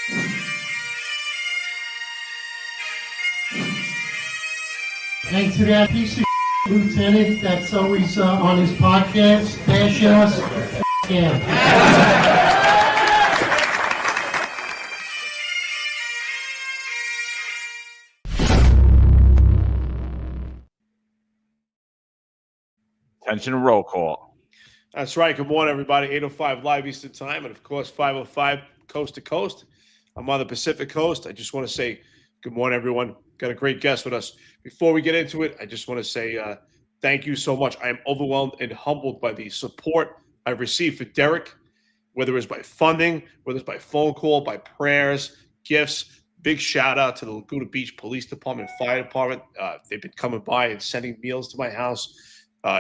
And to that piece of lieutenant that's always on his podcast, bash us, him. Attention, roll call. That's right. Good morning, everybody. 8:05 live Eastern Time, and of course 5:05 coast to coast. I'm on the Pacific Coast. I just want to say good morning, everyone. Got a great guest with us. Before we get into it, I just want to say thank you so much. I am overwhelmed and humbled by the support I've received for Derek, whether it's by funding, whether it's by phone call, by prayers, gifts. Big shout out to the Laguna Beach Police Department, Fire Department. They've been coming by and sending meals to my house.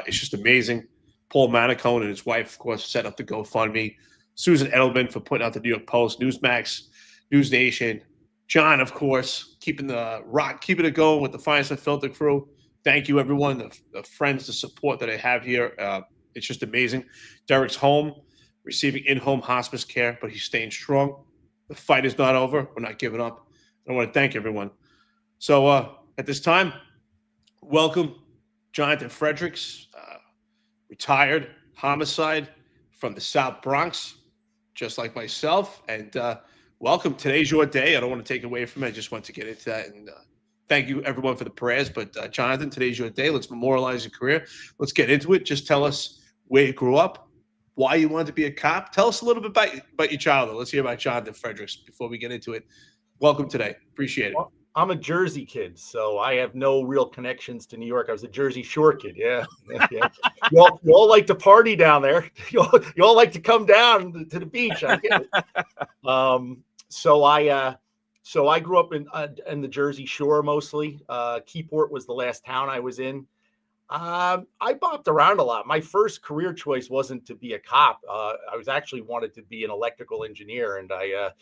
It's just amazing. Paul Manicone and his wife, of course, set up the GoFundMe. Susan Edelman for putting out the New York Post, Newsmax, News Nation. John, of course, keeping it going with the Finest Unfiltered crew. Thank you, everyone, the friends, the support that I have here. It's just amazing. Derek's home, receiving in-home hospice care, but he's staying strong. The fight is not over. We're not giving up. I want to thank everyone. So at this time, welcome Jonathan Fredericks, retired homicide from the South Bronx, just like myself. And welcome. Today's your day. I don't want to take away from it. I just want to get into that. And thank you, everyone, for the prayers. But Jonathan, today's your day. Let's memorialize your career. Let's get into it. Just tell us where you grew up, why you wanted to be a cop. Tell us a little bit about your childhood. Let's hear about Jonathan Fredericks before we get into it. Welcome today. Appreciate it. Well, I'm a Jersey kid, so I have no real connections to New York. I was a Jersey Shore kid. Yeah. You all like to party down there. You all like to come down to the beach. I get it. So I grew up in the Jersey Shore mostly. Keyport was the last town I was in. I bopped around a lot. My first career choice wasn't to be a cop. I was actually wanted to be an electrical engineer, and I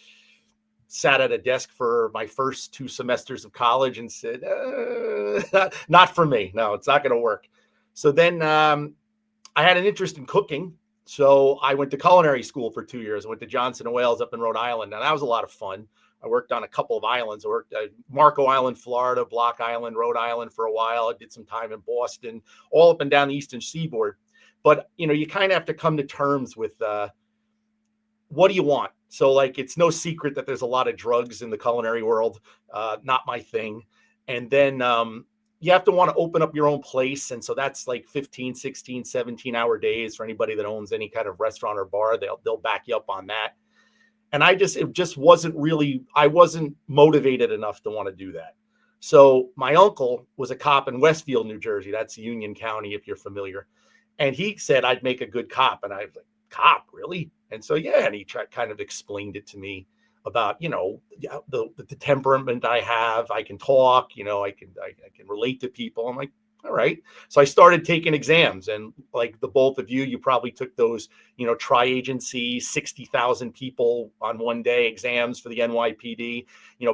sat at a desk for my first 2 semesters of college and said, not for me. No, it's not going to work. So then I had an interest in cooking. So I went to culinary school for 2 years. I went to Johnson & Wales up in Rhode Island. And that was a lot of fun. I worked on a couple of islands. I worked at Marco Island, Florida, Block Island, Rhode Island for a while. I did some time in Boston, all up and down the Eastern Seaboard. But, you kind of have to come to terms with what do you want? So like, it's no secret that there's a lot of drugs in the culinary world. Not my thing. And then you have to want to open up your own place. And so that's like 15, 16, 17-hour days for anybody that owns any kind of restaurant or bar. They'll back you up on that. And I wasn't motivated enough to want to do that. So my uncle was a cop in Westfield, New Jersey. That's Union County, if you're familiar. And he said I'd make a good cop. And I was like, cop, really? And so, yeah, and he kind of explained it to me about, the temperament I have. I can talk, I can relate to people. I'm like, all right. So I started taking exams, and like the both of you probably took those, tri-agency, 60,000 people on one day exams for the NYPD.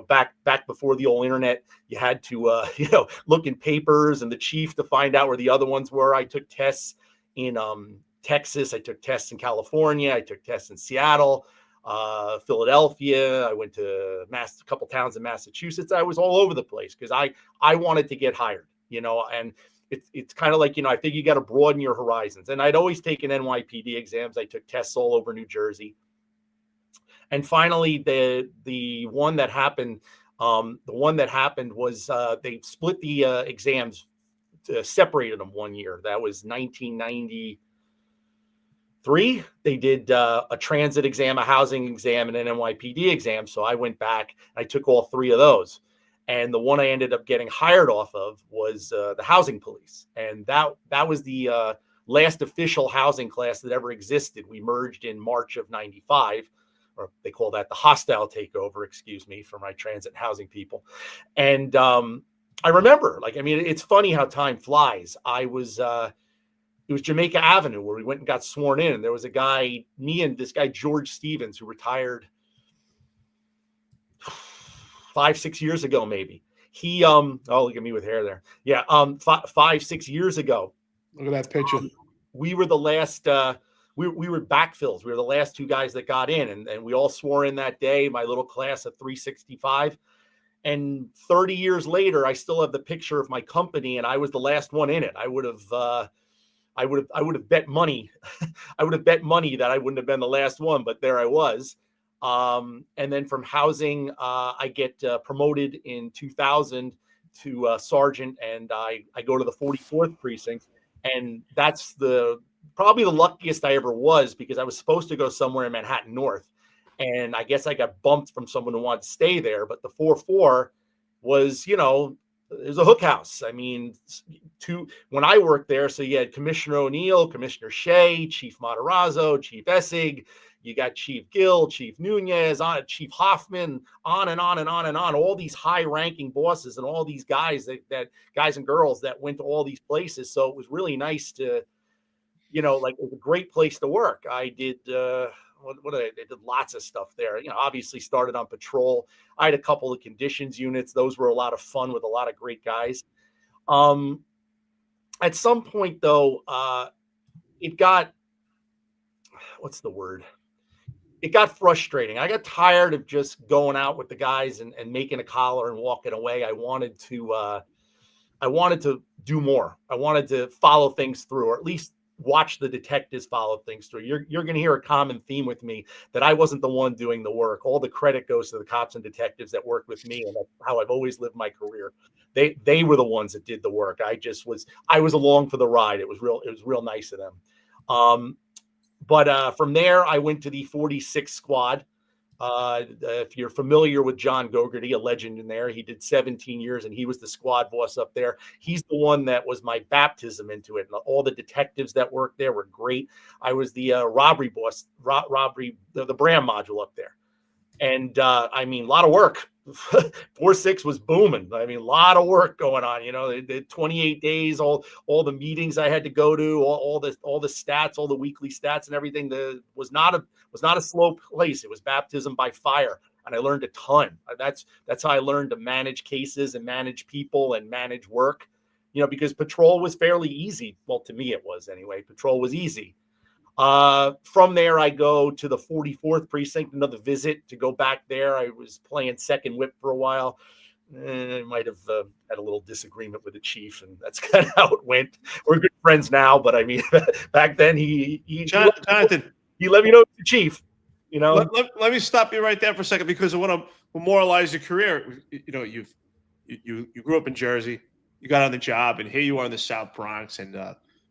Back before the old internet, you had to, look in papers and the chief to find out where the other ones were. I took tests in Texas. I took tests in California. I took tests in Seattle, Philadelphia. I went to a couple towns in Massachusetts. I was all over the place because I wanted to get hired, and it's kind of like, I think you got to broaden your horizons. And I'd always taken NYPD exams. I took tests all over New Jersey. And finally, the one that happened was they split the exams, separated them 1 year. That was 1993. They did a transit exam, a housing exam, and an NYPD exam. So I went back, I took all 3 of those. And the one I ended up getting hired off of was the housing police. And that was the last official housing class that ever existed. We merged in March of 95, or they call that the hostile takeover, excuse me, for my transit housing people. And I remember, it's funny how time flies. It was Jamaica Avenue where we went and got sworn in. And there was a guy, me and this guy, George Stevens, who retired 5-6 years ago, maybe. He, look at me with hair there. Yeah. 5-6 years ago. Look at that picture. We were the last we were backfills. We were the last two guys that got in, and we all swore in that day, my little class of 365. And 30 years later, I still have the picture of my company, and I was the last one in it. I would have bet money. I would have bet money that I wouldn't have been the last one, but there I was. And then from housing, I get promoted in 2000 to sergeant, and I go to the 44th precinct, and that's probably the luckiest I ever was, because I was supposed to go somewhere in Manhattan North, and I guess I got bumped from someone who wanted to stay there. But the 4-4 was, it was a hook house. I mean, when I worked there, so you had Commissioner O'Neill, Commissioner Shea, Chief Matarazzo, Chief Essig, you got Chief Gill, Chief Nunez, Chief Hoffman, on and on and on and on. All these high-ranking bosses and all these guys that guys and girls that went to all these places. So it was really nice to, it was a great place to work. I did I did lots of stuff there. Obviously started on patrol. I had a couple of conditions units. Those were a lot of fun with a lot of great guys. At some point though, it got, what's the word? It got frustrating. I got tired of just going out with the guys and making a collar and walking away. I wanted to do more. I wanted to follow things through, or at least watch the detectives follow things through. You're going to hear a common theme with me, that I wasn't the one doing the work. All the credit goes to the cops and detectives that worked with me, and that's how I've always lived my career. They were the ones that did the work. I was along for the ride. It was real nice of them. But from there, I went to the 46th squad. If you're familiar with John Gogarty, a legend in there, he did 17 years and he was the squad boss up there. He's the one that was my baptism into it. And all the detectives that worked there were great. I was the robbery boss, the Bram module up there. And I mean, a lot of work. 4-6 was booming. I mean, a lot of work going on. They did 28 days, all the meetings I had to go to, all the stats, all the weekly stats and everything. Was not a slow place. It was baptism by fire, and I learned a ton. That's how I learned to manage cases and manage people and manage work. Because patrol was fairly easy. Well, to me it was anyway. Patrol was easy. From there, I go to the 44th precinct, another visit to go back there. I was playing second whip for a while. I might have had a little disagreement with the chief, and that's kind of how it went. We're good friends now, but I mean, back then Jonathan, he let me know the chief. Let me stop you right there for a second, because I want to memorialize your career. You grew up in Jersey, you got on the job, and here you are in the South Bronx. And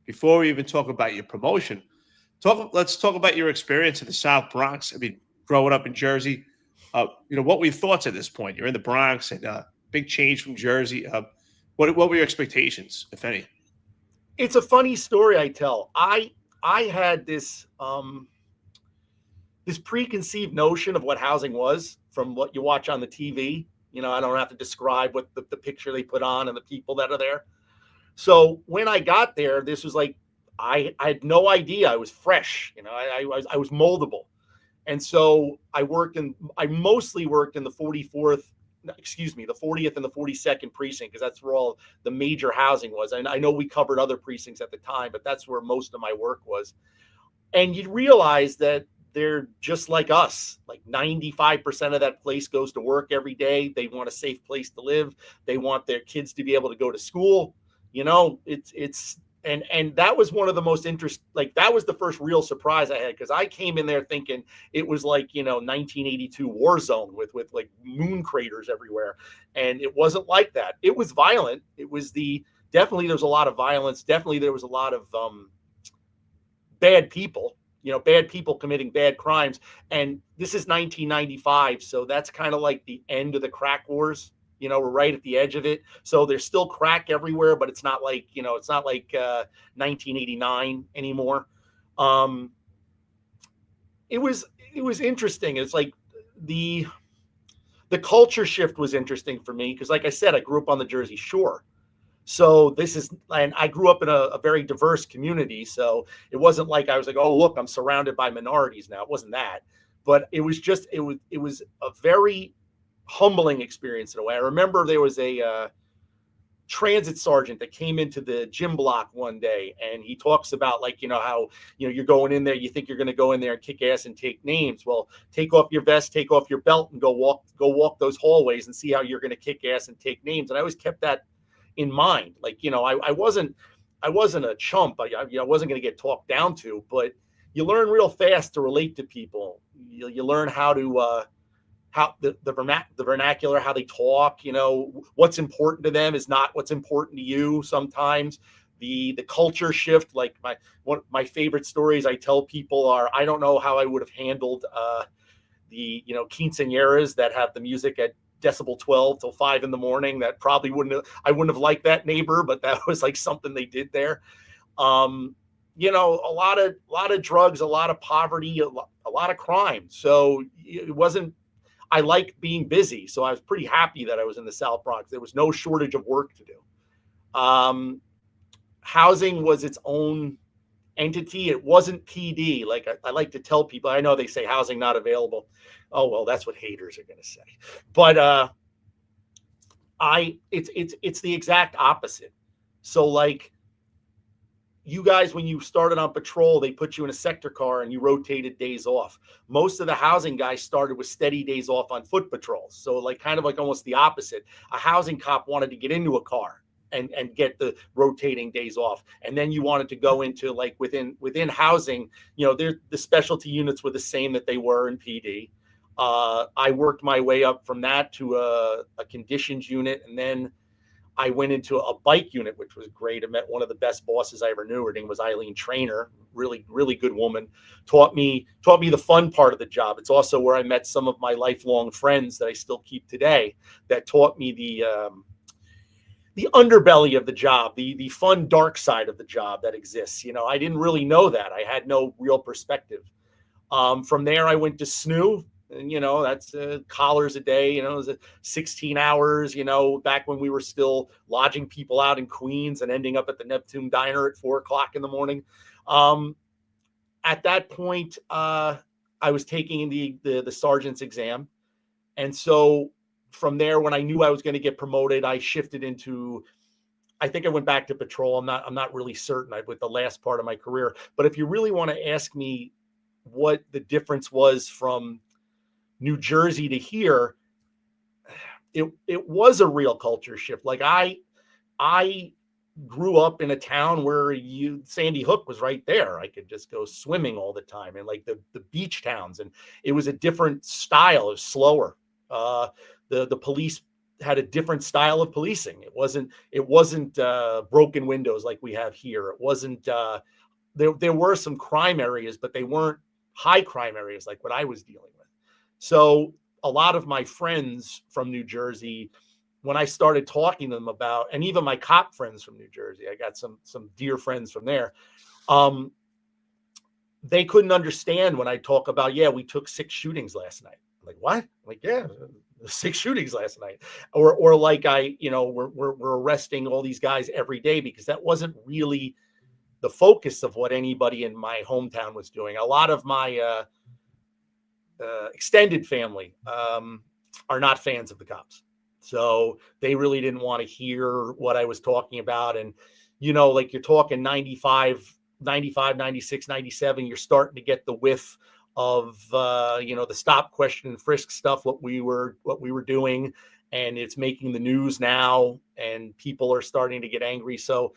before we even talk about your promotion, let's talk about your experience in the South Bronx. I mean, growing up in Jersey, what were your thoughts at this point? You're in the Bronx, and big change from Jersey. What were your expectations, if any? It's a funny story I tell. I had this preconceived notion of what housing was from what you watch on the TV. I don't have to describe what the picture they put on and the people that are there. So when I got there, this was like, I had no idea. I was fresh. I was moldable. And so I mostly worked in the 40th and the 42nd precinct, because that's where all the major housing was. And I know we covered other precincts at the time, but that's where most of my work was. And you realize that they're just like us. Like 95% of that place goes to work every day. They want a safe place to live. They want their kids to be able to go to school. And that was one of the most that was the first real surprise I had, because I came in there thinking it was like, 1982 war zone with like moon craters everywhere. And it wasn't like that. It was violent. It was definitely there was a lot of violence. Definitely there was a lot of bad people, bad people committing bad crimes. And this is 1995. So that's kind of like the end of the crack wars. We're right at the edge of it. So there's still crack everywhere, but it's not like, 1989 anymore. It was interesting. It's like the culture shift was interesting for me, because like I said, I grew up on the Jersey Shore. So and I grew up in a very diverse community. So it wasn't like I was like, oh, look, I'm surrounded by minorities now. It wasn't that, but it was just, it was a very humbling experience in a way. I remember there was transit sergeant that came into the gym block one day, and he talks about, like, how, you're going in there, you think you're going to go in there and kick ass and take names. Well, take off your vest, take off your belt, and go walk those hallways and see how you're going to kick ass and take names. And I always kept that in mind. Like, I wasn't a chump. I wasn't going to get talked down to, but you learn real fast to relate to people. You learn how to how the vernacular, how they talk. What's important to them is not what's important to you. Sometimes the culture shift. Like one of my favorite stories I tell people are, I don't know how I would have handled the quinceañeras that have the music at decibel 12 till 5 in the morning. That probably I wouldn't have liked that neighbor, but that was like something they did there. A lot of drugs, a lot of poverty, a lot of crime. So it wasn't. I like being busy, so I was pretty happy that I was in the South Bronx. There was no shortage of work to do. Housing was its own entity. It wasn't PD. Like I like to tell people, I know they say housing not available. Oh, well, that's what haters are going to say. But it's the exact opposite. So like, you guys, when you started on patrol, they put you in a sector car and you rotated days off. Most of the housing guys started with steady days off on foot patrols. So like kind of like almost the opposite. A housing cop wanted to get into a car and get the rotating days off. And then you wanted to go into like within housing, the specialty units were the same that they were in PD. I worked my way up from that to a conditions unit, and then I went into a bike unit, which was great. I met one of the best bosses I ever knew. Her name was Eileen Trainer. Really, really good woman. Taught me the fun part of the job. It's also where I met some of my lifelong friends that I still keep today, that taught me the underbelly of the job, the fun, dark side of the job that exists. I didn't really know that. I had no real perspective. From there, I went to SNU. And, that's collars a day, it was 16 hours, back when we were still lodging people out in Queens and ending up at the Neptune Diner at 4:00 in the morning. At that point, I was taking the sergeant's exam. And so from there, when I knew I was going to get promoted, I shifted into, I think I went back to patrol. I'm not really certain with the last part of my career. But if you really want to ask me what the difference was from New Jersey to here, it was a real culture shift. Like I grew up in a town where Sandy Hook was right there. I could just go swimming all the time, and like the beach towns, and it was a different style. It was slower. The police had a different style of policing. It wasn't broken windows like we have here. It wasn't there were some crime areas, but they weren't high crime areas like what I was dealing with. So a lot of my friends from New Jersey, when I started talking to them about, and even my cop friends from New Jersey, I got some dear friends from there. They couldn't understand when I talk about, we took 6 shootings last night. I'm like, what? I'm like, yeah, 6 shootings last night. Or like we're arresting all these guys every day, because that wasn't really the focus of what anybody in my hometown was doing. A lot of my extended family are not fans of the cops, so they really didn't want to hear what I was talking about. And like you're talking 95, 96, 97, you're starting to get the whiff of the stop, question, and frisk stuff, what we were doing, and it's making the news now, and people are starting to get angry. So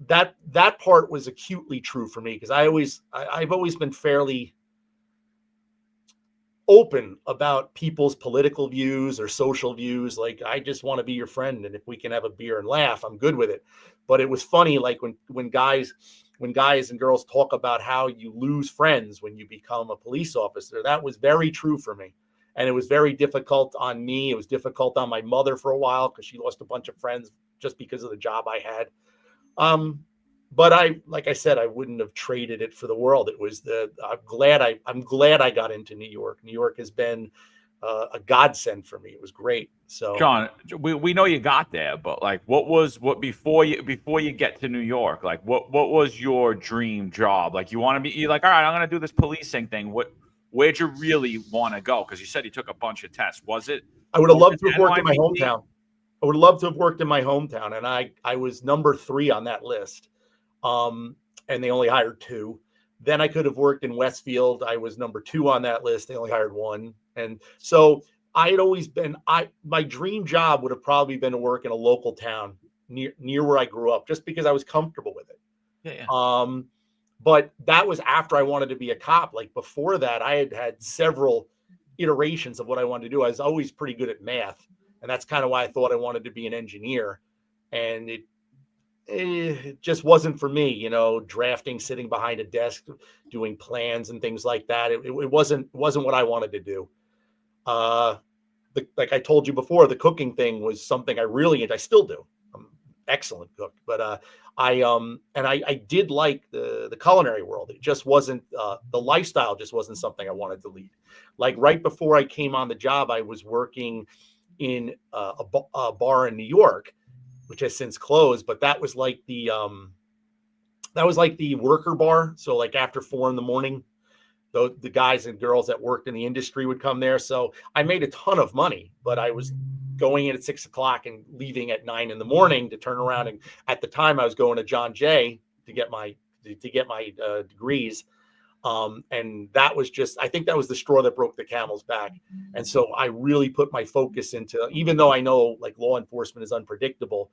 that part was acutely true for me, because I've always been fairly open about people's political views or social views. Like, I just want to be your friend, and if we can have a beer and laugh, I'm good with it. But it was funny, like when guys and girls talk about how you lose friends when you become a police officer, that was very true for me. And it was very difficult on me. It was difficult on my mother for a while, because she lost a bunch of friends just because of the job I had. But like I said, I wouldn't have traded it for the world. It was I'm glad I got into New York. New York has been a godsend for me. It was great. So, John, we know you got there, but like, what before you get to New York? Like, what was your dream job? Like, you're like, all right, I'm gonna do this policing thing. Where'd you really want to go? Because you said you took a bunch of tests. Was it? I would have loved to have worked in my hometown. I would love to have worked in my hometown, and I was number 3 on that list. And they only hired 2. Then I could have worked in Westfield. I was number 2 on that list. They only hired 1. And so I had always been, my dream job would have probably been to work in a local town near where I grew up, just because I was comfortable with it. Yeah. But that was after I wanted to be a cop. Like before that, I had several iterations of what I wanted to do. I was always pretty good at math, and that's kind of why I thought I wanted to be an engineer. And it just wasn't for me, drafting, sitting behind a desk, doing plans and things like that. It wasn't what I wanted to do. Like I told you before, the cooking thing was something I still do. I'm an excellent cook, but I did like the culinary world. It just wasn't, the lifestyle just wasn't something I wanted to lead. Like right before I came on the job, I was working in a bar in New York, which has since closed, but that was like the worker bar. So like after 4 a.m, the guys and girls that worked in the industry would come there. So I made a ton of money, but I was going in at 6 o'clock and leaving at 9 a.m. to turn around. And at the time I was going to John Jay to get my degrees. And that was I think that was the straw that broke the camel's back. And so I really put my focus into, even though I know like law enforcement is unpredictable,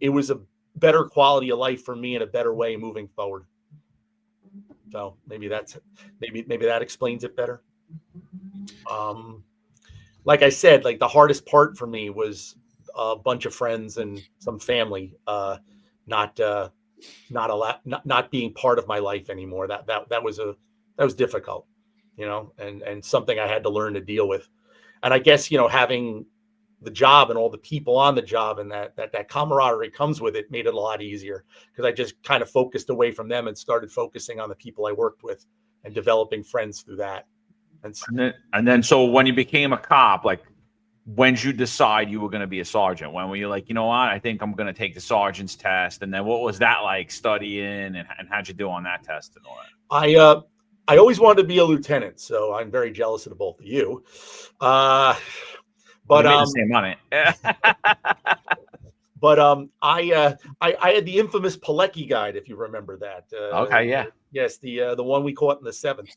it was a better quality of life for me in a better way moving forward. So maybe that explains it better. Like I said, like the hardest part for me was a bunch of friends and some family, not being part of my life anymore. That was difficult, and something I had to learn to deal with. And I guess, having the job and all the people on the job and that camaraderie comes with it made it a lot easier, because I just kind of focused away from them and started focusing on the people I worked with and developing friends through that. And then so when you became a cop, like, when did you decide you were going to be a sergeant? When were you like, you know what, I think I'm going to take the sergeant's test? And then what was that like, studying, and how'd you do on that test and all that? I always wanted to be a lieutenant, so I'm very jealous of the both of you. But the same money. But I had the infamous Pilecki guide, if you remember that. Okay, yeah. Yes, the one we caught in the 7th.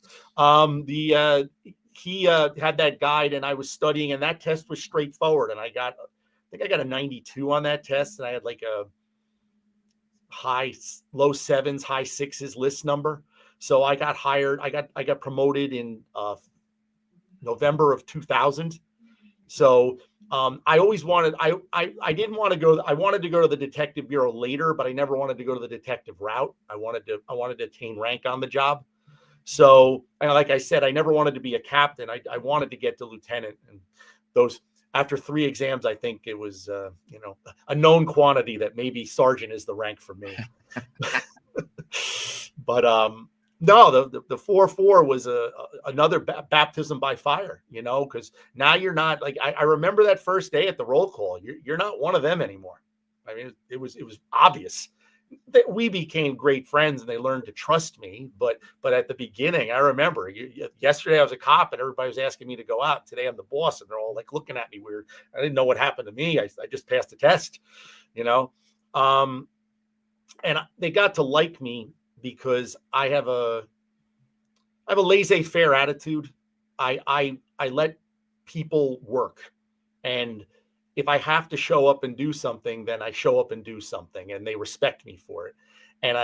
He had that guide, and I was studying, and that test was straightforward. And I think I got a 92 on that test, and I had like a low 7s, high 6s list number. So I got hired. I got promoted in November of 2000. So I always wanted, I didn't want to go, I wanted to go to the detective bureau later, but I never wanted to go to the detective route. I wanted to attain rank on the job. So, and like I said, I never wanted to be a captain. I wanted to get to lieutenant, and after 3 exams, I think it was, a known quantity that maybe sergeant is the rank for me. But, no, the 4-4 was another baptism by fire, because now you're not like, I remember that first day at the roll call. You're not one of them anymore. I mean, it was obvious that we became great friends and they learned to trust me. But at the beginning, I remember yesterday I was a cop and everybody was asking me to go out. Today I'm the boss and they're all like looking at me weird. I didn't know what happened to me. I just passed the test, and they got to like me because I have a laissez-faire attitude. I let people work, and if I have to show up and do something, then I show up and do something, and they respect me for it. And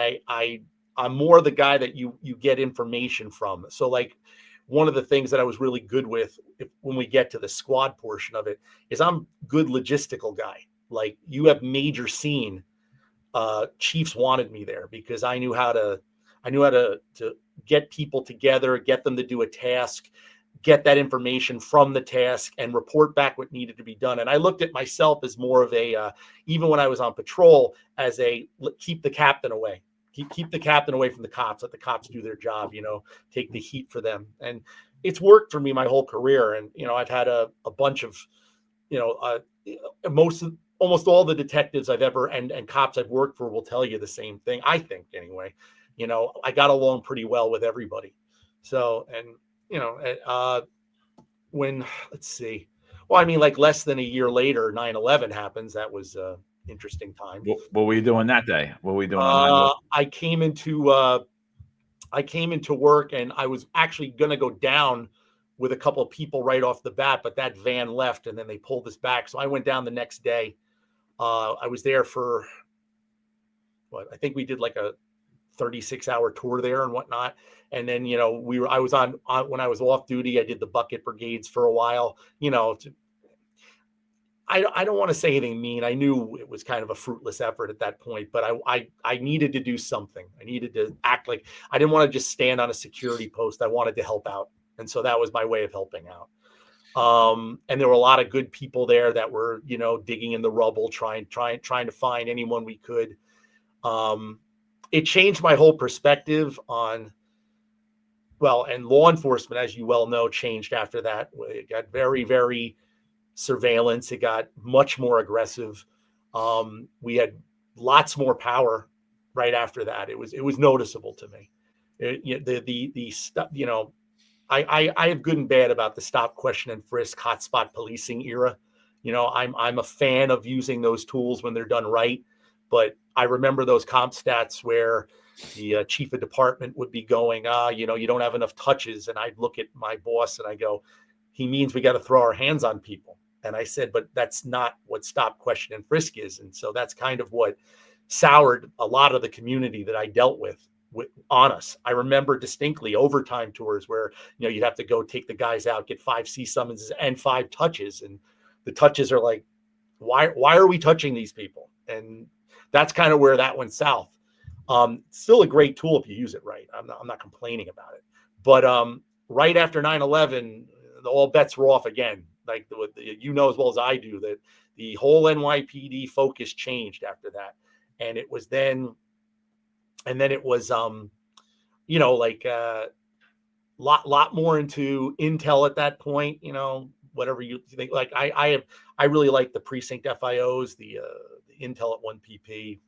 I'm more the guy that you get information from. So like one of the things that I was really good with when we get to the squad portion of it is I'm good logistical guy. Like you have major scene. Chiefs wanted me there because I knew how to get people together, get them to do a task, get that information from the task and report back what needed to be done. And I looked at myself as more of even when I was on patrol, as keep the captain away, keep the captain away from the cops, let the cops do their job, take the heat for them. And it's worked for me my whole career. And, I've had a bunch of, almost all the detectives I've ever and cops I've worked for will tell you the same thing. I think anyway, I got along pretty well with everybody. So, and, Well, I mean, like less than a year later, 9/11 happens. That was a interesting time. What were you doing that day? What were you doing on 9/11? I came into work, and I was actually going to go down with a couple of people right off the bat, but that van left, and then they pulled us back. So I went down the next day. I was there for I think we did like a 36-hour tour there and whatnot. And then, I was on when I was off duty, I did the bucket brigades for a while, I don't want to say anything mean. I knew it was kind of a fruitless effort at that point, but I needed to do something. I needed to act like I didn't want to just stand on a security post. I wanted to help out. And so that was my way of helping out. And there were a lot of good people there that were, digging in the rubble, trying to find anyone we could. It changed my whole perspective on, and law enforcement, as you well know, changed after that. It got very, very surveillance. It got much more aggressive. We had lots more power right after that. It was noticeable to me. The stuff, I have good and bad about the stop, question, and frisk hotspot policing era. I'm a fan of using those tools when they're done right. But I remember those comp stats where the chief of department would be going, you don't have enough touches. And I'd look at my boss and I go, he means we got to throw our hands on people. And I said, but that's not what stop, question, and frisk is. And so that's kind of what soured a lot of the community that I dealt with on us. I remember distinctly overtime tours where, you'd have to go take the guys out, get 5 C summonses and 5 touches. And the touches are like, why are we touching these people? And that's kind of where that went south. Still a great tool if you use it right. I'm not complaining about it. But right after 9/11, all bets were off again. Like as well as I do that the whole NYPD focus changed after that. And it was then lot more into intel at that point, whatever you think. Like I really like the precinct FIOs, the intel at 1PP.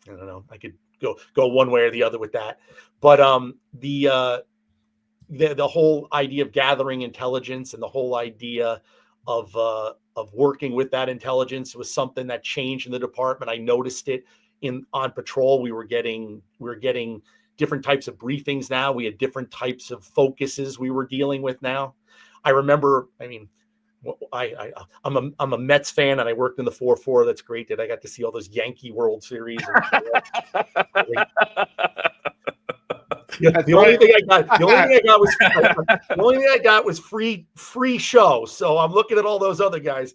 I don't know. I could go one way or the other with that. But the whole idea of gathering intelligence and the whole idea of working with that intelligence was something that changed in the department. I noticed it on patrol. We were getting different types of briefings now. We had different types of focuses we were dealing with now. I remember, I'm a Mets fan and I worked in the 4-4. That's great that I got to see all those Yankee World Series. The only thing I got was free show. So I'm looking at all those other guys.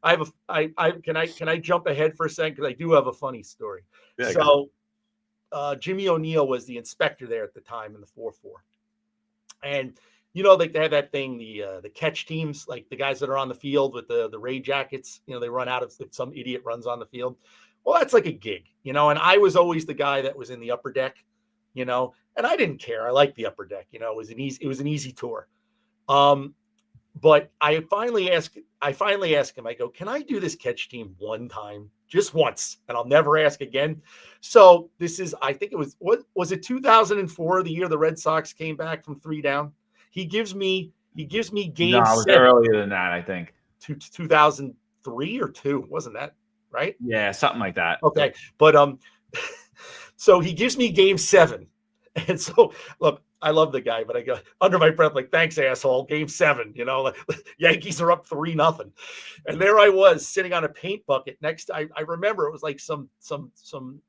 Can I jump ahead for a second? Because I do have a funny story. Yeah, so Jimmy O'Neill was the inspector there at the time in the 4-4. And like they have that thing, the catch teams, like the guys that are on the field with the Ray jackets, they run out if some idiot runs on the field. Well, that's like a gig, and I was always the guy that was in the upper deck, and I didn't care. I liked the upper deck, it was an easy tour. But I finally asked him, I go, can I do this catch team one time, just once, and I'll never ask again. So this is, I think it was it 2004, the year the Red Sox came back from 3 down. He gives me game. No, it was earlier than that, I think. 2003 or 2, wasn't that right? Yeah, something like that. Okay, but so he gives me game 7, and so look, I love the guy, but I go under my breath like, thanks, asshole. Game 7, like, Yankees are up 3-0, and there I was sitting on a paint bucket next. I remember it was like some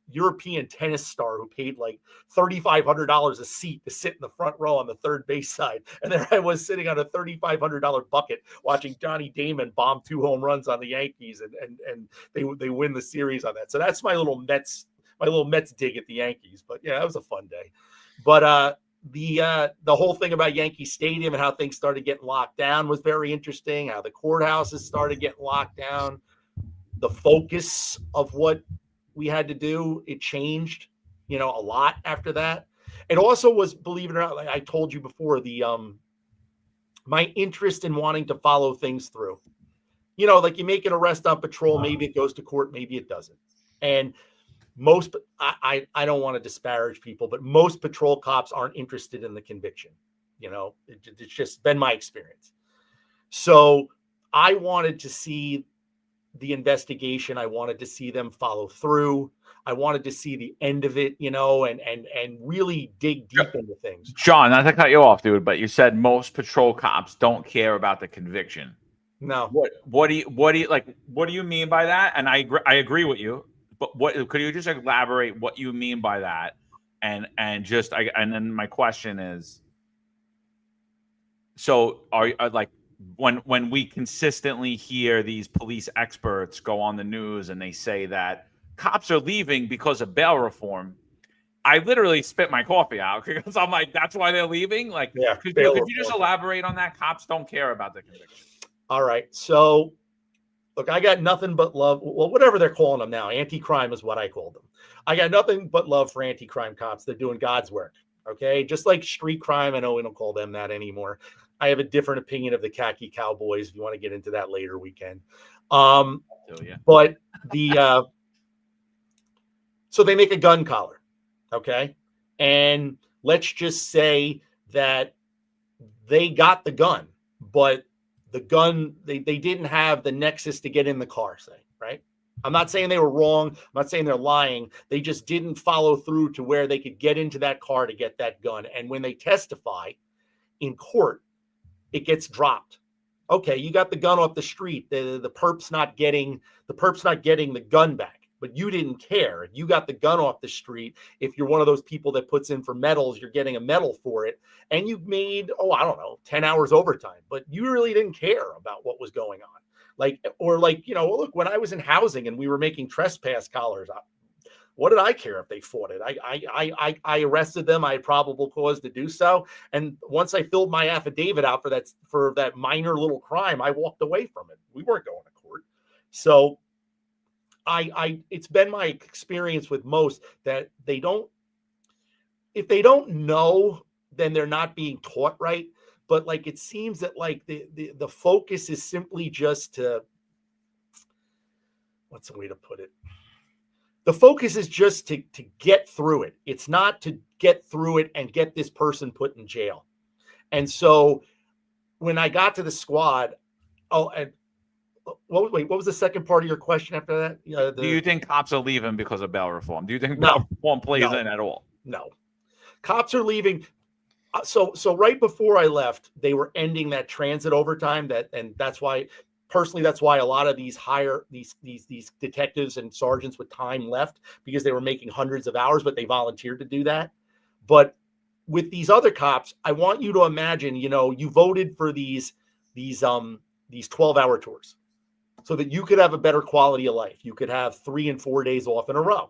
European tennis star who paid like $3,500 a seat to sit in the front row on the third base side, and there I was sitting on a $3,500 bucket watching Johnny Damon bomb 2 home runs on the Yankees, and they win the series on that. So that's my little Mets dig at the Yankees. But yeah, that was a fun day. But the whole thing about Yankee Stadium and how things started getting locked down was very interesting. How the courthouses started getting locked down, the focus of what we had to do, it changed, a lot after that. It also was, believe it or not, like I told you before, the my interest in wanting to follow things through. Like you make an arrest on patrol, maybe it goes to court, maybe it doesn't. And most, I don't want to disparage people, but most patrol cops aren't interested in the conviction. It's just been my experience. So I wanted to see the investigation. I wanted to see them follow through. I wanted to see the end of it, and really dig deep into things. John, not to cut you off, dude, but you said most patrol cops don't care about the conviction. No. What do you mean by that? And I agree with you, but what could you just elaborate what you mean by that? And then my question is, so are like when we consistently hear these police experts go on the news and they say that cops are leaving because of bail reform, I literally spit my coffee out because I'm like, that's why they're leaving. Like, Yeah, could you just elaborate on that? Cops don't care about the conviction. All right. So look, I got nothing but love. Well, whatever they're calling them now, anti-crime is what I call them. I got nothing but love for anti-crime cops. They're doing God's work. Okay. Just like street crime. I know we don't call them that anymore. I have a different opinion of the khaki cowboys. If you want to get into that later, we can. But so they make a gun collar. Okay. And let's just say that they got the gun, but the gun, they didn't have the nexus to get in the car, say, right? I'm not saying they were wrong. I'm not saying they're lying. They just didn't follow through to where they could get into that car to get that gun. And when they testify in court, it gets dropped. Okay, you got the gun off the street. The perp's not getting the gun back, but you didn't care. You got the gun off the street. If you're one of those people that puts in for medals, you're getting a medal for it. And you made, 10 hours overtime, but you really didn't care about what was going on. Look, when I was in housing and we were making trespass collars, what did I care if they fought it? I arrested them. I had probable cause to do so. And once I filled my affidavit out for that minor little crime, I walked away from it. We weren't going to court. So it's been my experience with most that if they don't know, then they're not being taught right. But like, it seems that like the focus is simply just what's the way to put it? The focus is just to get through it. It's not to get through it and get this person put in jail. And so when I got to the squad, what was the second part of your question after that? Do you think cops are leaving because of bail reform? Do you think bail reform plays in at all? No. Cops are leaving. So right before I left, they were ending that transit overtime. And that's why, personally, that's why a lot of these these detectives and sergeants with time left, because they were making hundreds of hours, but they volunteered to do that. But with these other cops, I want you to imagine, you voted for these 12-hour tours so that you could have a better quality of life. You could have 3 and 4 days off in a row.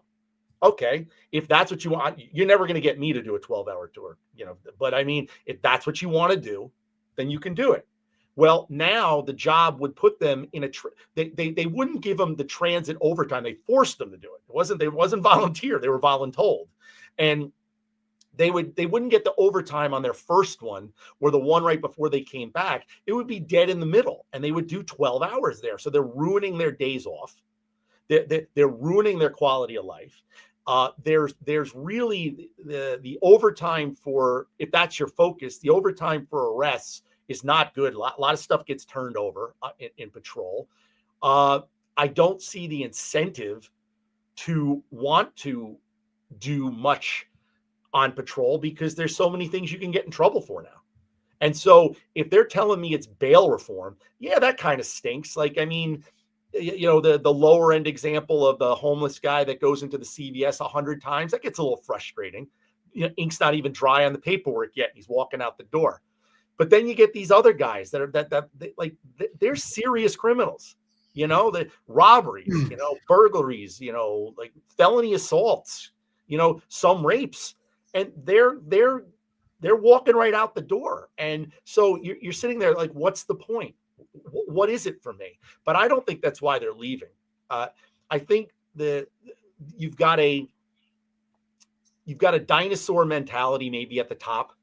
Okay, if that's what you want, you're never going to get me to do a 12-hour tour, but I mean, if that's what you want to do, then you can do it. Well, now the job would put them in they wouldn't give them the transit overtime. They forced them to do it. They wasn't volunteer. They were voluntold. And they wouldn't get the overtime on their first one or the one right before they came back. It would be dead in the middle, and they would do 12 hours there. So they're ruining their days off. They're ruining their quality of life. There's really the overtime for, if that's your focus, the overtime for arrests is not good. A lot of stuff gets turned over in patrol. I don't see the incentive to want to do much on patrol because there's so many things you can get in trouble for now. And so if they're telling me it's bail reform, yeah, that kind of stinks. Like, I mean, the lower end example of the homeless guy that goes into the CVS 100 times, that gets a little frustrating. Ink's not even dry on the paperwork yet. And he's walking out the door. But then you get these other guys they're serious criminals, the robberies, burglaries, like felony assaults, some rapes, and they're walking right out the door. And so you're sitting there like, what's the point? What is it for me? But I don't think that's why they're leaving. I think you've got a dinosaur mentality maybe at the top,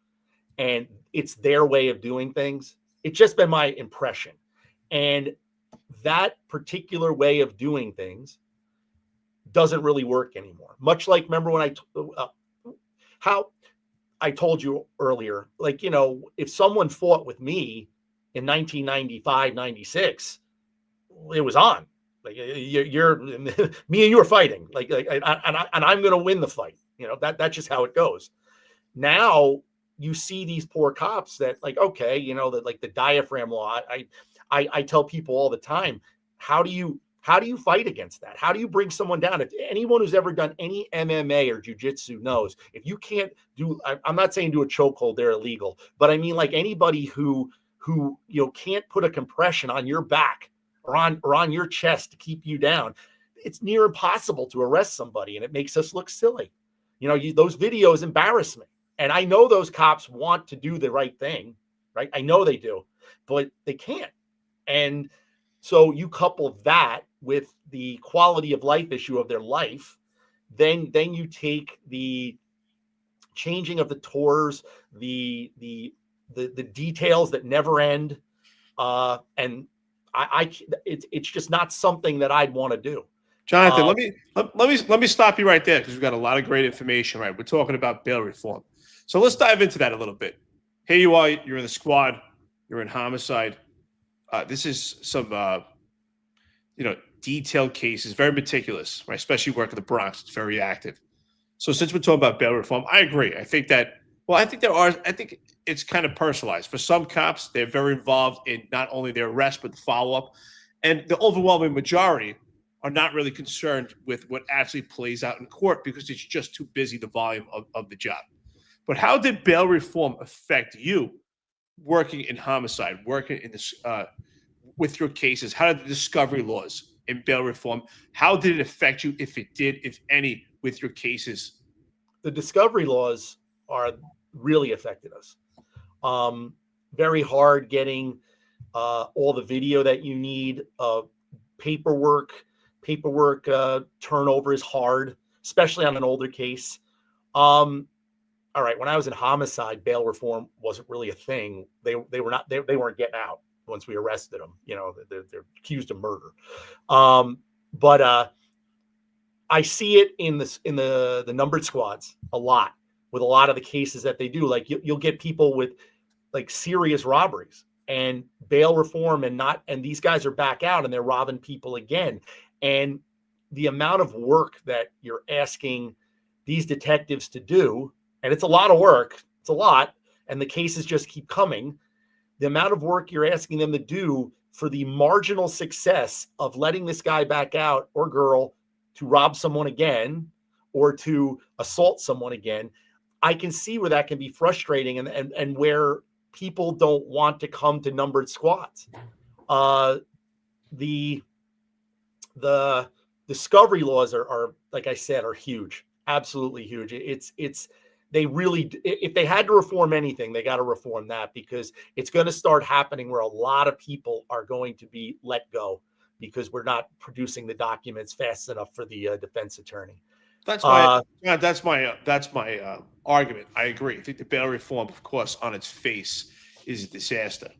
and it's their way of doing things. It's just been my impression. And that particular way of doing things doesn't really work anymore. Much like, remember when how I told you earlier, like, if someone fought with me, in 1995, 96, it was on. Like you're me and you are fighting. And I'm going to win the fight. You know, that's just how it goes. Now you see these poor cops that like, okay, you know, that like the diaphragm law. I tell people all the time, how do you fight against that? How do you bring someone down? If anyone who's ever done any MMA or jujitsu knows, if you can't do, I'm not saying do a chokehold, they're illegal, but I mean like anybody who you know can't put a compression on your back or on your chest to keep you down, it's near impossible to arrest somebody, and it makes us look silly. You know, those videos embarrass me, and I know those cops want to do the right thing, right? I know they do, but they can't. And so you couple that with the quality of life issue of their life, then you take the changing of the tours, the details that never end, and it's just not something that I'd want to do. Jonathan, let me stop you right there because we've got a lot of great information. Right, we're talking about bail reform, so let's dive into that a little bit. Here you are, you're in the squad, you're in homicide. This is some, detailed cases, very meticulous, right? Especially work in the Bronx, it's very active. So since we're talking about bail reform, I agree. I think it's kind of personalized. For some cops, they're very involved in not only their arrest, but the follow-up. And the overwhelming majority are not really concerned with what actually plays out in court because it's just too busy, the volume of the job. But how did bail reform affect you working in homicide, working in this with your cases? How did the discovery laws in bail reform, how did it affect you, if it did, if any, with your cases? The discovery laws are really affected us. Very hard getting all the video that you need. Paperwork turnover is hard, especially on an older case. All right, when I was in homicide, bail reform wasn't really a thing. They weren't getting out once we arrested them. You know, they're accused of murder. But I see it in the numbered squads a lot, with a lot of the cases that they do. Like you'll get people with like serious robberies and bail reform, and these guys are back out and they're robbing people again. And the amount of work that you're asking these detectives to do, and it's a lot of work, it's a lot, and the cases just keep coming. The amount of work you're asking them to do for the marginal success of letting this guy back out or girl to rob someone again or to assault someone again, I can see where that can be frustrating and where people don't want to come to numbered squads. The discovery laws are, like I said, are huge, absolutely huge. They really, if they had to reform anything, they got to reform that, because it's going to start happening where a lot of people are going to be let go because we're not producing the documents fast enough for the defense attorney. That's my argument. I agree. I think the bail reform, of course, on its face is a disaster.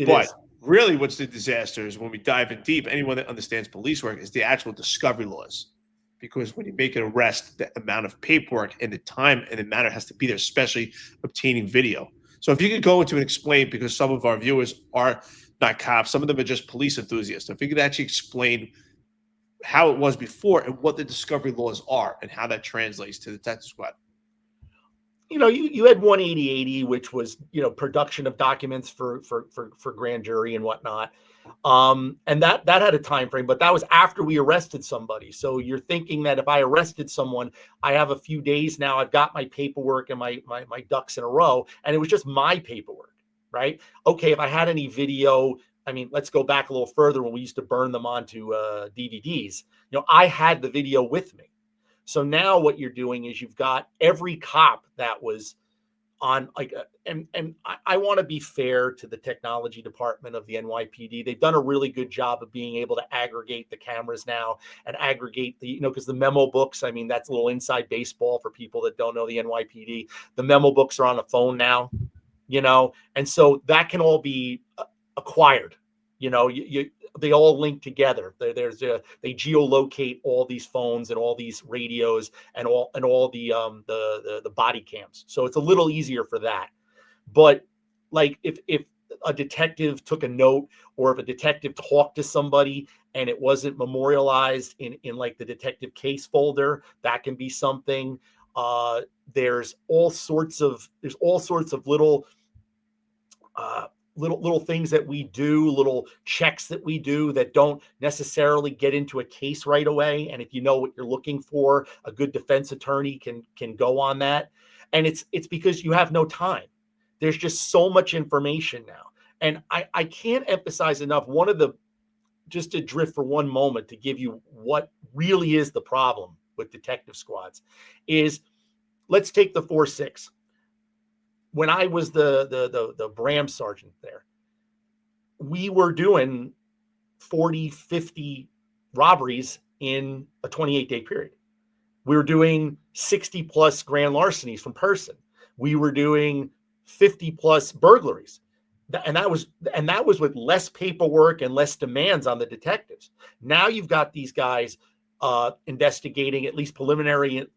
But really what's the disaster is when we dive in deep, anyone that understands police work, is the actual discovery laws. Because when you make an arrest, the amount of paperwork and the time and the matter has to be there, especially obtaining video. So if you could go into and explain, because some of our viewers are not cops, some of them are just police enthusiasts. If you could actually explain how it was before and what the discovery laws are and how that translates to the detective squad. You know, you had 18080, which was, production of documents for grand jury and whatnot. And that had a time frame, but that was after we arrested somebody. So you're thinking that if I arrested someone, I have a few days now, I've got my paperwork and my ducks in a row, and it was just my paperwork, right? Okay, if I had any video, I mean, let's go back a little further when we used to burn them onto DVDs. I had the video with me. So now what you're doing is you've got every cop that was on, and I want to be fair to the technology department of the NYPD. They've done a really good job of being able to aggregate the cameras now and aggregate because the memo books, I mean, that's a little inside baseball for people that don't know the NYPD. The memo books are on the phone now, and so that can all be acquired. They all link together. They geolocate all these phones and all these radios and all the body cams. So it's a little easier for that. But like if a detective took a note, or if a detective talked to somebody and it wasn't memorialized in like the detective case folder, that can be something. There's all sorts of little little things that we do, little checks that we do that don't necessarily get into a case right away. And if you know what you're looking for, a good defense attorney can go on that. And it's because you have no time. There's just so much information now. And I can't emphasize enough, just to drift for one moment to give you what really is the problem with detective squads is, let's take the 4-6. When I was the Bram sergeant there, we were doing 40, 50 robberies in a 28-day period. We were doing 60 plus grand larcenies from person. We were doing 50 plus burglaries. And that was with less paperwork and less demands on the detectives. Now you've got these guys investigating, at least preliminarily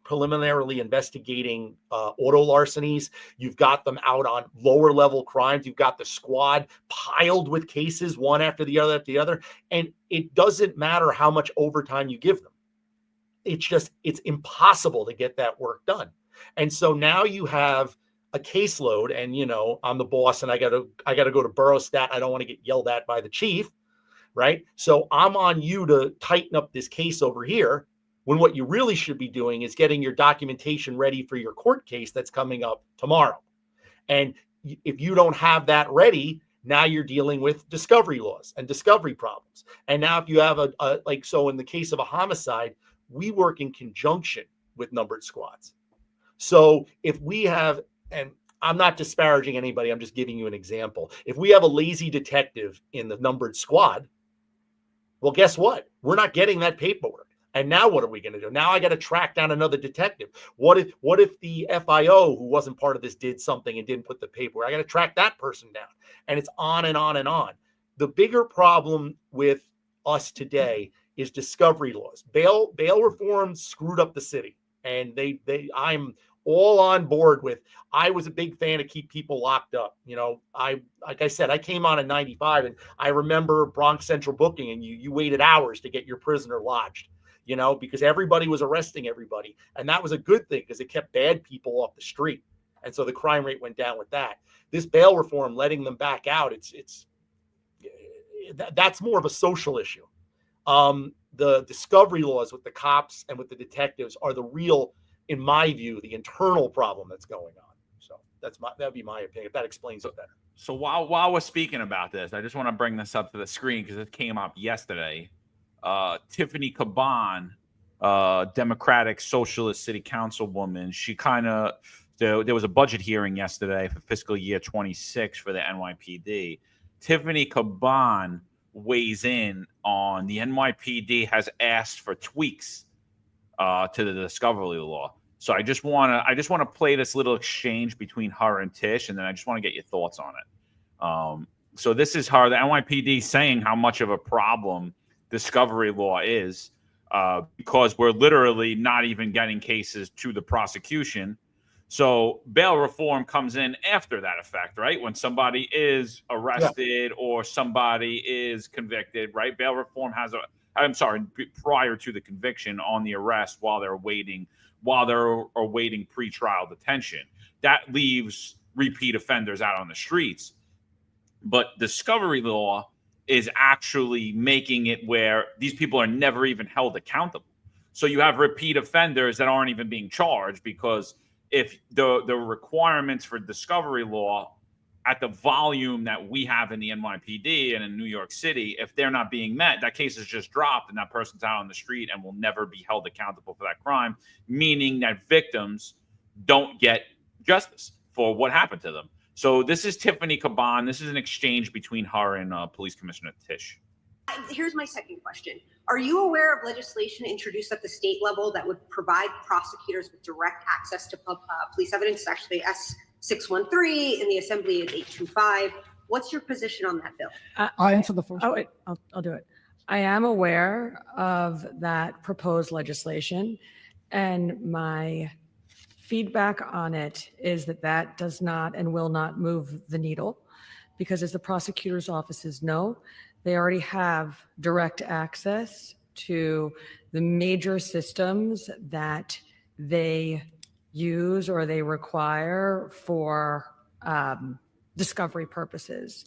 investigating auto larcenies. You've got them out on lower level crimes. You've got the squad piled with cases, one after the other. And it doesn't matter how much overtime you give them. It's impossible to get that work done. And so now you have a caseload, and I'm the boss and I got to go to borough stat. I don't want to get yelled at by the chief. Right? So I'm on you to tighten up this case over here, when what you really should be doing is getting your documentation ready for your court case that's coming up tomorrow. And if you don't have that ready, now you're dealing with discovery laws and discovery problems. And now if you have so in the case of a homicide, we work in conjunction with numbered squads. So if we have, and I'm not disparaging anybody, I'm just giving you an example. If we have a lazy detective in the numbered squad, well, guess what? We're not getting that paperwork. And now what are we going to do? Now I got to track down another detective. What if the FIO who wasn't part of this did something and didn't put the paperwork? I got to track that person down. And it's on and on and on. The bigger problem with us today is discovery laws. Bail reform screwed up the city. And I'm all on board with. I was a big fan to keep people locked up. Like I said, I came on in 95, and I remember Bronx Central booking, and you waited hours to get your prisoner lodged, because everybody was arresting everybody. And that was a good thing because it kept bad people off the street. And so the crime rate went down with that. This bail reform, letting them back out, that's more of a social issue. The discovery laws with the cops and with the detectives are the real, in my view, the internal problem that's going on. So that'd be my opinion. If that explains it better. So while we're speaking about this, I just want to bring this up to the screen because it came up yesterday. Tiffany Caban, Democratic Socialist City Councilwoman, there was a budget hearing yesterday for fiscal year 26 for the NYPD. Tiffany Caban weighs in on the NYPD has asked for tweaks to the discovery law. So I just want to play this little exchange between her and Tish, and then I just want to get your thoughts on it. So this is her, the NYPD, saying how much of a problem discovery law is, because we're literally not even getting cases to the prosecution. So bail reform comes in after that effect, right? When somebody is arrested or somebody is convicted, right? Bail reform prior to the conviction on the arrest while they're awaiting pretrial detention. That leaves repeat offenders out on the streets. But discovery law is actually making it where these people are never even held accountable. So you have repeat offenders that aren't even being charged, because if the requirements for discovery law at the volume that we have in the NYPD and in New York City, if they're not being met, that case is just dropped and that person's out on the street and will never be held accountable for that crime, meaning that victims don't get justice for what happened to them. So this is Tiffany Caban. This is an exchange between her and Police Commissioner Tish. Here's my second question. Are you aware of legislation introduced at the state level that would provide prosecutors with direct access to police evidence? It's actually S613, in the Assembly is 825. What's your position on that bill? I'll answer the first. Oh, wait, I'll do it. I am aware of that proposed legislation, and my feedback on it is that does not and will not move the needle, because as the prosecutor's offices know, they already have direct access to the major systems that they use or they require for discovery purposes.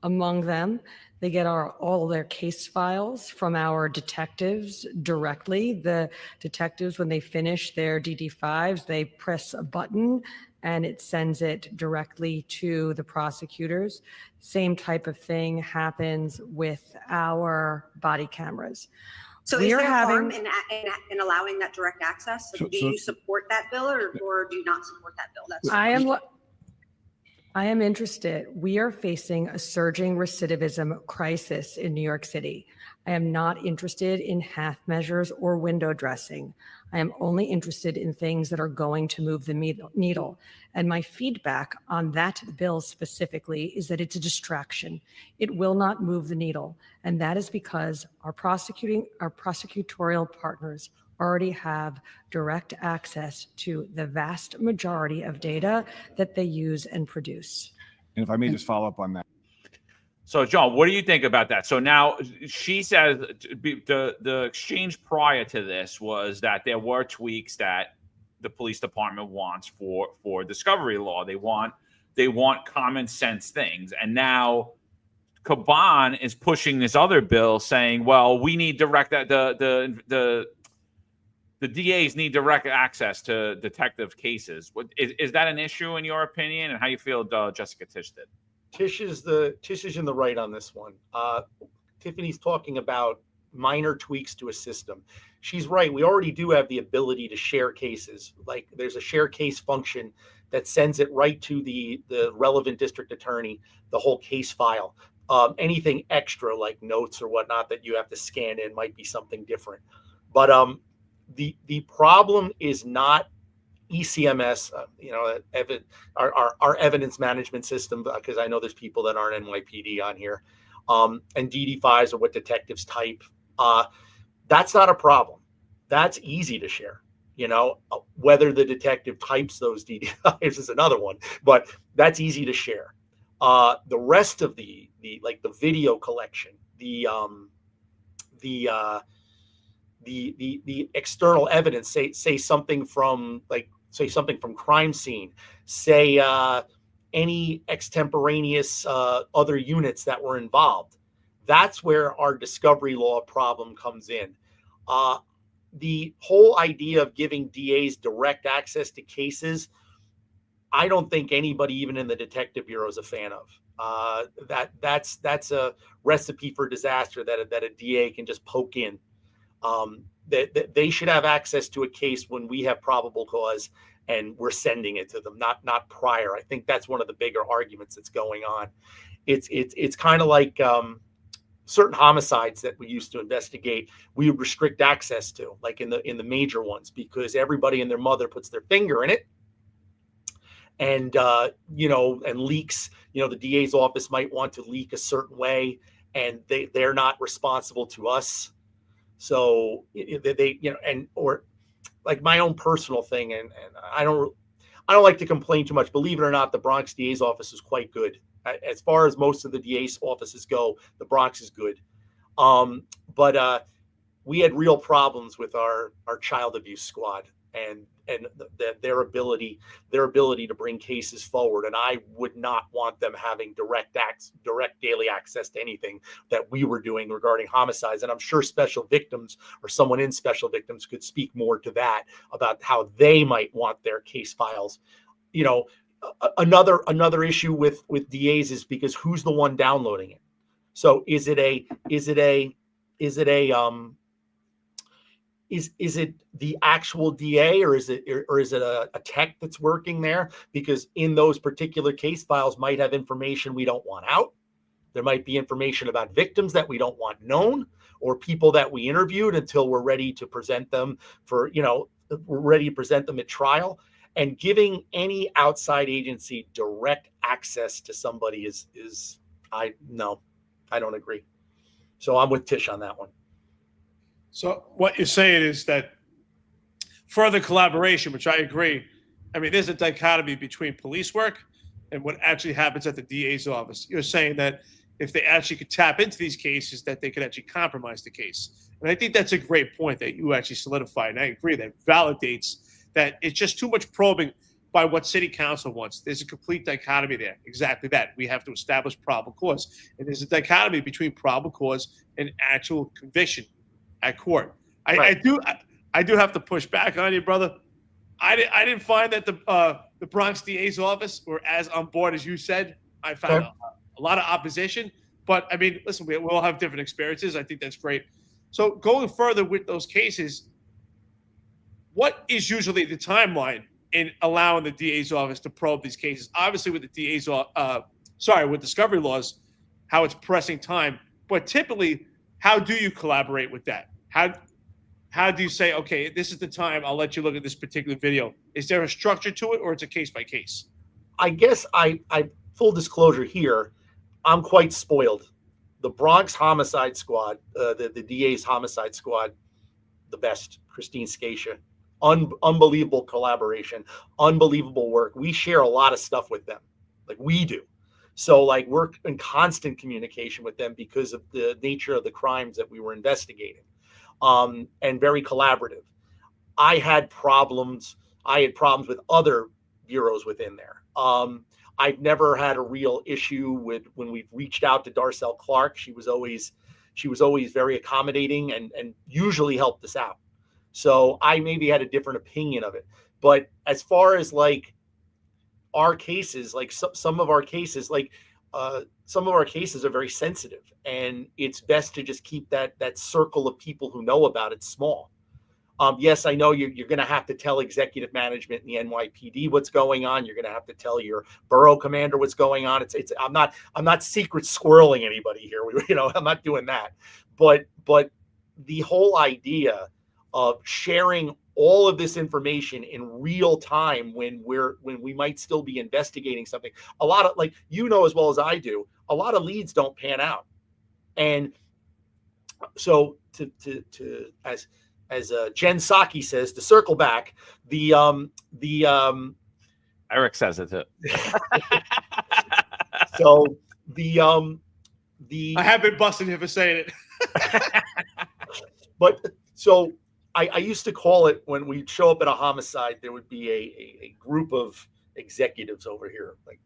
Among them, they get all their case files from our detectives directly. The detectives, when they finish their DD5s, they press a button and it sends it directly to the prosecutors. Same type of thing happens with our body cameras. So We is are there harm having- in allowing that direct access? Do you support that bill or do you not support that bill? That's I am interested. We are facing a surging recidivism crisis in New York City. I am not interested in half measures or window dressing. I am only interested in things that are going to move the needle. And my feedback on that bill specifically is that it's a distraction. It will not move the needle. And that is because our prosecutorial partners already have direct access to the vast majority of data that they use and produce. And if I may just follow up on that. So, John, what do you think about that? So now she says the exchange prior to this was that there were tweaks that the police department wants for discovery law. They want common sense things, and now Caban is pushing this other bill saying, well, we need direct the DAs need direct access to detective cases. Is that an issue in your opinion? And how you feel Jessica Tisch did? Tisch is in the right on this one. Tiffany's talking about minor tweaks to a system. She's right. We already do have the ability to share cases. Like there's a share case function that sends it right to the relevant district attorney, the whole case file. Anything extra like notes or whatnot that you have to scan in might be something different. But the problem is not ECMS, our evidence management system, because I know there's people that aren't NYPD on here, and DD5s or what detectives type. That's not a problem. That's easy to share. Whether the detective types those DD5s is another one, but that's easy to share. The rest of the video collection, the external evidence, say something from crime scene, say any extemporaneous other units that were involved. That's where our discovery law problem comes in. The whole idea of giving DAs direct access to cases, I don't think anybody, even in the detective bureau, is a fan of. That's a recipe for disaster that a DA can just poke in. They should have access to a case when we have probable cause and we're sending it to them, not prior. I think that's one of the bigger arguments that's going on. It's kind of like certain homicides that we used to investigate, we would restrict access to, like in the major ones, because everybody and their mother puts their finger in it. And and leaks, the DA's office might want to leak a certain way, and they're not responsible to us. So or like my own personal thing, and I don't like to complain too much. Believe it or not, the Bronx DA's office is quite good. As far as most of the DA's offices go, the Bronx is good. But we had real problems with our child abuse squad and their ability to bring cases forward. And I would not want them having direct daily access to anything that we were doing regarding homicides. And I'm sure special victims or someone in special victims could speak more to that, about how they might want their case files. Another issue with DAs is because who's the one downloading it? So is it the actual DA, or is it a tech that's working there? Because in those particular case files might have information we don't want out. There might be information about victims that we don't want known, or people that we interviewed until we're ready to present them at trial. And giving any outside agency direct access to somebody I don't agree. So I'm with Tisch on that one. So what you're saying is that further collaboration, which I agree. I mean, there's a dichotomy between police work and what actually happens at the DA's office. You're saying that if they actually could tap into these cases, that they could actually compromise the case. And I think that's a great point that you actually solidified. And I agree that validates that it's just too much probing by what city council wants. There's a complete dichotomy there. Exactly that. We have to establish probable cause. And there's a dichotomy between probable cause and actual conviction at court. I do have to push back on you, brother. I didn't find that the Bronx DA's office were as on board as you said. I found a lot of opposition. But, I mean, listen, we all have different experiences. I think that's great. So going further with those cases, what is usually the timeline in allowing the DA's office to probe these cases? Obviously, with the DA's, with discovery laws, how it's pressing time. But typically, how do you collaborate with that? How do you say, okay, this is the time, I'll let you look at this particular video? Is there a structure to it, or it's a case by case? I guess I full disclosure here, I'm quite spoiled. The Bronx Homicide Squad, the DA's Homicide Squad, the best. Christine Scatia, unbelievable collaboration, unbelievable work. We share a lot of stuff with them, like we do. So like we're in constant communication with them because of the nature of the crimes that we were investigating, and very collaborative. I had problems with other bureaus within there. I've never had a real issue with when we've reached out to Darcel Clark. She was always very accommodating and usually helped us out. So I maybe had a different opinion of it. But as far as like our cases, like some of our cases are very sensitive, and it's best to just keep that circle of people who know about it small. Yes, I know you're going to have to tell executive management in the NYPD what's going on. You're going to have to tell your borough commander what's going on. I'm not secret squirreling anybody here. I'm not doing that. But the whole idea of sharing all of this information in real time when we might still be investigating something, a lot of, like, as well as I do, a lot of leads don't pan out. And so as Jen Psaki says, to circle back, Eric says it too. So I have been busting him for saying it. But so I used to call it, when we'd show up at a homicide, there would be a group of executives over here, like,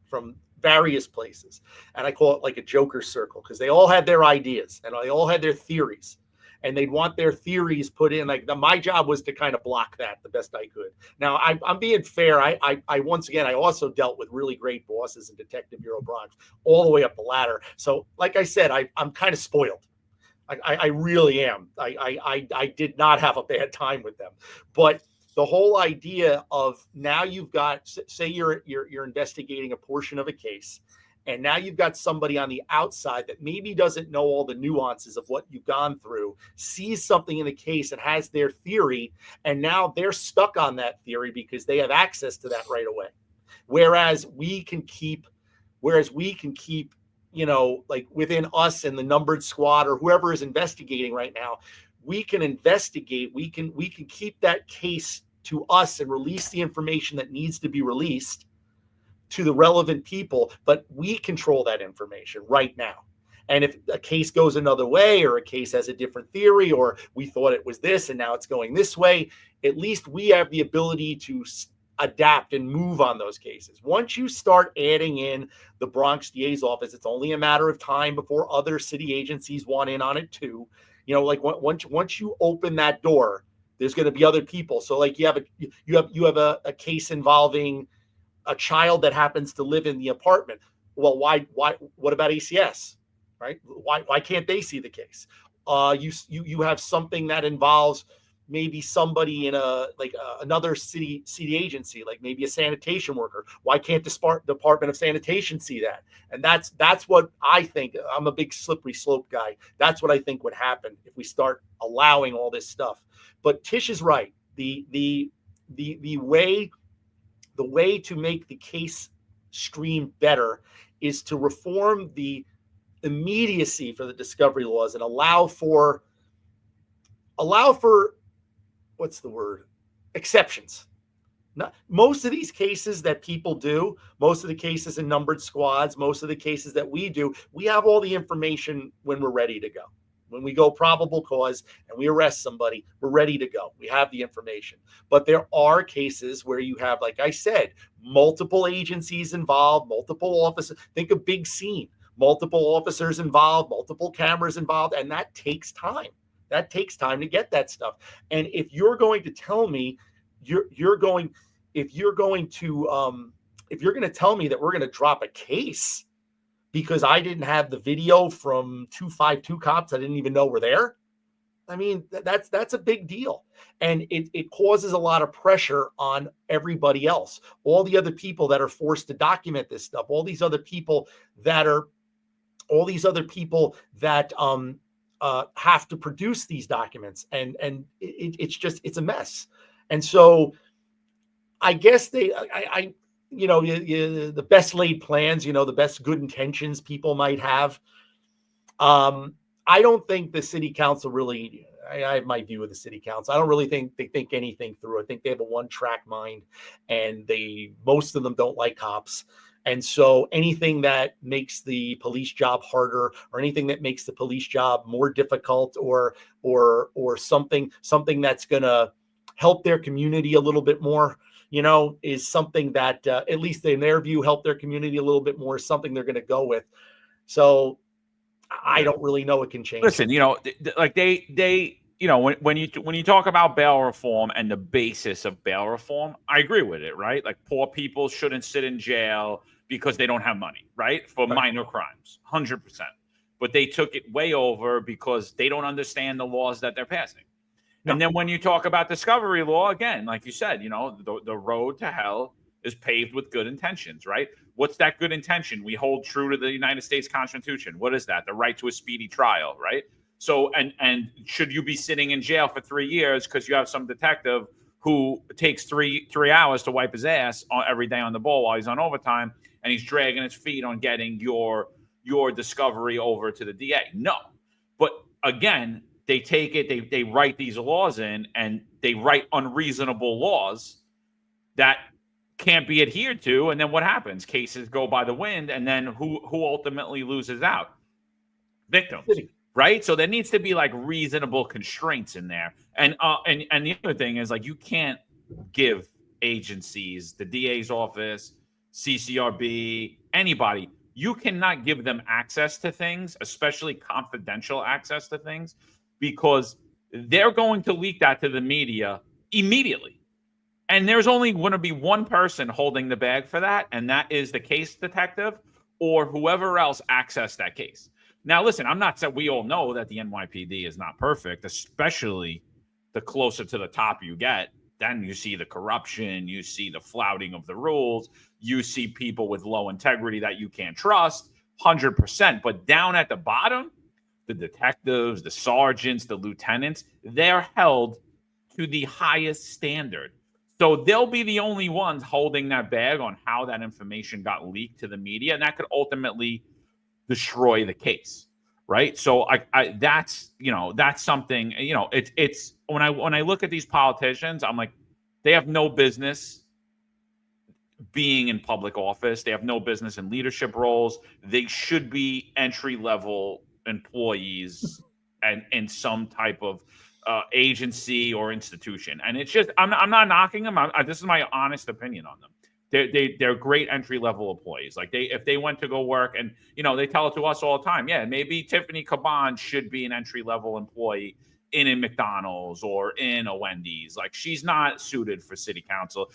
from various places. And I call it like a Joker circle, because they all had their ideas and they all had their theories. And they'd want their theories put in. Like, my job was to kind of block that the best I could. Now, I'm being fair. I once again, I also dealt with really great bosses in Detective Bureau Bronx all the way up the ladder. So, like I said, I'm kind of spoiled. I really am. I did not have a bad time with them. But the whole idea of, now you've got, say you're investigating a portion of a case, and now you've got somebody on the outside that maybe doesn't know all the nuances of what you've gone through, sees something in the case and has their theory, and now they're stuck on that theory because they have access to that right away. Whereas we can keep, like within us and the numbered squad or whoever is investigating right now, we can investigate, we can keep that case to us and release the information that needs to be released to the relevant people, but we control that information right now. And if a case goes another way, or a case has a different theory, or we thought it was this and now it's going this way, at least we have the ability to adapt and move on those cases. Once you start adding in the Bronx DA's office, it's only a matter of time before other city agencies want in on it too. Like once you open that door, there's going to be other people. So like you have a case involving a child that happens to live in the apartment. Well, why? What about ACS, right? Why can't they see the case? You have something that involves maybe somebody in another city agency, like maybe a sanitation worker. Why can't the Department of Sanitation see that? And that's what I think. I'm a big slippery slope guy. That's what I think would happen if we start allowing all this stuff. But Tish is right. The way to make the case stream better is to reform the immediacy for the discovery laws and allow for what's the word? Exceptions. Most of these cases that people do, most of the cases in numbered squads, most of the cases that we do, we have all the information when we're ready to go. When we go probable cause and we arrest somebody, we're ready to go. We have the information. But there are cases where you have, like I said, multiple agencies involved, multiple officers. Think of big scene, multiple officers involved, multiple cameras involved, and that takes time. That takes time to get that stuff. And if you're going to tell me if you're going to tell me that we're going to drop a case because I didn't have the video from 252 cops I didn't even know were there, I mean, that's a big deal. And it causes a lot of pressure on everybody else. All the other people that are forced to document this stuff, all these other people that have to produce these documents. And it's a mess. And so I guess the best laid plans, the best good intentions people might have. I don't think the city council really, I have my view of the city council. I don't really think they think anything through. I think they have a one-track mind, and most of them don't like cops. And so anything that makes the police job harder, or anything that makes the police job more difficult, or something that's going to help their community a little bit more, is something that, at least in their view, help their community a little bit more, is something they're going to go with. So I don't really know what can change. Listen, like they when you talk about bail reform and the basis of bail reform, I agree with it, right? Like, poor people shouldn't sit in jail because they don't have money, right? For minor crimes, 100%. But they took it way over because they don't understand the laws that they're passing. No. And then when you talk about discovery law, again, like you said, the road to hell is paved with good intentions, right? What's that good intention? We hold true to the United States Constitution. What is that? The right to a speedy trial, right? So, and should you be sitting in jail for 3 years because you have some detective who takes three hours to wipe his ass every day on the ball while he's on overtime, and he's dragging his feet on getting your discovery over to the DA? No. But again, they take it, they write these laws in, and they write unreasonable laws that can't be adhered to. And then what happens? Cases go by the wind, and then who ultimately loses out? Victims, right? So there needs to be like reasonable constraints in there. And the other thing is, like, you can't give agencies, the DA's office, CCRB, anybody, you cannot give them access to things, especially confidential access to things, because they're going to leak that to the media immediately. And there's only going to be one person holding the bag for that, and that is the case detective or whoever else accessed that case. Now, listen, I'm not saying, we all know that the NYPD is not perfect, especially the closer to the top you get. Then you see the corruption, you see the flouting of the rules, you see people with low integrity that you can't trust, 100%. But down at the bottom, the detectives, the sergeants, the lieutenants, they're held to the highest standard. So they'll be the only ones holding that bag on how that information got leaked to the media, and that could ultimately destroy the case, right? So I that's something, it's when I look at these politicians, I'm like, they have no business being in public office. They have no business in leadership roles. They should be entry-level employees and in some type of agency or institution. And it's just, I'm not knocking them. This is my honest opinion on them. They're great entry-level employees. Like, if they went to go work, and they tell it to us all the time. Yeah, maybe Tiffany Caban should be an entry-level employee in a McDonald's or in a Wendy's. Like, she's not suited for city council.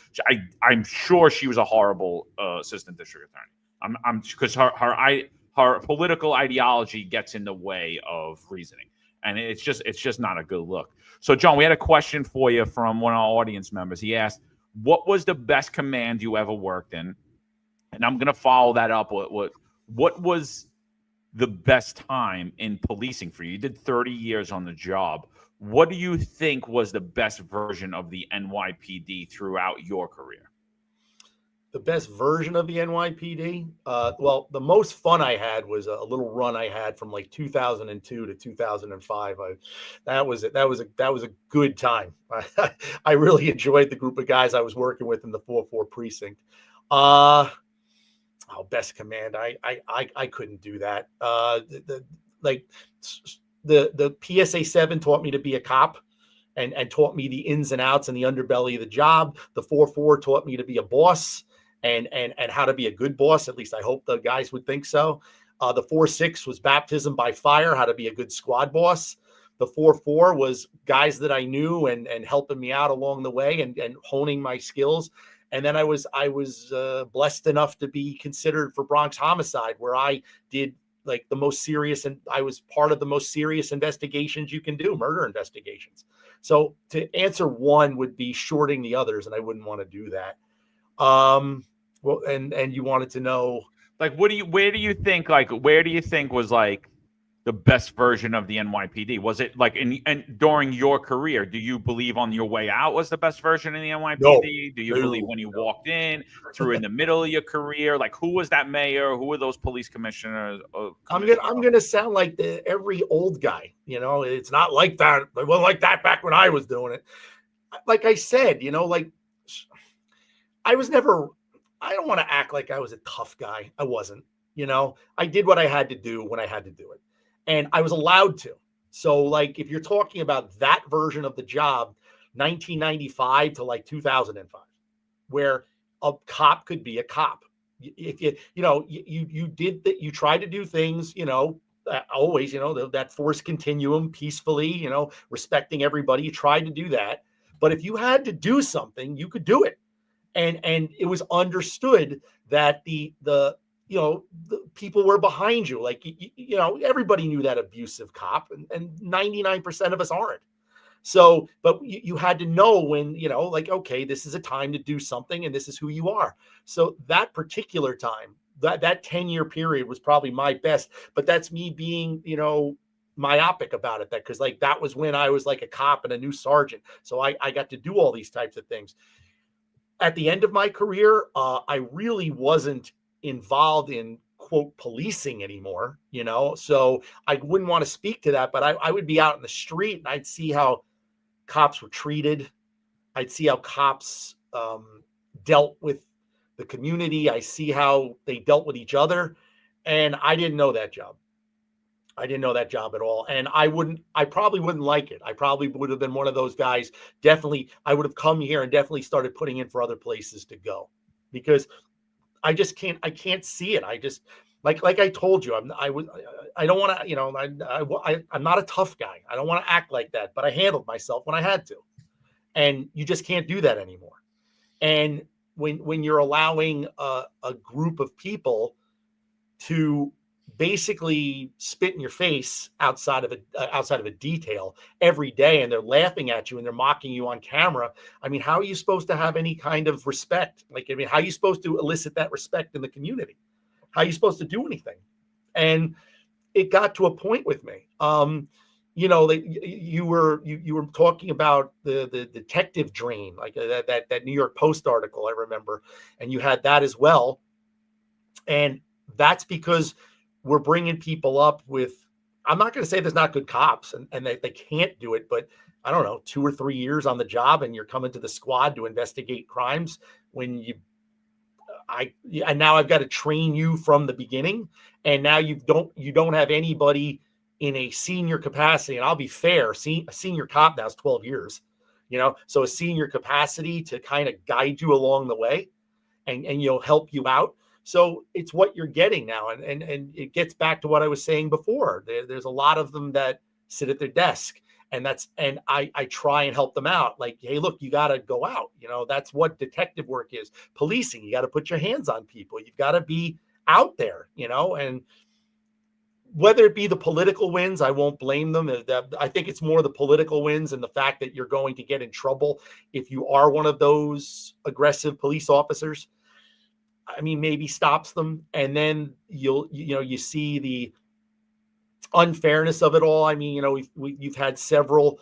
I'm sure she was a horrible assistant district attorney. I'm because her political ideology gets in the way of reasoning. And it's just not a good look. So, John, we had a question for you from one of our audience members. He asked, what was the best command you ever worked in? And I'm going to follow that up with what was the best time in policing for you? You did 30 years on the job. What do you think was the best version of the NYPD throughout your career? The best version of the NYPD. Well, the most fun I had was a little run I had from like 2002 to 2005. That was a good time. I really enjoyed the group of guys I was working with in the 4-4 precinct. Best command. I couldn't do that. The PSA 7 taught me to be a cop. And taught me the ins and outs and the underbelly of the job. The 4-4 taught me to be a boss and how to be a good boss. At least I hope the guys would think so. The 4-6 was baptism by fire, how to be a good squad boss. The 4-4 was guys that I knew and helping me out along the way and honing my skills. And then I was blessed enough to be considered for Bronx Homicide, where I did like the most serious, and I was part of the most serious investigations you can do, murder investigations. So to answer one would be shorting the others, and I wouldn't want to do that. Well, and you wanted to know, like, where do you think was like the best version of the NYPD? Was it like during your career? Do you believe on your way out was the best version of the NYPD? No. Do you believe when you walked in, through in the middle of your career? Like, who was that mayor? Who were those police commissioners? I'm gonna sound like every old guy. You know, it's not like that. It wasn't like that back when I was doing it. Like I said, you know, like I was never. I don't want to act like I was a tough guy. I wasn't. You know, I did what I had to do when I had to do it. And I was allowed to. So like, if you're talking about that version of the job, 1995 to like 2005, where a cop could be a cop. If you did that, you tried to do things, you know, always, you know, that force continuum peacefully, you know, respecting everybody. You tried to do that. But if you had to do something, you could do it. And it was understood that the people were behind you. Like, you know, everybody knew that abusive cop, and 99% of us aren't. So, but you had to know when, you know, like, okay, this is a time to do something and this is who you are. So that particular time, that 10-year period was probably my best, but that's me being, you know, myopic about it. Because like, that was when I was like a cop and a new sergeant. So I got to do all these types of things. At the end of my career, I really wasn't involved in quote policing anymore, you know, so I wouldn't want to speak to that, but I would be out in the street and I'd see how cops were treated. I'd see how cops dealt with the community. I see how they dealt with each other, and I didn't know that job. I didn't know that job at all. And I probably wouldn't like it. I probably would have been one of those guys. Definitely, I would have come here and definitely started putting in for other places to go, because I can't see it. I just, like I told you, I don't want to, you know, I'm not a tough guy. I don't want to act like that, but I handled myself when I had to, and you just can't do that anymore. And when you're allowing a group of people to basically spit in your face outside of a detail every day, and they're laughing at you and they're mocking you on camera, I mean, how are you supposed to have any kind of respect? Like, I mean, how are you supposed to elicit that respect in the community? How are you supposed to do anything? And it got to a point with me. You know, you were talking about the detective drain, like that New York Post article, I remember, and you had that as well. And that's because we're bringing people up with, I'm not going to say there's not good cops and they can't do it, but I don't know, 2 or 3 years on the job and you're coming to the squad to investigate crimes when and now I've got to train you from the beginning. And now you don't have anybody in a senior capacity. And I'll be fair, a senior cop now is 12 years, you know, so a senior capacity to kind of guide you along the way and you know, help you out. So it's what you're getting now. And it gets back to what I was saying before. There's a lot of them that sit at their desk, and I try and help them out. Like, hey, look, you got to go out. You know, that's what detective work is. Policing, you got to put your hands on people. You've got to be out there, you know, and whether it be the political wins, I won't blame them. I think it's more the political wins and the fact that you're going to get in trouble if you are one of those aggressive police officers. I mean, maybe stops them. And then you see unfairness of it all. I mean, you've had several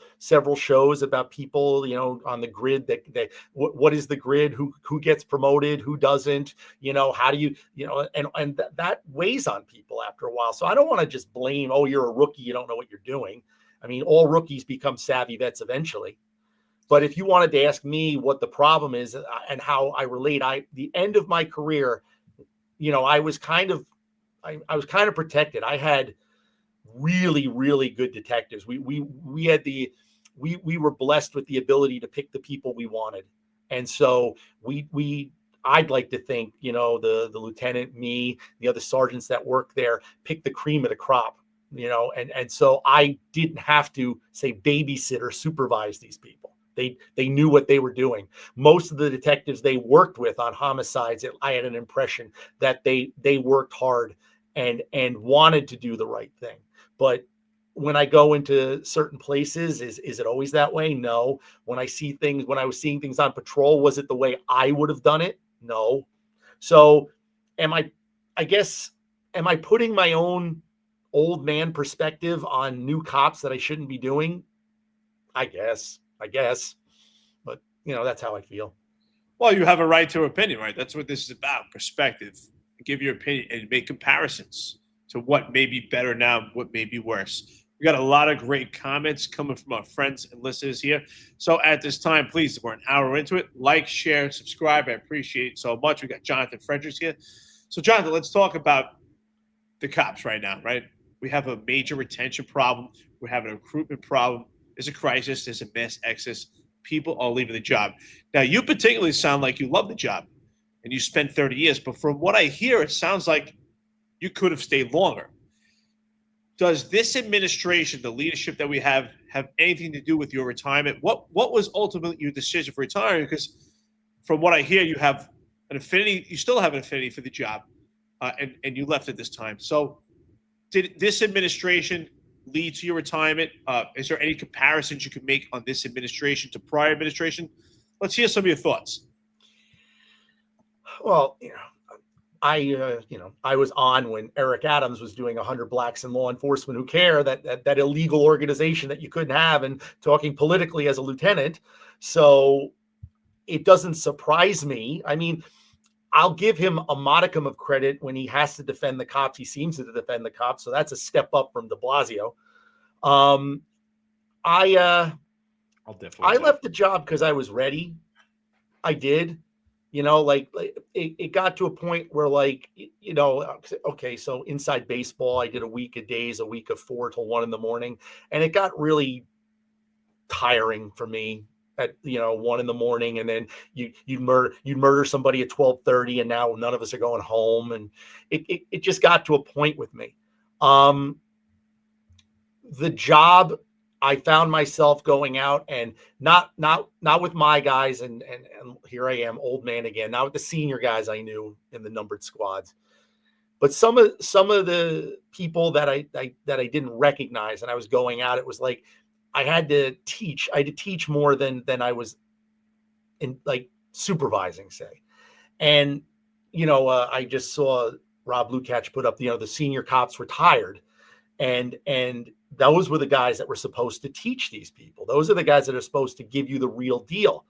shows about people, on the grid that what is the grid, who gets promoted, who doesn't, how do you, and that weighs on people after a while. So I don't want to just blame, oh, you're a rookie, you don't know what you're doing. I mean, all rookies become savvy vets eventually. But if you wanted to ask me what the problem is and how I relate, the end of my career, I was kind of protected. I had really, really good detectives. We were blessed with the ability to pick the people we wanted. And so I'd like to think, the lieutenant, me, the other sergeants that work there, picked the cream of the crop, and so I didn't have to say babysit or supervise these people. They knew what they were doing. Most of the detectives they worked with on homicides, I had an impression that they worked hard and wanted to do the right thing. But when I go into certain places, is it always that way? No. When I was seeing things on patrol, was it the way I would have done it? No. So am I putting my own old man perspective on new cops that I shouldn't be doing? I guess, but that's how I feel. Well, you have a right to opinion, right? That's what this is about, perspective. Give your opinion and make comparisons to what may be better now, what may be worse. We got a lot of great comments coming from our friends and listeners here. So at this time, please, we're an hour into it. Like, share, and subscribe. I appreciate it so much. We got Jonathan Fredericks here. So, Jonathan, let's talk about the cops right now, right? We have a major retention problem. We're having a recruitment problem. There's a crisis. There's a mass exodus. People are leaving the job. Now, you particularly sound like you love the job and you spent 30 years. But from what I hear, it sounds like you could have stayed longer. Does this administration, the leadership that we have anything to do with your retirement? What was ultimately your decision for retiring? Because from what I hear, you have an affinity. You still have an affinity for the job, and you left at this time. So did this administration lead to your retirement? Is there any comparisons you could make on this administration to prior administration? Let's hear some of your thoughts. Well, I was on when Eric Adams was doing 100 Blacks in Law Enforcement Who Care, that illegal organization that you couldn't have, and talking politically as a lieutenant. So it doesn't surprise me. I mean, I'll give him a modicum of credit when he has to defend the cops. He seems to defend the cops. So that's a step up from de Blasio. I left the job because I was ready. I did. It got to a point where, okay, so inside baseball, I did a week of days, a week of 4 till 1 in the morning. And it got really tiring for me at, 1 in the morning. And then you'd murder somebody at 12:30, and now none of us are going home. And it just got to a point with me. The job, I found myself going out and not with my guys, and here I am, old man again, not with the senior guys I knew in the numbered squads, but some of the people that I didn't recognize, and I was going out. It was like I had to teach more than I was in, like, supervising, say. And I just saw Rob Lukács put up, the senior cops retired, and those were the guys that were supposed to teach these people. Those are the guys that are supposed to give you the real deal.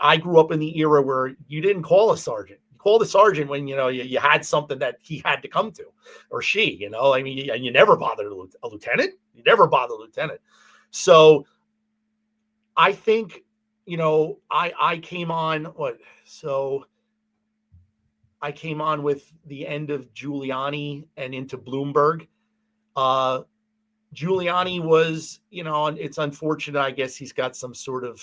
I grew up in the era where you didn't call a sergeant. You called a sergeant when, you had something that he had to come to, or she, I mean, and you never bothered a lieutenant. You never bothered a lieutenant. So I think, I came on I came on with the end of Giuliani and into Bloomberg. Giuliani was, it's unfortunate. I guess he's got some sort of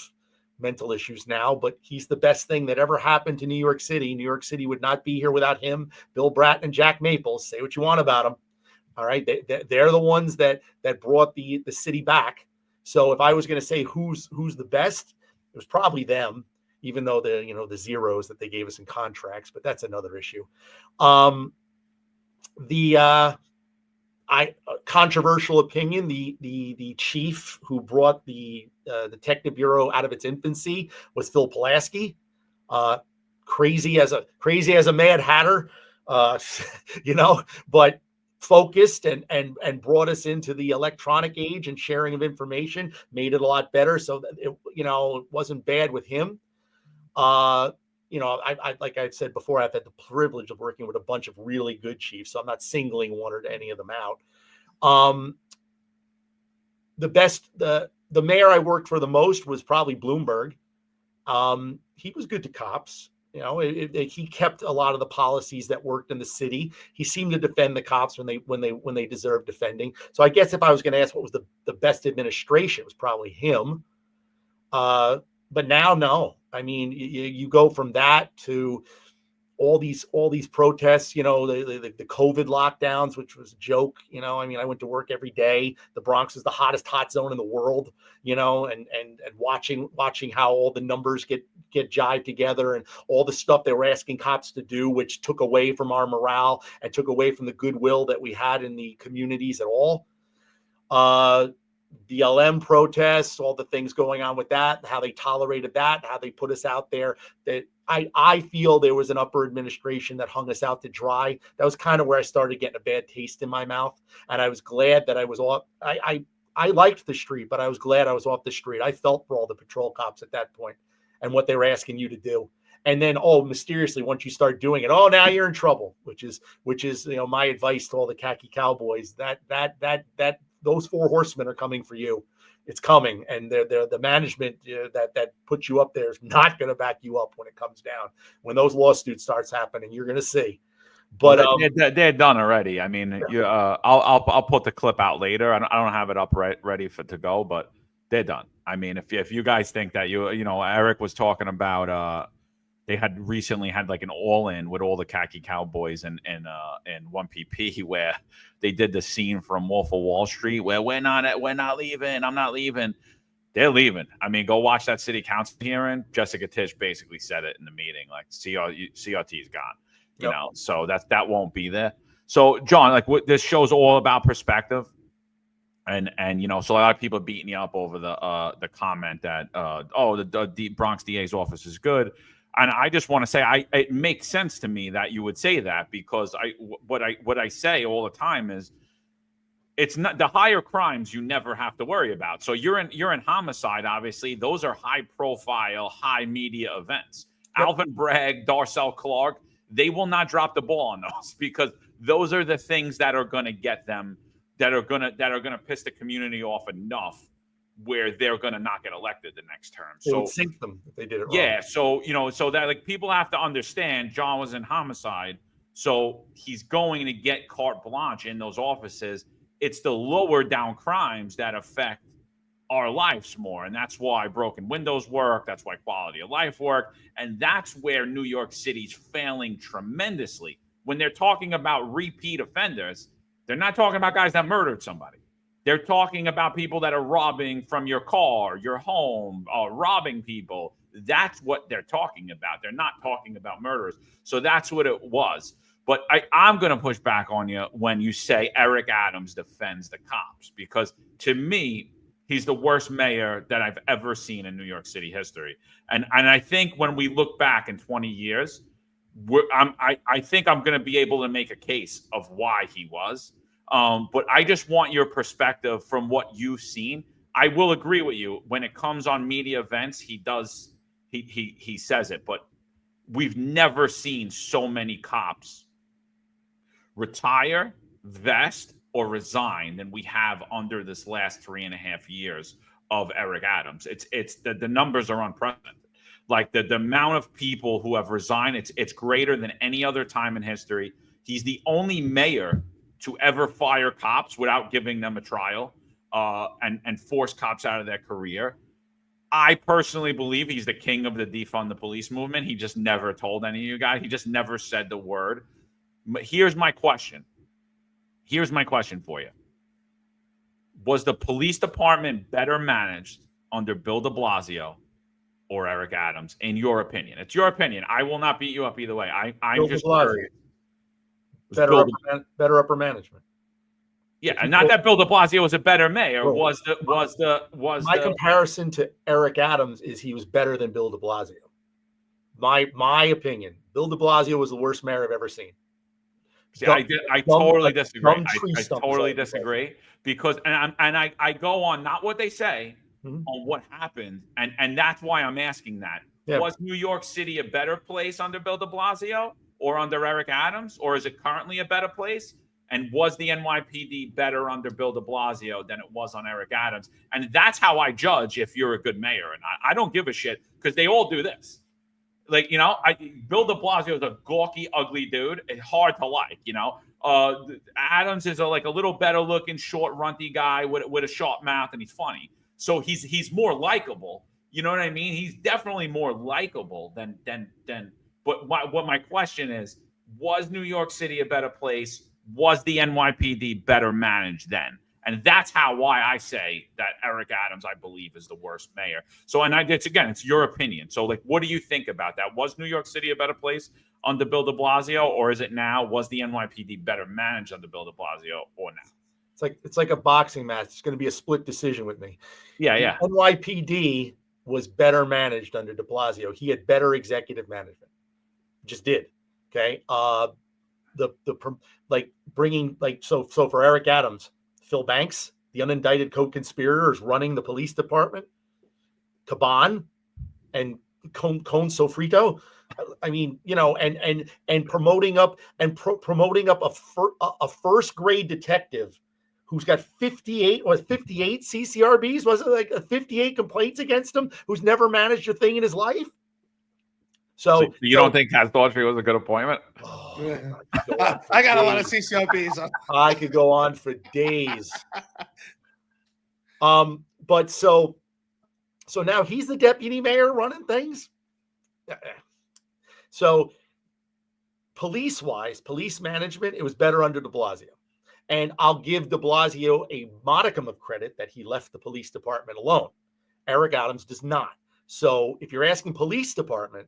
mental issues now, but he's the best thing that ever happened to New York City. New York City would not be here without him, Bill Bratton, and Jack Maples. Say what you want about them. All right. They're the ones that brought the city back. So if I was going to say who's the best, it was probably them, even though the zeros that they gave us in contracts, but that's another issue. Controversial opinion, the chief who brought the Detective Bureau out of its infancy was Phil Pulaski. Crazy as a Mad Hatter, but focused and brought us into the electronic age and sharing of information, made it a lot better. So that it, it wasn't bad with him. I like I said before, I've had the privilege of working with a bunch of really good chiefs, so I'm not singling one or any of them out. The mayor I worked for the most was probably Bloomberg. He was good to cops. He kept a lot of the policies that worked in the city. He seemed to defend the cops when they deserved defending. So I guess if I was going to ask what was the best administration, it was probably him. But now, no. I mean, you go from that to all these protests, the COVID lockdowns, which was a joke. I mean, I went to work every day. The Bronx is the hottest hot zone in the world, and watching how all the numbers get jived together and all the stuff they were asking cops to do, which took away from our morale and took away from the goodwill that we had in the communities at all. BLM protests, all the things going on with that, how they tolerated that, how they put us out there. That I feel there was an upper administration that hung us out to dry. That was kind of where I started getting a bad taste in my mouth. And I was glad that I was off. I liked the street, but I was glad I was off the street. I felt for all the patrol cops at that point and what they were asking you to do. And then, mysteriously, once you start doing it, now you're in trouble, which is my advice to all the khaki cowboys, that those four horsemen are coming for you. It's coming, and they're the management that puts you up there is not going to back you up when it comes down. When those lawsuits starts happening, you're going to see. But they're done already. I mean, I'll put the clip out later. I don't have it up ready to go, but they're done. I mean, if you guys think that Eric was talking about they had recently had like an all-in with all the khaki cowboys and 1PP where they did the scene from Wolf of Wall Street where we're not leaving. I'm not leaving. They're leaving. I mean, go watch that city council hearing. Jessica Tisch basically said it in the meeting, like CRT is gone. Yep. So that won't be there. So John, like this show's all about perspective. And so a lot of people are beating you up over the comment that the Bronx DA's office is good. And I just want to say, it makes sense to me that you would say that, because what I say all the time is, it's not the higher crimes you never have to worry about. So you're in homicide, obviously. Those are high profile, high media events. Yep. Alvin Bragg, Darcel Clark, they will not drop the ball on those, because those are the things that are going to get them, that are going to piss the community off enough where they're going to not get elected the next term. So it would sink them if they did it wrong. Yeah. So, so that like people have to understand John was in homicide. So he's going to get carte blanche in those offices. It's the lower down crimes that affect our lives more. And that's why broken windows work. That's why quality of life work. And that's where New York City's failing tremendously. When they're talking about repeat offenders, they're not talking about guys that murdered somebody. They're talking about people that are robbing from your car, your home, robbing people. That's what they're talking about. They're not talking about murderers. So that's what it was. But I'm going to push back on you when you say Eric Adams defends the cops, because to me, he's the worst mayor that I've ever seen in New York City history. And I think when we look back in 20 years, I think I'm going to be able to make a case of why he was. But I just want your perspective from what you've seen. I will agree with you when it comes on media events. He says it, but we've never seen so many cops retire, vest, or resign than we have under this last 3.5 years of Eric Adams. It's the numbers are unprecedented. Like the amount of people who have resigned, it's greater than any other time in history. He's the only mayor to ever fire cops without giving them a trial and force cops out of their career. I personally believe he's the king of the defund the police movement. He just never told any of you guys. He just never said the word. But here's my question. Here's my question for you. Was the police department better managed under Bill de Blasio or Eric Adams, in your opinion? It's your opinion. I will not beat you up either way. I'm just curious. Better upper management. Yeah, and not that Bill de Blasio was a better mayor. My comparison to Eric Adams is he was better than Bill de Blasio. My opinion. Bill de Blasio was the worst mayor I've ever seen. See, Dumb- I dumb- totally like disagree. dumb tree I stump is totally all it was. disagree because I go on not what they say, Mhm. on what happened, and that's why I'm asking that. Yeah. Was New York City a better place under Bill de Blasio or under Eric Adams, or is it currently a better place? And was the NYPD better under Bill de Blasio than it was on Eric Adams? And that's how I judge if you're a good mayor or not. I don't give a shit because they all do this. Like, Bill de Blasio is a gawky, ugly dude. It's hard to like, Adams is like a little better looking, short, runty guy with a sharp mouth, and he's funny. So he's more likable. You know what I mean? He's definitely more likable than. But what my question is: was New York City a better place? Was the NYPD better managed then? And that's why I say that Eric Adams, I believe, is the worst mayor. So, it's your opinion. So, like, what do you think about that? Was New York City a better place under Bill de Blasio, or is it now? Was the NYPD better managed under Bill de Blasio, or now? It's like a boxing match. It's going to be a split decision with me. Yeah. The NYPD was better managed under de Blasio. He had better executive management. Just did. Okay. So for Eric Adams, Phil Banks, the unindicted co-conspirator, is running the police department. Caban and Cone Sofrito. I mean, and promoting up a first grade detective who's got 58 CCRBs. Was it like 58 complaints against him? Who's never managed a thing in his life. So you don't think Kaz Daughtry was a good appointment? I got a lot of CCRBs. I could go on for days. But so now he's the deputy mayor running things. So police management, it was better under de Blasio. And I'll give de Blasio a modicum of credit that he left the police department alone. Eric Adams does not. So if you're asking police department,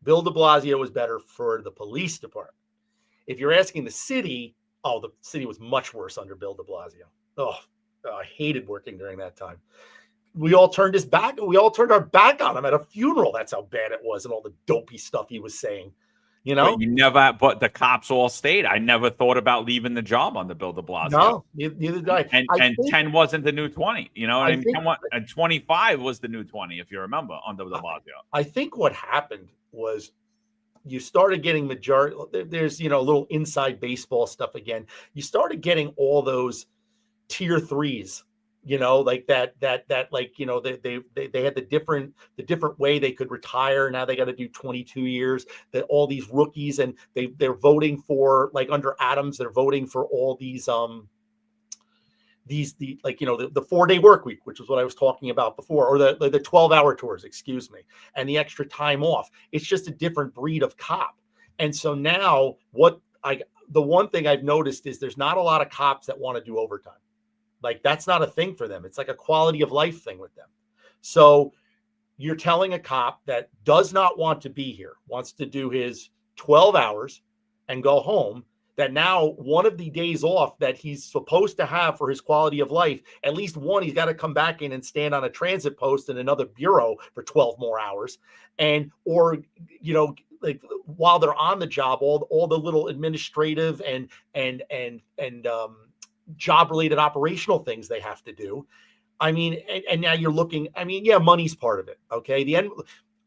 Bill de Blasio was better for the police department. If you're asking the city, the city was much worse under Bill de Blasio. I hated working during that time. We all turned our back on him at a funeral. That's how bad it was, and all the dopey stuff he was saying. But the cops all stayed. I never thought about leaving the job under Bill de Blasio. No, neither did I. And 10 wasn't the new 20. You know what I mean? And 25 was the new 20, if you remember, under de Blasio. I think what happened was you started getting majority. There's little inside baseball stuff again. You started getting all those tier threes. Like that they had the different way they could retire. Now they got to do 22 years. That all these rookies, and they're voting for, like, under Adams, they're voting for all these the 4-day work week, which is what I was talking about before, or the 12-hour tours, excuse me, and the extra time off. It's just a different breed of cop. And so now the one thing I've noticed is there's not a lot of cops that want to do overtime. Like, that's not a thing for them. It's like a quality of life thing with them. So you're telling a cop that does not want to be here, wants to do his 12 hours and go home, that now one of the days off that he's supposed to have for his quality of life, at least one, he's got to come back in and stand on a transit post in another bureau for 12 more hours. Or while they're on the job, all the little administrative and job-related operational things they have to do. I mean, and now you're looking, money's part of it. Okay.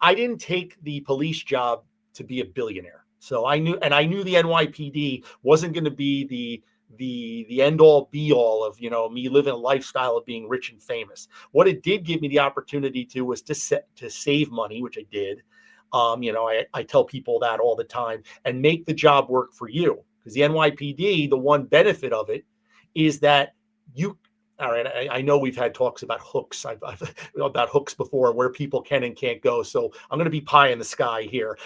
I didn't take the police job to be a billionaire. So I knew the NYPD wasn't going to be the end all be all of, me living a lifestyle of being rich and famous. What it did give me the opportunity was to save money, which I did. I tell people that all the time, and make the job work for you. Because the NYPD, the one benefit of it is that all right, I know we've had talks about hooks. I've about hooks before, where people can and can't go. So I'm going to be pie in the sky here.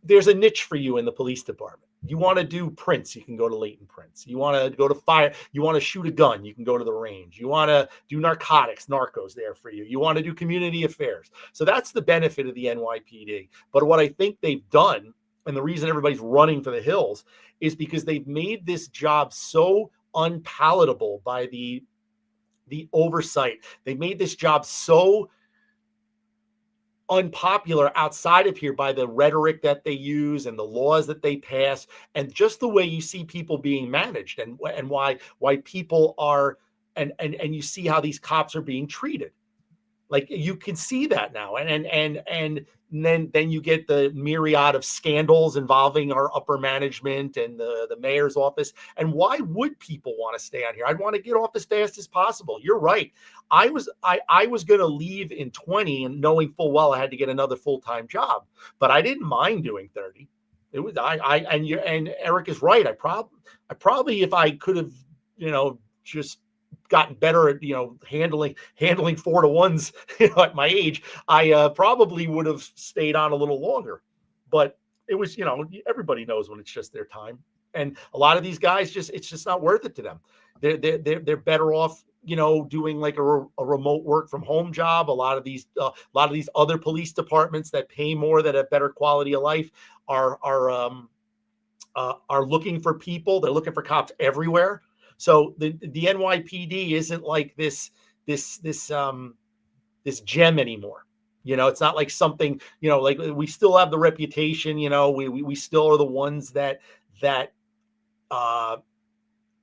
There's a niche for you in the police department. You want to do prints, you can go to Leighton Prints. You want to go to fire, you want to shoot a gun, you can go to the range. You want to do narcos there for you. You want to do community affairs. So that's the benefit of the NYPD. But what I think they've done, and the reason everybody's running for the hills, is because they've made this job so unpalatable by the oversight. They made this job so unpopular outside of here by the rhetoric that they use and the laws that they pass, and just the way you see people being managed, and why people are, and you see how these cops are being treated. Like, you can see that now, and then you get the myriad of scandals involving our upper management and the mayor's office. And why would people want to stay on here? I'd want to get off as fast as possible. You're right. I was going to leave in 20, and knowing full well I had to get another full-time job, but I didn't mind doing 30. It was and Eric is right. I probably if I could have, just gotten better at, handling 4-to-1s, at my age, I probably would have stayed on a little longer. But it was, everybody knows when it's just their time. And a lot of these guys it's just not worth it to them. They're better off, doing like a remote work from home job. A lot of these other police departments that pay more, that have better quality of life, are looking for people. They're looking for cops everywhere. So the NYPD isn't like this gem anymore. It's not like something, like we still have the reputation, we still are the ones that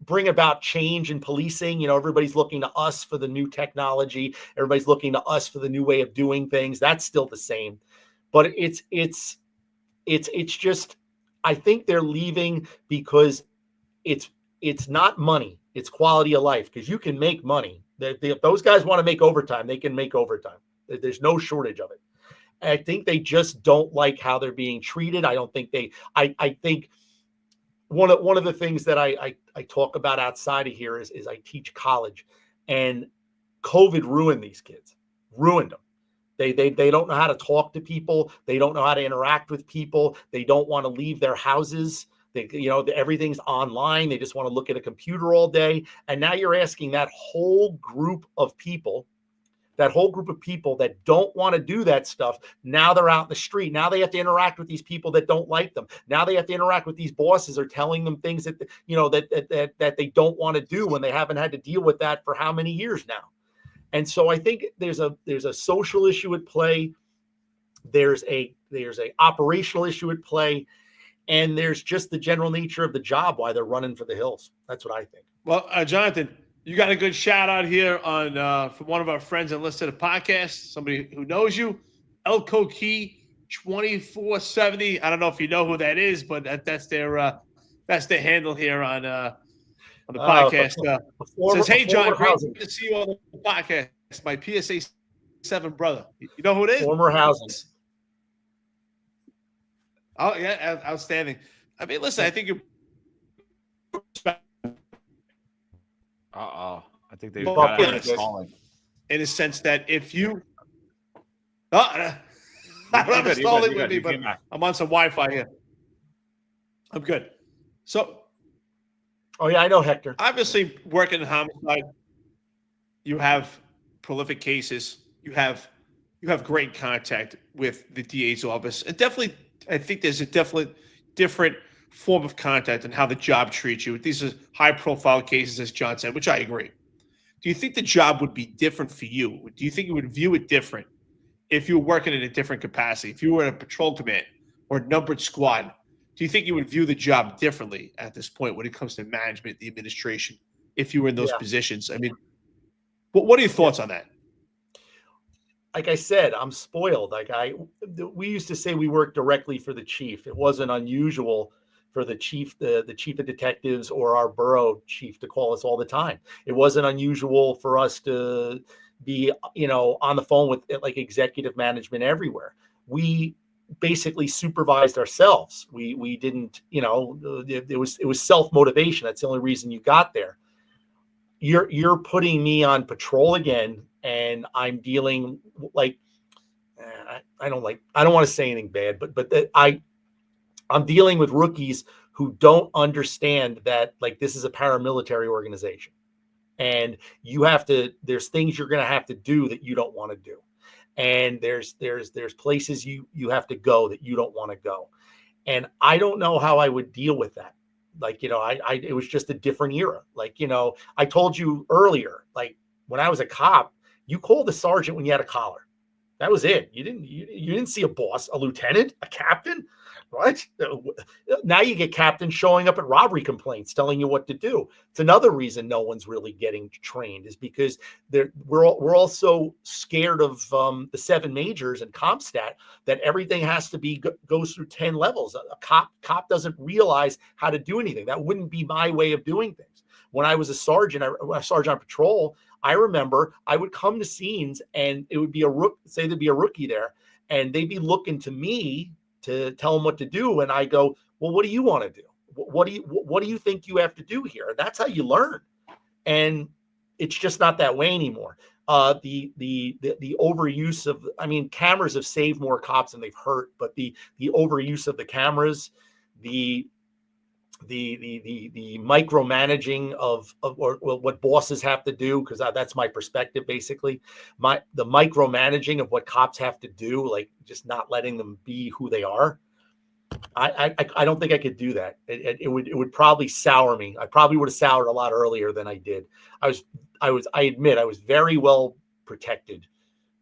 bring about change in policing. Everybody's looking to us for the new technology. Everybody's looking to us for the new way of doing things. That's still the same, but it's just, I think they're leaving because it's not money, it's quality of life, because you can make money. If those guys want to make overtime, they can make overtime. There's no shortage of it. And I think they just don't like how they're being treated. I don't think I think one of the things that I talk about outside of here is I teach college, and COVID ruined these kids, ruined them. They don't know how to talk to people. They don't know how to interact with people. They don't want to leave their houses. Everything's online. They just want to look at a computer all day. And now you're asking that whole group of people that don't want to do that stuff. Now they're out in the street. Now they have to interact with these people that don't like them. Now they have to interact with these bosses, or telling them things that, that they don't want to do, when they haven't had to deal with that for how many years now. And so I think there's a social issue at play. There's a operational issue at play. And there's just the general nature of the job, why they're running for the hills. That's what I think. Well, Jonathan, you got a good shout out here on from one of our friends that listens to the podcast, somebody who knows you, Elko Key 2470. I don't know if you know who that is, but that's their handle here on the podcast. Says, "Hey John, great to see you on the podcast. My PSA 7 brother." You know who it is? Former housing. Oh yeah, outstanding. I mean, listen, I think you're. I think they've Well, got yeah, it installing. In a sense that if you, I don't have installing with me, but I'm on some Wi-Fi here. I'm good. So, oh yeah, I know Hector. Obviously, working in homicide, you have prolific cases. You have great contact with the DA's office, and definitely, I think there's a definitely different form of contact and how the job treats you. These are high-profile cases, as John said, which I agree. Do you think the job would be different for you? Do you think you would view it different if you were working in a different capacity? If you were in a patrol command or a numbered squad, do you think you would view the job differently at this point when it comes to management, the administration, if you were in those positions? I mean, what are your thoughts on that? Like I said, I'm spoiled. We used to say we worked directly for the chief. It wasn't unusual for the chief, the chief of detectives, or our borough chief to call us all the time. It wasn't unusual for us to be, on the phone with like executive management everywhere. We basically supervised ourselves. We didn't, it was self-motivation. That's the only reason you got there. You're putting me on patrol again, and I'm dealing like, I don't want to say anything bad, but I'm dealing with rookies who don't understand that, like, this is a paramilitary organization, and there's things you're going to have to do that you don't want to do. And there's places you have to go that you don't want to go. And I don't know how I would deal with that. Like, it was just a different era. Like, I told you earlier, like when I was a cop, you called the sergeant when you had a collar. That was it. You didn't see a boss, a lieutenant, a captain. What? Now you get captains showing up at robbery complaints, telling you what to do. It's another reason no one's really getting trained, is because we're all so scared of the 7 majors and CompStat that everything has to be goes through 10 levels. A cop doesn't realize how to do anything. That wouldn't be my way of doing things. When I was a sergeant on patrol, I remember I would come to scenes and it would be there'd be a rookie there, and they'd be looking to me to tell them what to do. And I go, well, what do you want to do? What do you think you have to do here? And that's how you learn. And it's just not that way anymore. The overuse of, cameras have saved more cops than they've hurt, but the overuse of the cameras, the micromanaging of what bosses have to do, because that's my perspective, basically. The micromanaging of what cops have to do, like just not letting them be who they are. I don't think I could do that. It would probably sour me. I probably would have soured a lot earlier than I did. I admit I was very well protected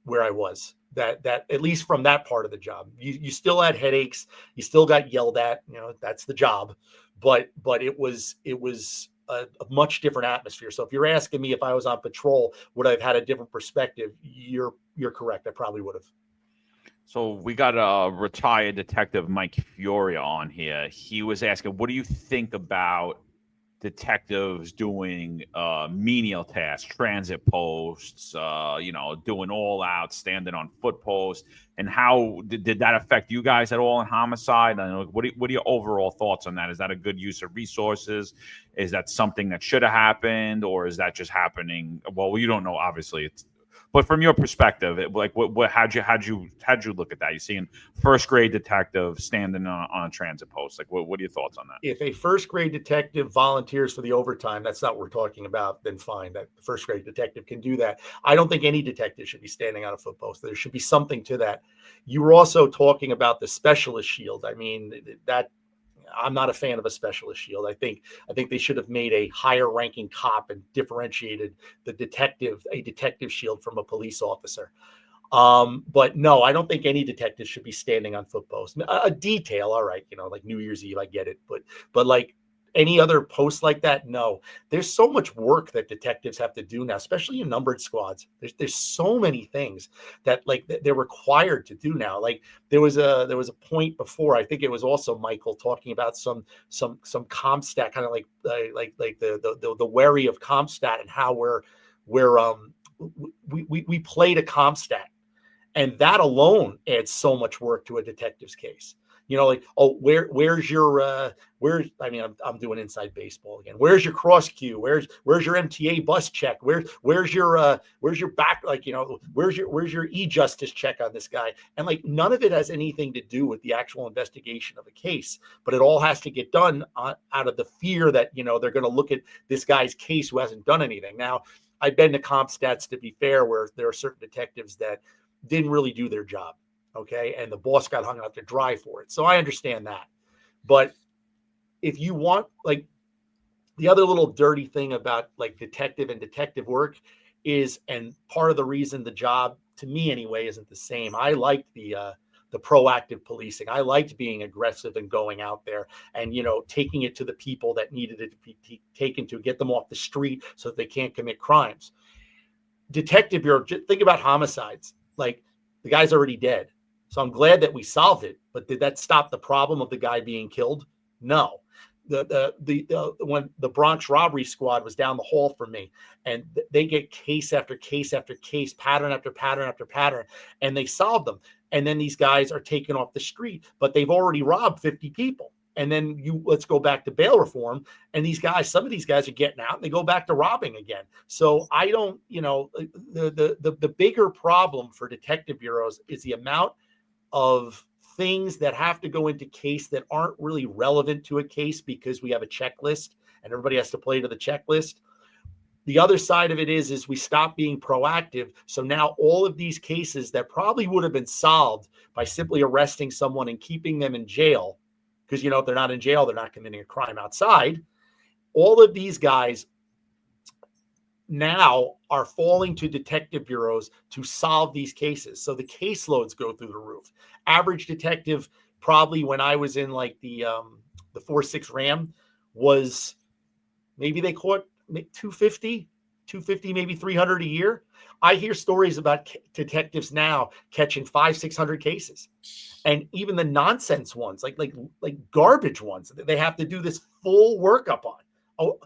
where I was. That at least from that part of the job, you still had headaches, you still got yelled at. That's the job. But it was a much different atmosphere. So if you're asking me if I was on patrol, would I have had a different perspective? You're correct. I probably would have. So we got a retired detective, Mike Fioria, on here. He was asking, what do you think about detectives doing menial tasks, transit posts, doing all out, standing on foot posts, and how did that affect you guys at all in homicide? And what are your overall thoughts on that? Is that a good use of resources? Is that something that should have happened, or is that just happening? Well, you don't know, obviously. But from your perspective, how'd you look at that? You seeing first grade detective standing on a transit post? Like, what are your thoughts on that? If a first grade detective volunteers for the overtime, that's not what we're talking about, then fine. That first grade detective can do that. I don't think any detective should be standing on a foot post. There should be something to that. You were also talking about the specialist shield. That I'm not a fan of a specialist shield. I think they should have made a higher ranking cop and differentiated a detective shield from a police officer. But no, I don't think any detective should be standing on foot posts. A detail, all right, like New Year's Eve, I get it. But like any other post like that, no. There's so much work that detectives have to do now, especially in numbered squads. There's so many things that they're required to do now. Like there was a point before, I think it was also Michael talking about some CompStat, kind of like the worry of CompStat and how we played a CompStat, and that alone adds so much work to a detective's case. Where's your I'm doing inside baseball again. Where's your cross cue? Where's your MTA bus check? Where's your back? Where's your e-justice check on this guy? And none of it has anything to do with the actual investigation of a case, but it all has to get done out of the fear that, they're going to look at this guy's case who hasn't done anything. Now, I've been to CompStats, to be fair, where there are certain detectives that didn't really do their job. Okay. And the boss got hung out to dry for it. So I understand that. But if you want, the other little dirty thing about detective and detective work is, and part of the reason the job, to me anyway, isn't the same. I liked the proactive policing. I liked being aggressive and going out there and, taking it to the people that needed it to be taken to, get them off the street so that they can't commit crimes. Detective bureau, just think about homicides. The guy's already dead. So I'm glad that we solved it, but did that stop the problem of the guy being killed? No. When the Bronx robbery squad was down the hall from me, and they get case after case after case, pattern after pattern after pattern, and they solve them. And then these guys are taken off the street, but they've already robbed 50 people. And then let's go back to bail reform. And some of these guys are getting out and they go back to robbing again. So I don't, the bigger problem for detective bureaus is the amount of things that have to go into case that aren't really relevant to a case because we have a checklist and everybody has to play to the checklist. The other side of it is we stop being proactive. So now all of these cases that probably would have been solved by simply arresting someone and keeping them in jail, because, if they're not in jail, they're not committing a crime outside. All of these guys now are falling to detective bureaus to solve these cases. So the caseloads go through the roof. Average detective, probably when I was in like the 4.6 Ram, was maybe they caught 250, maybe 300 a year. I hear stories about detectives now catching 500-600 cases, and even the nonsense ones, like garbage ones, they have to do this full workup on. Oh,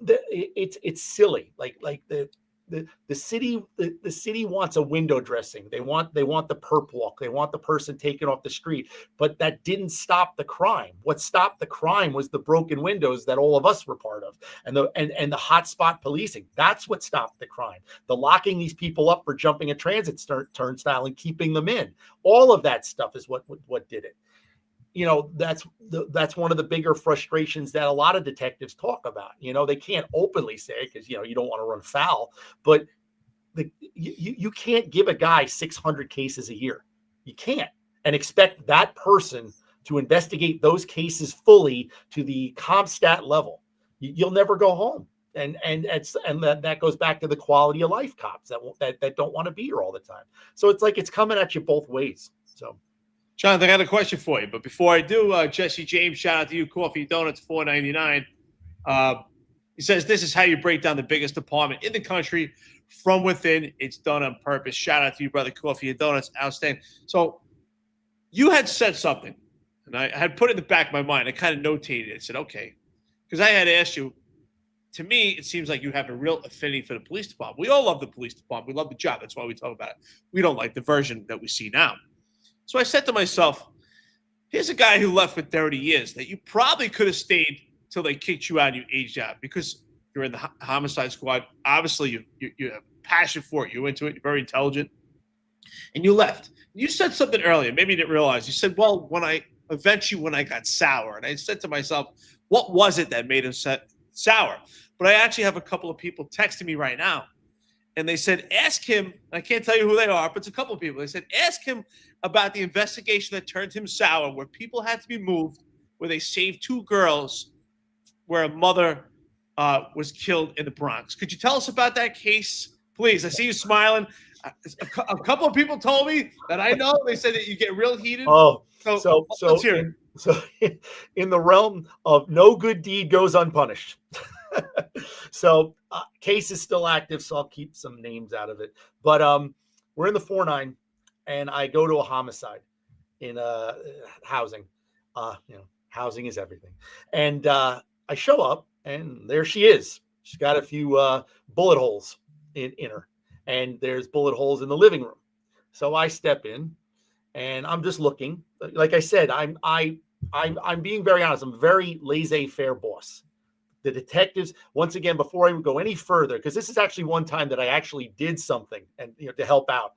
it's silly. Like the city wants a window dressing. They want the perp walk. They want the person taken off the street. But that didn't stop the crime. What stopped the crime was the broken windows that all of us were part of, and the hotspot policing. That's what stopped the crime. The locking these people up for jumping a transit turnstile and keeping them in. All of that stuff is what did it. That's one of the bigger frustrations that a lot of detectives talk about. They can't openly say it because, you don't want to run foul, but you can't give a guy 600 cases a year. You can't, and expect that person to investigate those cases fully to the CompStat level. You'll never go home. And that goes back to the quality of life cops that don't want to be here all the time. So it's like it's coming at you both ways. So. Jonathan, I got a question for you. But before I do, Jesse James, shout out to you. Coffee Donuts, $4.99. He says, this is how you break down the biggest department in the country from within. It's done on purpose. Shout out to you, brother. Coffee and Donuts, outstanding. So you had said something, and I had put it in the back of my mind. I kind of notated it. I said, okay. Because I had asked you, to me, it seems like you have a real affinity for the police department. We all love the police department. We love the job. That's why we talk about it. We don't like the version that we see now. So I said to myself, here's a guy who left for 30 years that you probably could have stayed till they kicked you out and you aged out because you're in the homicide squad. Obviously, you have passion for it. You're into it. You're very intelligent. And you left. You said something earlier. Maybe you didn't realize. You said, well, when I got sour. And I said to myself, what was it that made him sour? But I actually have a couple of people texting me right now. And they said, ask him, I can't tell you who they are, but it's a couple of people. They said, ask him about the investigation that turned him sour, where people had to be moved, where they saved 2 girls, where a mother was killed in the Bronx. Could you tell us about that case, please? I see you smiling. A couple of people told me that I know. They said that you get real heated. Oh, so let's hear it. So in the realm of no good deed goes unpunished. So case is still active, so I'll keep some names out of it. But we're in the 4-9, and I go to a homicide in housing. Housing is everything. And I show up, and there she is. She's got a few bullet holes in her, and there's bullet holes in the living room. So I step in, and I'm just looking. Like I said, I'm being very honest. I'm a very laissez-faire boss. The detectives, once again, before I would go any further, because this is actually one time that I actually did something and to help out,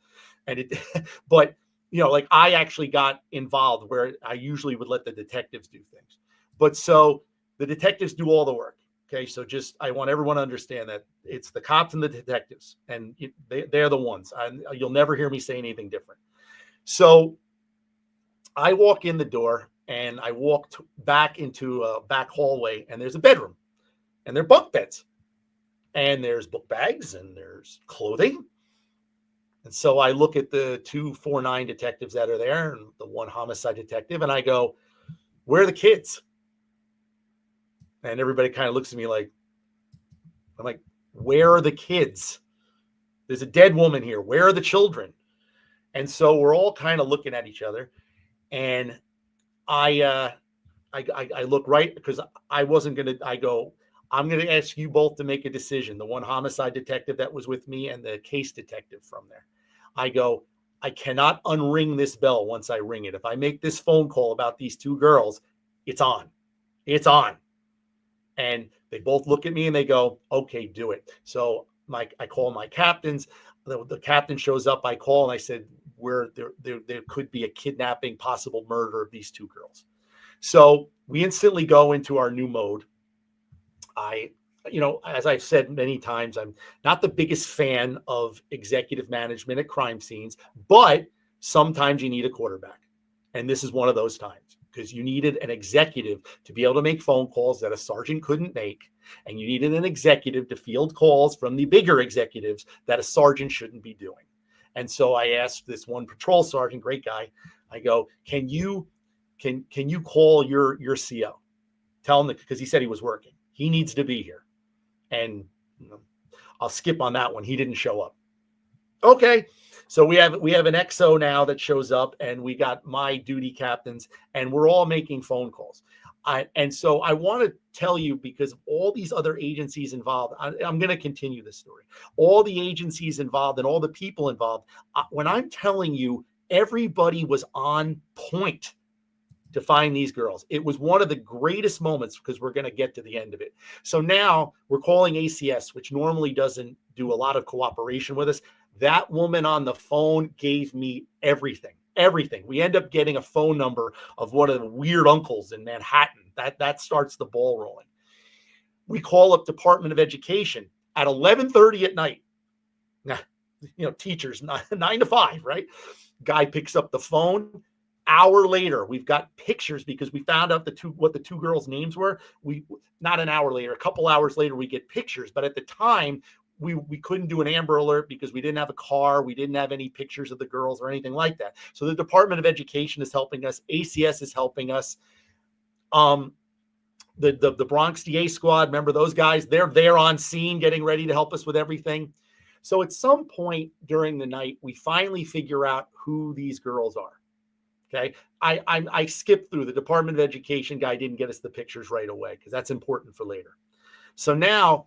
and it, but like I actually got involved where I usually would let the detectives do things, but so the detectives do all the work. Okay, so I want everyone to understand that it's the cops and the detectives, and they're the ones. You'll never hear me say anything different. So I walk in the door and I walk back into a back hallway, and there's a bedroom. And they're bunk beds, and there's book bags, and there's clothing. And so I look at the 2 4-9 detectives that are there and the 1 homicide detective, and I go, where are the kids? And everybody kind of looks at me like, I'm like, where are the kids? There's a dead woman here. Where are the children? And so we're all kind of looking at each other, and I look right, because I wasn't going to, I go, I'm going to ask you both to make a decision. The 1 homicide detective that was with me and the case detective from there. I go, I cannot unring this bell once I ring it. If I make this phone call about these 2 girls, it's on. It's on. And they both look at me and they go, okay, do it. So I call my captains. The captain shows up. I call and I said, there could be a kidnapping, possible murder of these 2 girls. So we instantly go into our new mode. As I've said many times, I'm not the biggest fan of executive management at crime scenes, but sometimes you need a quarterback. And this is one of those times. because you needed an executive to be able to make phone calls that a sergeant couldn't make. And you needed an executive to field calls from the bigger executives that a sergeant shouldn't be doing. And so I asked this one patrol sergeant, great guy, I go, can you call your CO? Tell him that, because he said he was working. He needs to be here. And I'll skip on that one. He didn't show up. Okay. So we have an XO now that shows up, and we got my duty captains, and we're all making phone calls. And so I want to tell you, because of all these other agencies involved, I'm going to continue this story. All the agencies involved and all the people involved, when I'm telling you, everybody was on point to find these girls. It was one of the greatest moments, because we're going to get to the end of it. So now we're calling ACS, which normally doesn't do a lot of cooperation with us. That woman on the phone gave me everything. We end up getting a phone number of one of the weird uncles in Manhattan. That starts the ball rolling. We call up Department of Education at 11:30 at night. Now, teachers, 9 to 5, right? Guy picks up the phone. Hour later, we've got pictures, because we found out what the two girls' names were. Not an hour later, a couple hours later, we get pictures. But at the time, we couldn't do an Amber Alert because we didn't have a car. We didn't have any pictures of the girls or anything like that. So the Department of Education is helping us. ACS is helping us. The Bronx DA squad, remember those guys? They're there on scene getting ready to help us with everything. So at some point during the night, we finally figure out who these girls are. Okay. I skipped through. The Department of Education guy didn't get us the pictures right away, because that's important for later. So now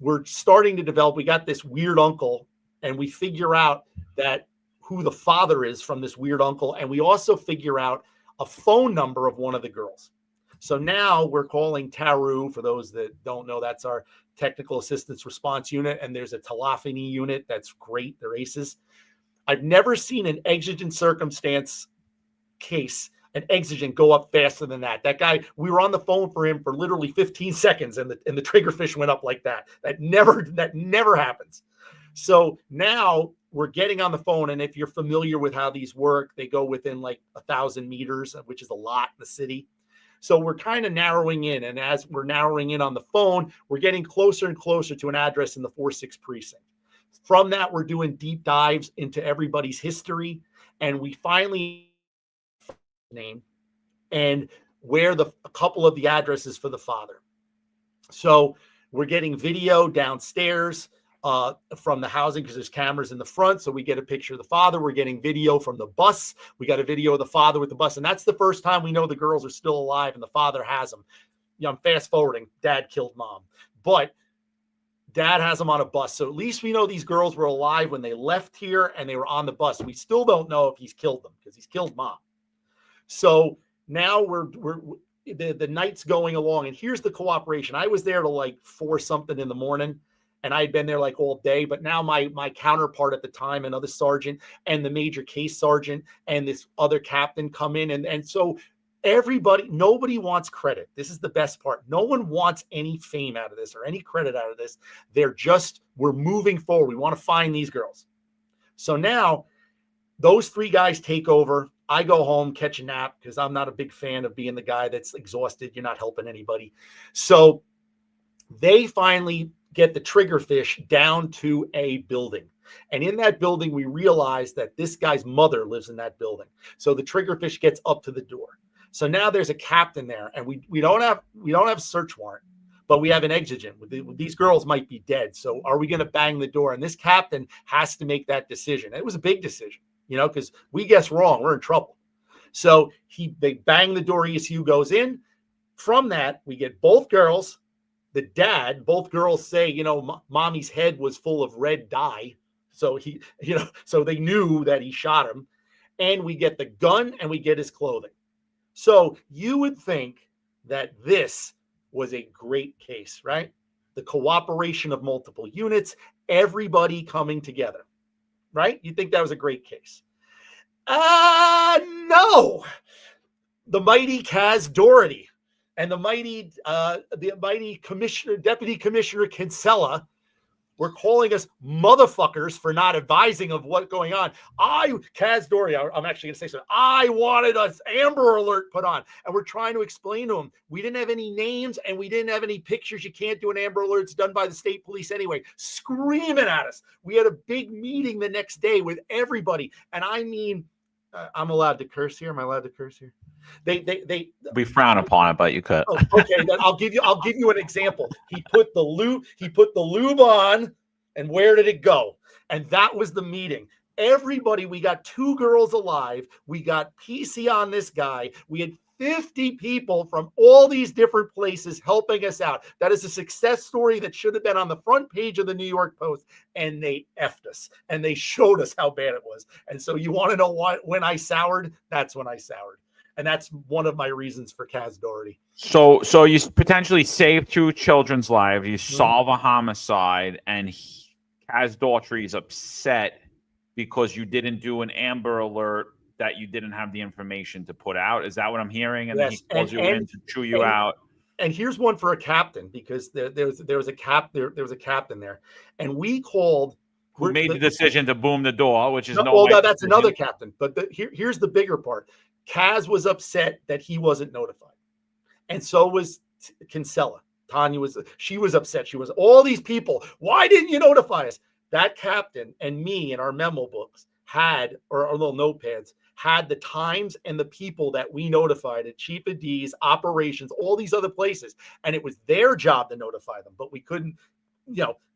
we're starting to develop. We got this weird uncle, and we figure out that who the father is from this weird uncle. And we also figure out a phone number of one of the girls. So now we're calling TARU. For those that don't know, that's our technical assistance response unit. And there's a telephony unit. That's great. They're aces. I've never seen an exigent circumstance case, an exigent, go up faster than that. That guy, we were on the phone for him for literally 15 seconds, and the trigger fish went up like that. That never happens. So now we're getting on the phone, and if you're familiar with how these work, they go within like 1,000 meters, which is a lot in the city. So we're kind of narrowing in, and as we're narrowing in on the phone, we're getting closer and closer to an address in the 4-6 precinct. From that, we're doing deep dives into everybody's history, and we finally name and where a couple of the addresses for the father. So we're getting video downstairs from the housing, because there's cameras in the front. So we get a picture of the father. We're getting video from the bus. We got a video of the father with the bus. And that's the first time we know the girls are still alive and the father has them. I'm fast forwarding. Dad killed mom, but dad has them on a bus. So at least we know these girls were alive when they left here and they were on the bus. We still don't know if he's killed them, because he's killed mom. So now the night's going along, and here's the cooperation. I was there to like 4 something in the morning, and I had been there like all day, but now my counterpart at the time, another sergeant, and the major case sergeant and this other captain come in. And so nobody wants credit. This is the best part. No one wants any fame out of this or any credit out of this. We're moving forward. We want to find these girls. So now those 3 guys take over. I go home, catch a nap, because I'm not a big fan of being the guy that's exhausted. You're not helping anybody. So they finally get the trigger fish down to a building. And in that building, we realize that this guy's mother lives in that building. So the trigger fish gets up to the door. So now there's a captain there, and we don't have a search warrant, but we have an exigent. These girls might be dead. So are we going to bang the door? And this captain has to make that decision. It was a big decision, because we guess wrong, we're in trouble. So they bang the door, ESU goes in. From that, we get both girls, the dad, both girls say, mommy's head was full of red dye. So so they knew that he shot him. And we get the gun and we get his clothing. So you would think that this was a great case, right? The cooperation of multiple units, everybody coming together, right? You'd think that was a great case. No. The mighty Kaz Doherty and the mighty commissioner, Deputy Commissioner Kinsella were calling us motherfuckers for not advising of what's going on. Kaz Dory, I'm actually going to say something. I wanted an Amber Alert put on, and we're trying to explain to them we didn't have any names and we didn't have any pictures. You can't do an Amber Alert. It's done by the state police anyway. Screaming at us. We had a big meeting the next day with everybody, and I mean, I'm allowed to curse here. Am I allowed to curse here? We frown upon it, but you could. Oh, okay, then I'll give you an example. He put the lube on, and where did it go? And that was the meeting. Everybody, we got 2 girls alive. We got PC on this guy. We had 50 people from all these different places helping us out. That is a success story that should have been on the front page of the New York Post, and they effed us, and they showed us how bad it was. And so you want to know when I soured? That's when I soured. And that's one of my reasons for Kaz Doherty. So you potentially save 2 children's lives, you solve a homicide, and Kaz Daughtry is upset because you didn't do an Amber Alert, that you didn't have the information to put out. Is that what I'm hearing? And yes. then he calls you in to chew you out. And here's one for a captain, because there was a captain there, and we called. Who made the decision to boom the door, which is that's another captain. But here's the bigger part. Kaz was upset that he wasn't notified, and so was Kinsella. Tanya was upset. She was, all these people, why didn't you notify us? That captain and me in our memo books had, or our little notepads, had the times and the people that we notified at Chief of D's, operations, all these other places. And it was their job to notify them, but we couldn't,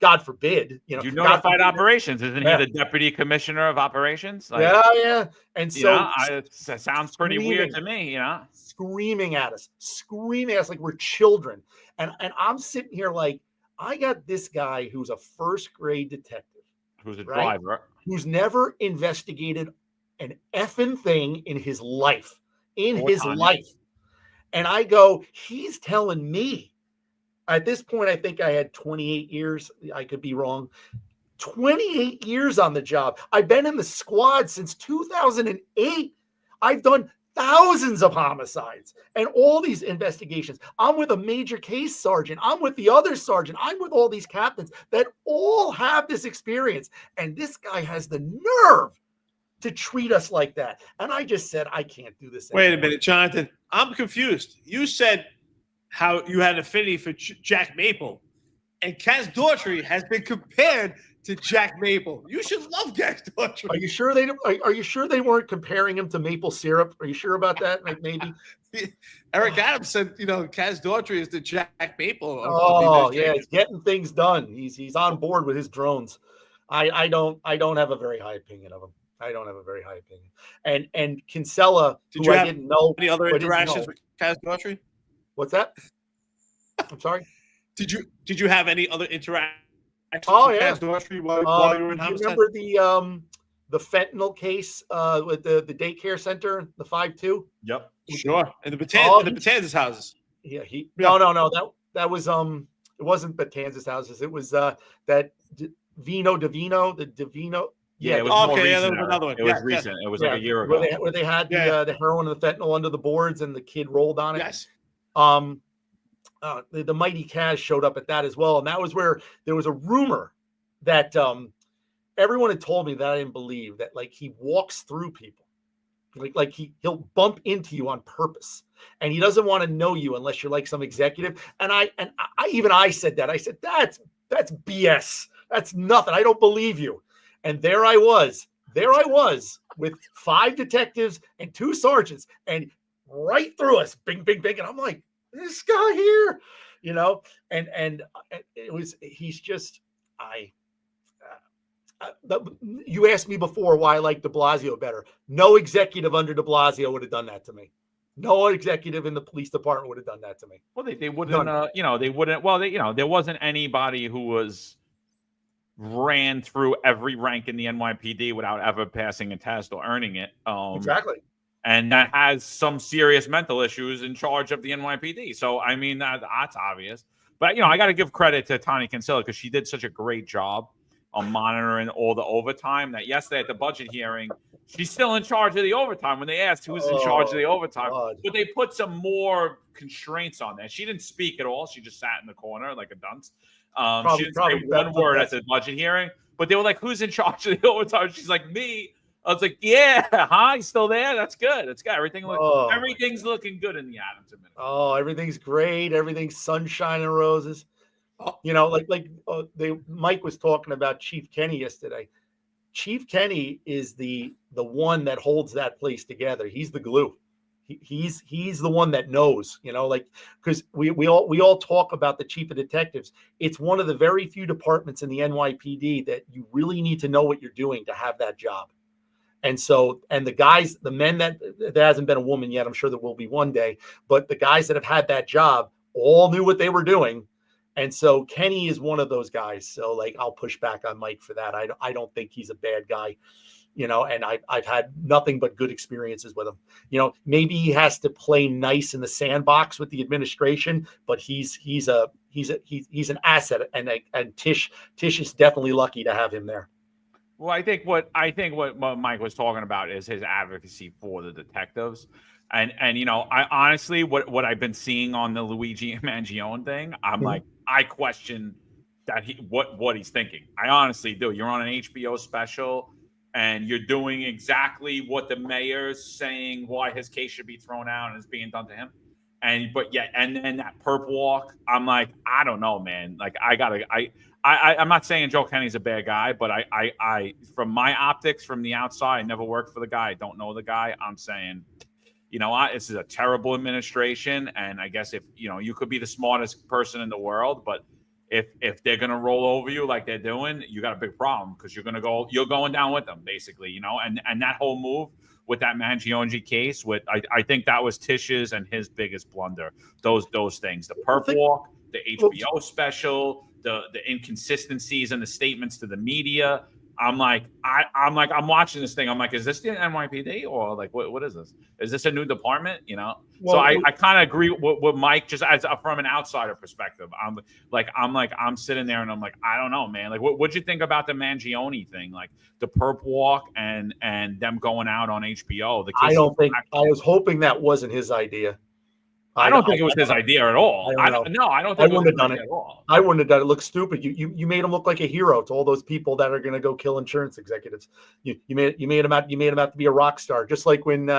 God forbid. You notified operations. Isn't he the deputy commissioner of operations? Yeah. And so it sounds pretty weird to me, Screaming at us like we're children. And I'm sitting here like, I got this guy who's a first grade detective. Who's a driver. Who's never investigated an effing thing in his life. And I go, he's telling me. At this point, I think I had 28 years. I could be wrong. 28 years on the job. I've been in the squad since 2008. I've done thousands of homicides and all these investigations. I'm with a major case sergeant. I'm with the other sergeant. I'm with all these captains that all have this experience. And this guy has the nerve to treat us like that. And I just said, I can't do this anymore. Wait a minute, Jonathan. I'm confused. You said how you had an affinity for Jack Maple, and Kaz Daughtry has been compared to Jack Maple. You should love Kaz Daughtry. Are you sure they weren't comparing him to maple syrup? Are you sure about that? Like maybe Eric Adams said, Kaz Daughtry is the Jack Maple. Oh yeah, he's getting things done. He's on board with his drones. I don't have a very high opinion of him. I don't have a very high opinion. And Kinsella, I didn't know any other interactions with Kaz Daughtry? What's that? I'm sorry. Did you have any other interactions? Oh yeah. Kaz Daughtry while you were in homicide? Do you remember the fentanyl case with the daycare center, the 5-2? Yep. Sure. And the Batanzas houses. Yeah. No. That was it wasn't Batanzas houses. It was that Vino Divino, the Divino. Yeah, it was more recent. There was another one. It was recent. It was like a year ago. Where they had the heroin and the fentanyl under the boards, and the kid rolled on it. Yes. The mighty Kaz showed up at that as well, and that was where there was a rumor that everyone had told me that I didn't believe, that like he walks through people, like he'll bump into you on purpose, and he doesn't want to know you unless you're like some executive. And I said that. I said that's BS. That's nothing. I don't believe you. And there I was with 5 detectives and 2 sergeants, and right through us, bing, bing, bing. And I'm like, this guy here, and he's just, you asked me before why I like de Blasio better. No executive under de Blasio would have done that to me. No executive in the police department would have done that to me. Well, they wouldn't, they wouldn't, well, there wasn't anybody who ran through every rank in the NYPD without ever passing a test or earning it. Exactly. And that has some serious mental issues in charge of the NYPD. So, I mean, that's obvious. But, I got to give credit to Tanya Kinsella because she did such a great job on monitoring all the overtime that yesterday at the budget hearing, she's still in charge of the overtime when they asked who's in charge of the overtime. God. But they put some more constraints on that. She didn't speak at all. She just sat in the corner like a dunce. She didn't say one word at the budget hearing, but they were like, "Who's in charge of the overtime?" She's like, "Me." I was like, "Yeah, huh? He's still there? That's good. That's good. Everything's looking good in the Adams administration." Oh, everything's great. Everything's sunshine and roses. Mike was talking about Chief Kenny yesterday. Chief Kenny is the one that holds that place together. He's the glue. He's the one that knows, because we all talk about the chief of detectives. It's one of the very few departments in the NYPD that you really need to know what you're doing to have that job. And so, and the men that there hasn't been a woman yet, I'm sure there will be one day, but the guys that have had that job all knew what they were doing. And so Kenny is one of those guys. So I'll push back on Mike for that. I don't think he's a bad guy, and I've had nothing but good experiences with him. Maybe he has to play nice in the sandbox with the administration, but he's an asset. And Tish is definitely lucky to have him there. Well, I think what Mike was talking about is his advocacy for the detectives. And I honestly, what I've been seeing on the Luigi Mangione thing, I'm like, I question that what he's thinking. I honestly do. You're on an HBO special, and you're doing exactly what the mayor's saying why his case should be thrown out and is being done to him. And then that perp walk, I'm like, I don't know, man. Like, I'm not saying Joe Kenny's a bad guy, but I from my optics from the outside, I never worked for the guy. I don't know the guy. I'm saying, you know what, this is a terrible administration. And I guess if, you could be the smartest person in the world, but if they're going to roll over you like they're doing, you got a big problem because you're going down with them, basically, and that whole move with that Mangione case, I think that was Tish's and his biggest blunder. Those things, the perp walk, the HBO special, the inconsistencies and the statements to the media. I'm watching this thing. I'm like, is this the NYPD or what is this? Is this a new department? So I kind of agree with Mike, just as from an outsider perspective. I'm sitting there and I'm like, I don't know, man. What'd you think about the Mangione thing? Like the perp walk and them going out on HBO. I was hoping that wasn't his idea. I don't think it was his idea at all. I don't think I wouldn't have done it at all. I wouldn't have done it. It looks stupid. You made him look like a hero to all those people that are going to go kill insurance executives. You made him out to be a rock star, just like when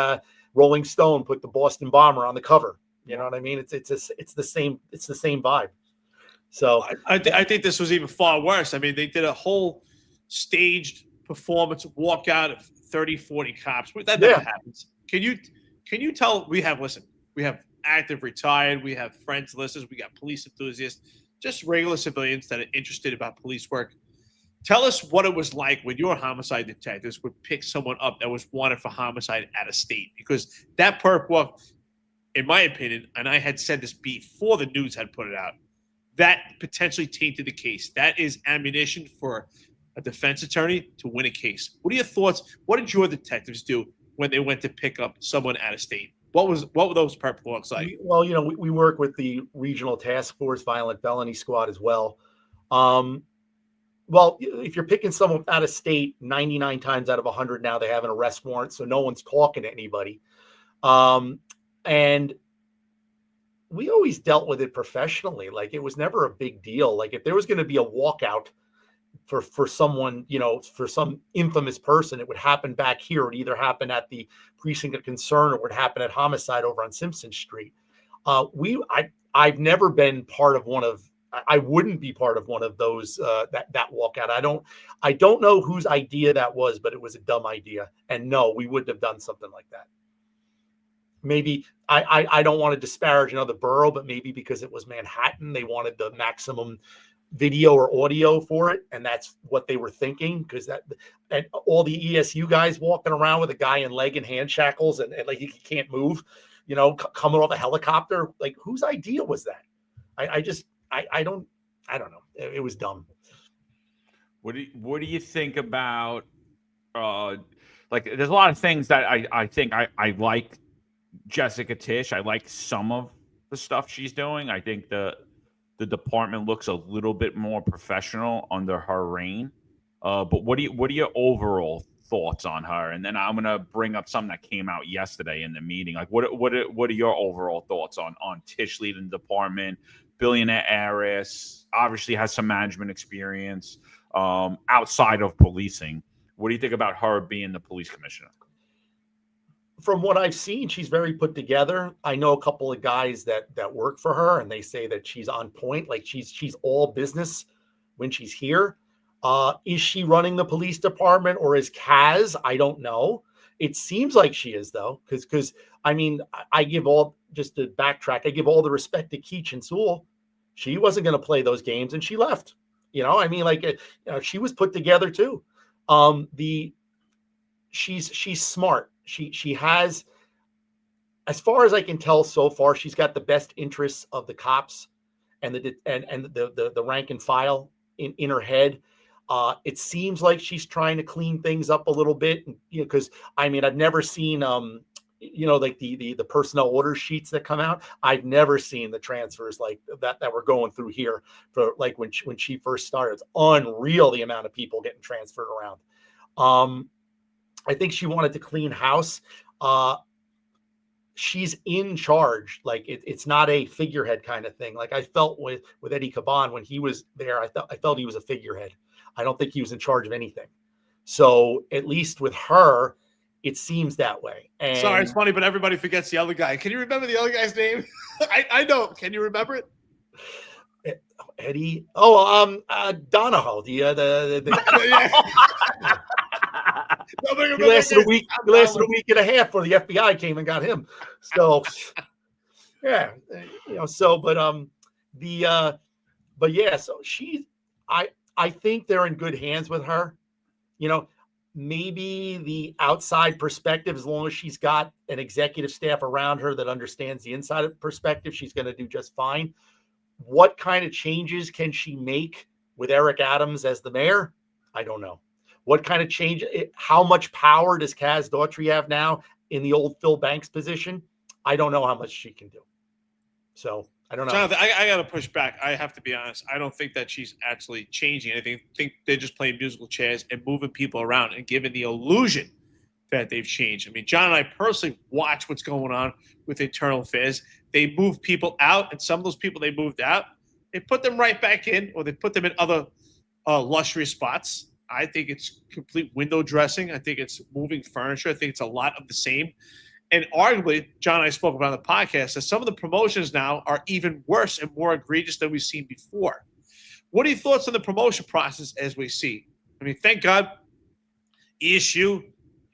Rolling Stone put the Boston Bomber on the cover. You know what I mean? It's the same vibe. So I think this was even far worse. I mean, they did a whole staged performance walkout of 30, 40 cops. That never happens. Can you tell? We have active retired, we have friends listeners, we got police enthusiasts, just regular civilians that are interested about police work. Tell us what it was like when your homicide detectives would pick someone up that was wanted for homicide out of state, because that perp walk, in my opinion, and I had said this before the news had put it out, that potentially tainted the case. That is ammunition for a defense attorney to win a case. What are your thoughts? What did your detectives do when they went to pick up someone out of state? What were those perp walks like? Well, we work with the Regional Task Force Violent Felony Squad as well. Well, if you're picking someone out of state, 99 times out of 100 now they have an arrest warrant, so no one's talking to anybody. And we always dealt with it professionally. It was never a big deal. If there was going to be a walkout for someone, for some infamous person, it would happen back here. It would either happen at the precinct of concern or it would happen at homicide over on Simpson Street. I've never been part of I wouldn't be part of one of those, that walkout. I don't know whose idea that was, but it was a dumb idea. And no, we wouldn't have done something like that. Maybe I don't want to disparage another borough, but maybe because it was Manhattan, they wanted the maximum video or audio for it, and that's what they were thinking, because and all the ESU guys walking around with a guy in leg and hand shackles and he can't move, coming off a helicopter. Whose idea was that? I don't know. It was dumb. What do you think about there's a lot of things that I think I like Jessica Tish. I like some of the stuff she's doing. I think the department looks a little bit more professional under her reign. But what are your overall thoughts on her? And then I'm gonna bring up something that came out yesterday in the meeting. What are your overall thoughts on Tish leading the department, billionaire heiress? obviously has some management experience outside of policing. What do you think about her being the police commissioner? From what I've seen, she's very put together. I know a couple of guys that work for her, and they say that she's on point. Like she's all business when she's here. Is she running the police department, or is Kaz? I don't know. It seems like she is, though, because I mean, I give all, just to backtrack, I give all the respect to Keach and Sewell. She wasn't going to play those games, and she left. You know, I mean, like, you know, she was put together too. She's smart. She has, as far as I can tell so far, she's got the best interests of the cops and the rank and file in her head. It seems like she's trying to clean things up a little bit, you know, because I mean, I've never seen you know, like the personnel order sheets that come out. I've never seen the transfers like that we're going through here for like when she first started. It's unreal the amount of people getting transferred around. I think she wanted to clean house. She's in charge. Like it's not a figurehead kind of thing. Like I felt with Eddie Caban when he was there, I felt he was a figurehead. I don't think he was in charge of anything. So at least with her, it seems that way. And sorry, it's funny, but everybody forgets the other guy. Can you remember the other guy's name? I know. Can you remember it? Eddie. Oh, Donahoe. He lasted a week. He lasted a week and a half before the FBI came and got him. So, yeah, you know. So, but yeah. So I think they're in good hands with her. You know, maybe the outside perspective, as long as she's got an executive staff around her that understands the inside perspective, she's going to do just fine. What kind of changes can she make with Eric Adams as the mayor? I don't know. What kind of change? How much power does Kaz Daughtry have now in the old Phil Banks position? I don't know how much she can do. So I don't know. Jonathan, I got to push back. I have to be honest. I don't think that she's actually changing anything. I think they're just playing musical chairs and moving people around and giving the illusion that they've changed. I mean, John and I personally watch what's going on with internal affairs. They move people out, and some of those people they moved out, they put them right back in, or they put them in other luxury spots. I think it's complete window dressing. I think it's moving furniture. I think it's a lot of the same. And arguably, John and I spoke about on the podcast, that some of the promotions now are even worse and more egregious than we've seen before. What are your thoughts on the promotion process as we see? I mean, thank God, ESU,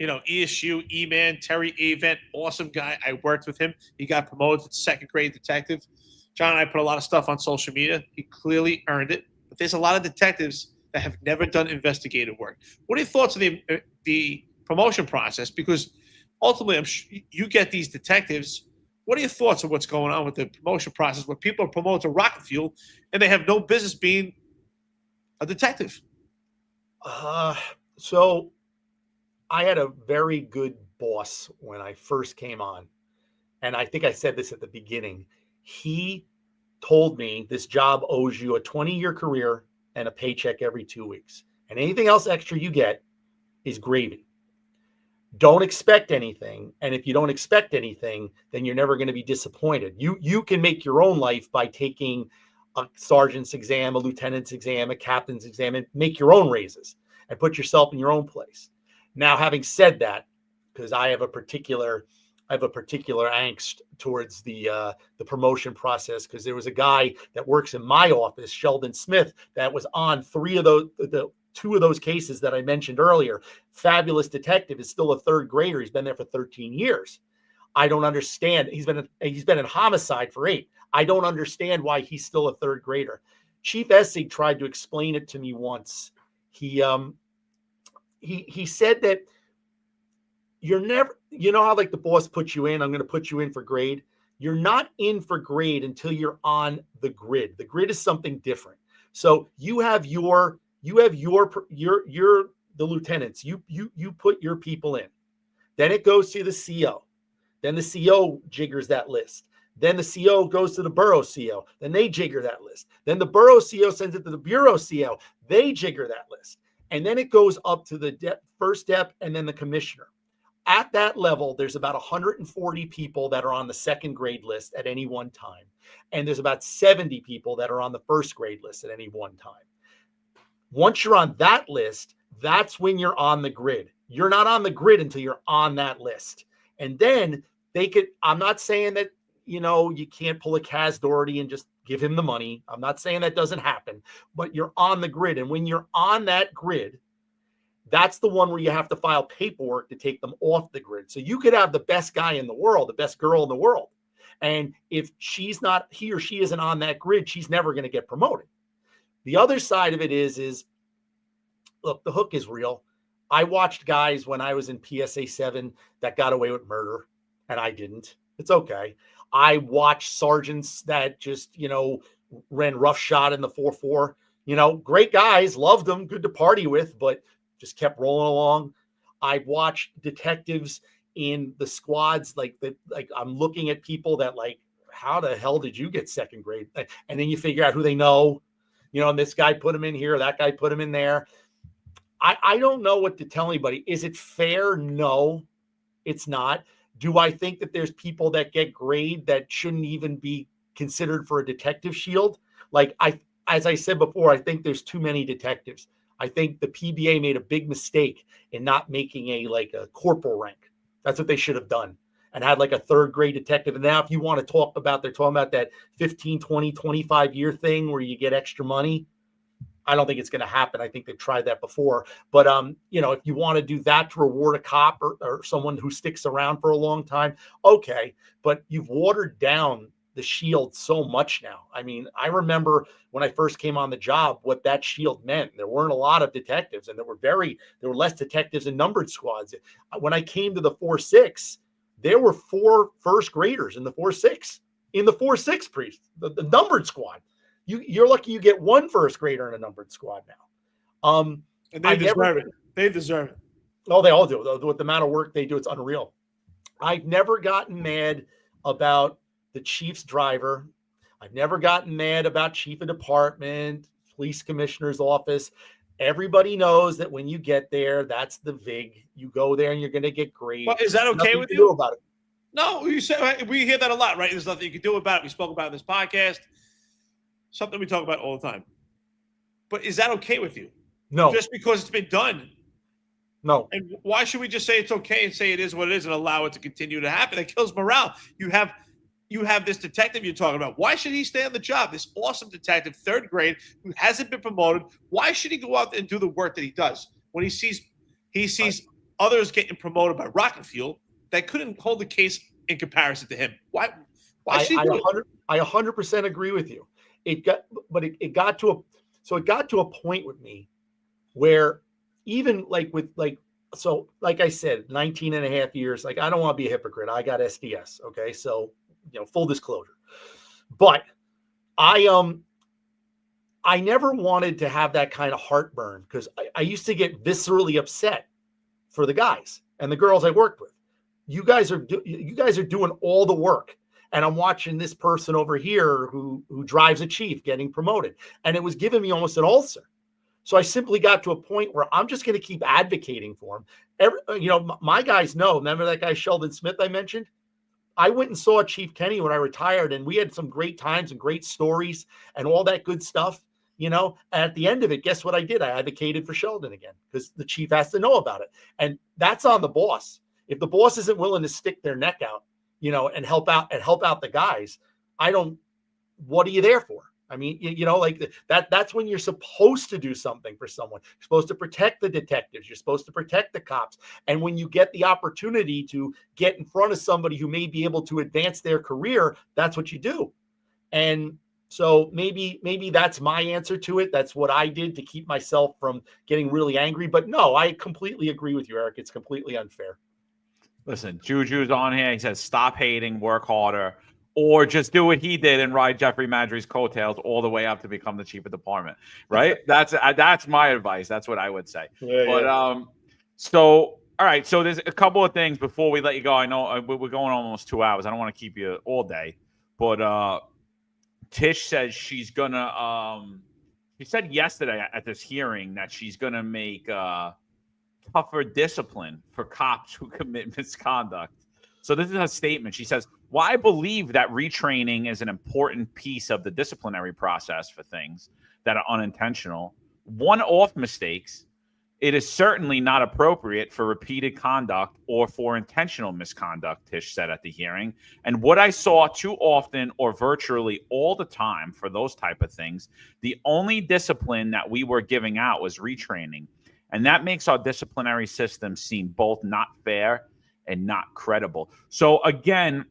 E-Man, Terry Avent, awesome guy. I worked with him. He got promoted to second grade detective. John and I put a lot of stuff on social media. He clearly earned it. But there's a lot of detectives that have never done investigative work. What are your thoughts on the promotion process? Because ultimately, I'm sure you get these detectives. What are your thoughts on what's going on with the promotion process where people are promoted to rocket fuel and they have no business being a detective? So I had a very good boss when I first came on. And I think I said this at the beginning. He told me this job owes you a 20-year career and a paycheck every 2 weeks. And anything else extra you get is gravy. Don't expect anything. And if you don't expect anything, then you're never going to be disappointed. You can make your own life by taking a sergeant's exam, a lieutenant's exam, a captain's exam, and make your own raises and put yourself in your own place. Now, having said that, because I have a particular angst towards the promotion process, because there was a guy that works in my office, Sheldon Smith, that was on two of those cases that I mentioned earlier. Fabulous detective, is still a third grader. He's been there for 13 years. I don't understand. He's been in homicide for 8. I don't understand why he's still a third grader. Chief Essig tried to explain it to me once. He said that you're never, you know how like the boss puts you in, I'm going to put you in for grade. You're not in for grade until you're on the grid. The grid is something different. So you have the lieutenants, you put your people in. Then it goes to the CO. Then the CO jiggers that list. Then the CO goes to the borough CO. Then they jigger that list. Then the borough CO sends it to the bureau CO. They jigger that list. And then it goes up to the first step and then the commissioner. at that level, there's about 140 people that are on the second grade list at any one time. And there's about 70 people that are on the first grade list at any one time. Once you're on that list, that's when you're on the grid. You're not on the grid until you're on that list. And then I'm not saying that, you can't pull a Kaz Doherty and just give him the money. I'm not saying that doesn't happen, but you're on the grid. And when you're on that grid, that's the one where you have to file paperwork to take them off the grid. So you could have the best guy in the world, the best girl in the world. And if he or she isn't on that grid, she's never going to get promoted. The other side of it is look, the hook is real. I watched guys when I was in PSA 7 that got away with murder, and I didn't. It's okay. I watched sergeants that just, ran roughshod in the 4-4. Great guys, loved them, good to party with, but just kept rolling along. I watched detectives in the squads like I'm looking at people that how the hell did you get second grade? And then you figure out who they know, and this guy put him in here, that guy put him in there. I don't know what to tell anybody. Is it fair? No, it's not. Do I think that there's people that get grade that shouldn't even be considered for a detective shield? As I said before, I think there's too many detectives. I think the PBA made a big mistake in not making a corporal rank. That's what they should have done, and had a third grade detective. And now if you want to talk about, they're talking about that 15, 20, 25 year thing where you get extra money. I don't think it's going to happen. I think they've tried that before. But, if you want to do that to reward a cop or someone who sticks around for a long time, okay. But you've watered down the shield so much now. I mean, I remember when I first came on the job, what that shield meant. There weren't a lot of detectives, and there were less detectives in numbered squads. When I came to the 4-6, there were 4 first graders in the 4-6, the numbered squad. You're lucky you get 1 first grader in a numbered squad now. And they deserve it. They deserve it. Oh, they all do. With the amount of work they do, it's unreal. I've never gotten mad about the chief's driver. I've never gotten mad about chief of department, police commissioner's office. Everybody knows that when you get there, that's the VIG. You go there and you're going to get grades. Well, is that okay Nothing with to you? do about it. No, we hear that a lot, right? There's nothing you can do about it. We spoke about it in this podcast. Something we talk about all the time. But is that okay with you? No. Just because it's been done? No. And why should we just say it's okay and say it is what it is and allow it to continue to happen? That kills morale. You have this detective you're talking about. Why should he stay on the job? This awesome detective, 3rd grade, who hasn't been promoted. Why should he go out and do the work that he does when he sees others getting promoted by rocket fuel that couldn't hold the case in comparison to him? Why should he do it? I 100% agree with you. It got to a point with me where even like I said, 19 and a half years, I don't want to be a hypocrite. I got SDS. Okay. So, full disclosure, but I never wanted to have that kind of heartburn because I used to get viscerally upset for the guys and the girls I worked with. You guys are doing all the work. And I'm watching this person over here who drives a chief getting promoted. And it was giving me almost an ulcer. So I simply got to a point where I'm just going to keep advocating for him. My guys know. Remember that guy Sheldon Smith I mentioned? I went and saw Chief Kenny when I retired, and we had some great times and great stories and all that good stuff. At the end of it, guess what I did? I advocated for Sheldon again because the chief has to know about it. And that's on the boss. If the boss isn't willing to stick their neck out, and help out the guys, what are you there for? I mean, that's when you're supposed to do something for someone. You're supposed to protect the detectives. You're supposed to protect the cops. And when you get the opportunity to get in front of somebody who may be able to advance their career, that's what you do. And so maybe that's my answer to it. That's what I did to keep myself from getting really angry. But no, I completely agree with you, Eric. It's completely unfair. Listen, Juju's on here. He says, stop hating, work harder, or just do what he did and ride Jeffrey Madry's coattails all the way up to become the chief of department. Right? That's my advice. That's what I would say. So, all right. So there's a couple of things before we let you go. I know we're going almost 2 hours. I don't want to keep you all day, but Tish says she's gonna. She said yesterday at this hearing that she's gonna make tougher discipline for cops who commit misconduct. So this is a statement. She says, "Well, I believe that retraining is an important piece of the disciplinary process for things that are unintentional. One-off mistakes, it is certainly not appropriate for repeated conduct or for intentional misconduct," Tish said at the hearing. "And what I saw too often or virtually all the time for those type of things, the only discipline that we were giving out was retraining. And that makes our disciplinary system seem both not fair and not credible." So again,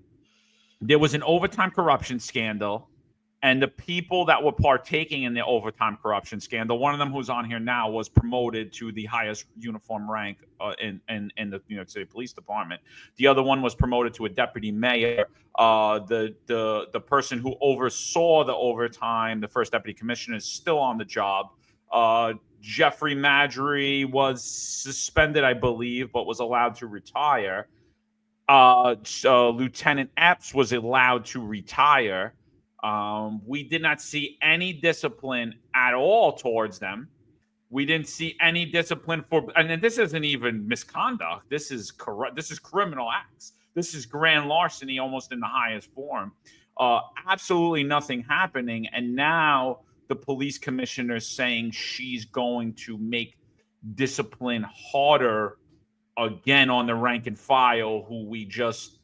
there was an overtime corruption scandal, and the people that were partaking in the overtime corruption scandal, one of them who's on here now was promoted to the highest uniform rank in the New York City Police Department. The other one was promoted to a deputy mayor. The person who oversaw the overtime, the first deputy commissioner, is still on the job. Jeffrey Madry was suspended, I believe, but was allowed to retire. Lieutenant Epps was allowed to retire. We did not see any discipline at all towards them. We didn't see any discipline for, and then this isn't even misconduct. This is corrupt. This is criminal acts. This is grand larceny, almost in the highest form. Absolutely nothing happening. And now the police commissioner is saying she's going to make discipline harder again on the rank and file, who we just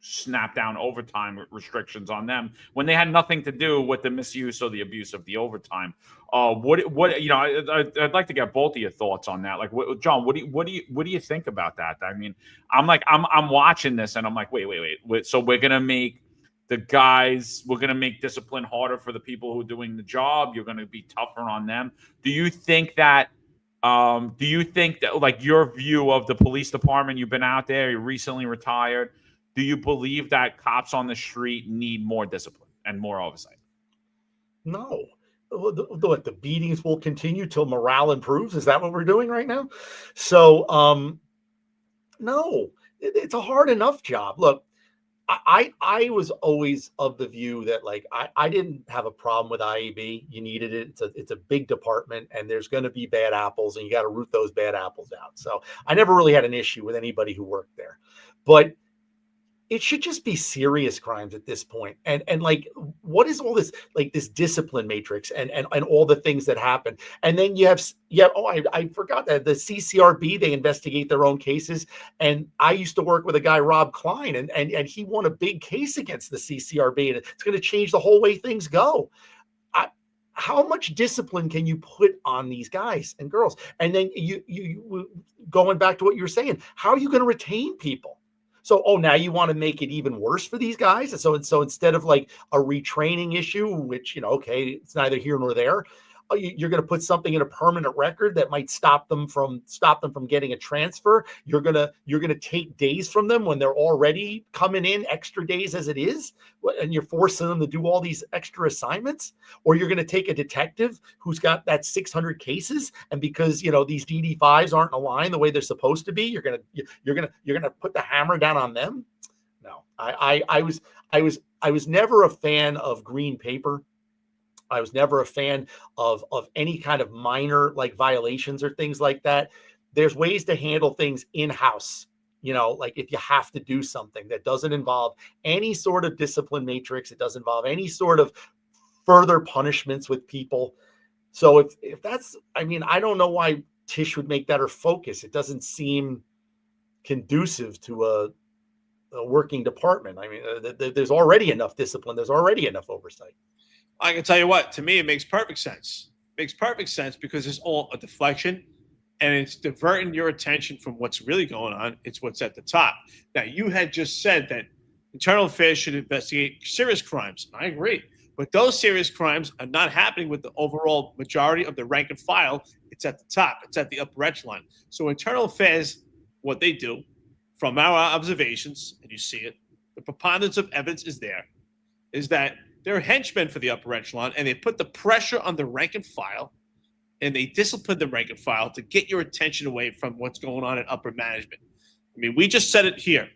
snap down overtime restrictions on them when they had nothing to do with the misuse or the abuse of the overtime. What you know, I'd like to get both of your thoughts on that. Like, John, what do you think about that? I mean, I'm watching this and I'm like, wait. So we're gonna make discipline harder for the people who are doing the job. You're gonna be tougher on them. Do you think that like your view of the police department? You've been out there. You recently retired. Do you believe that cops on the street need more discipline and more oversight? No. What, the beatings will continue till morale improves? Is that what we're doing right now? So, no, it's a hard enough job. Look, I was always of the view that, like, I didn't have a problem with IEB. You needed it. It's a big department, and there's going to be bad apples, and you got to root those bad apples out. So I never really had an issue with anybody who worked there. But it should just be serious crimes at this point. And like, what is all this, like, this discipline matrix and all the things that happen? And then you have, I forgot that the CCRB, they investigate their own cases. And I used to work with a guy, Rob Klein, and he won a big case against the CCRB, and it's going to change the whole way things go. How much discipline can you put on these guys and girls? And then you going back to what you were saying, how are you going to retain people? So, now you want to make it even worse for these guys. So instead of like a retraining issue, which, okay, it's neither here nor there, you're going to put something in a permanent record that might stop them from getting a transfer. You're going to take days from them when they're already coming in, extra days as it is, and you're forcing them to do all these extra assignments. Or you're going to take a detective who's got that 600 cases, and because these DD5s aren't aligned the way they're supposed to be, you're going to put the hammer down on them. No, I was never a fan of green paper. I was never a fan of any kind of minor, like, violations or things like that. There's ways to handle things in-house, like if you have to do something that doesn't involve any sort of discipline matrix, it doesn't involve any sort of further punishments with people. So if that's, I don't know why Tish would make that her focus. It doesn't seem conducive to a working department. There's already enough discipline. There's already enough oversight. I can tell you what, to me, it makes perfect sense. It makes perfect sense because it's all a deflection, and it's diverting your attention from what's really going on. It's what's at the top. Now, you had just said that internal affairs should investigate serious crimes. I agree. But those serious crimes are not happening with the overall majority of the rank and file. It's at the top. It's at the upper echelon. So internal affairs, what they do, from our observations, and you see it, the preponderance of evidence is there, is that they're henchmen for the upper echelon, and they put the pressure on the rank and file, and they discipline the rank and file to get your attention away from what's going on in upper management. We just said it here.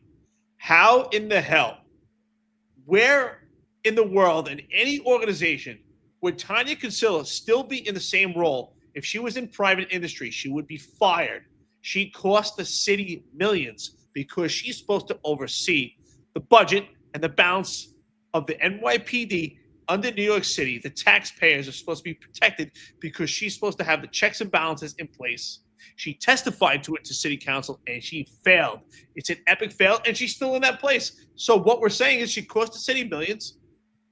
How in the hell, where in the world, in any organization, would Tanya Kinsella still be in the same role? If she was in private industry, she would be fired. She cost the city millions because she's supposed to oversee the budget and the balance of the NYPD under New York City. The taxpayers are supposed to be protected because she's supposed to have the checks and balances in place. She testified to it to city council and she failed. It's an epic fail and she's still in that place. So what we're saying is she cost the city millions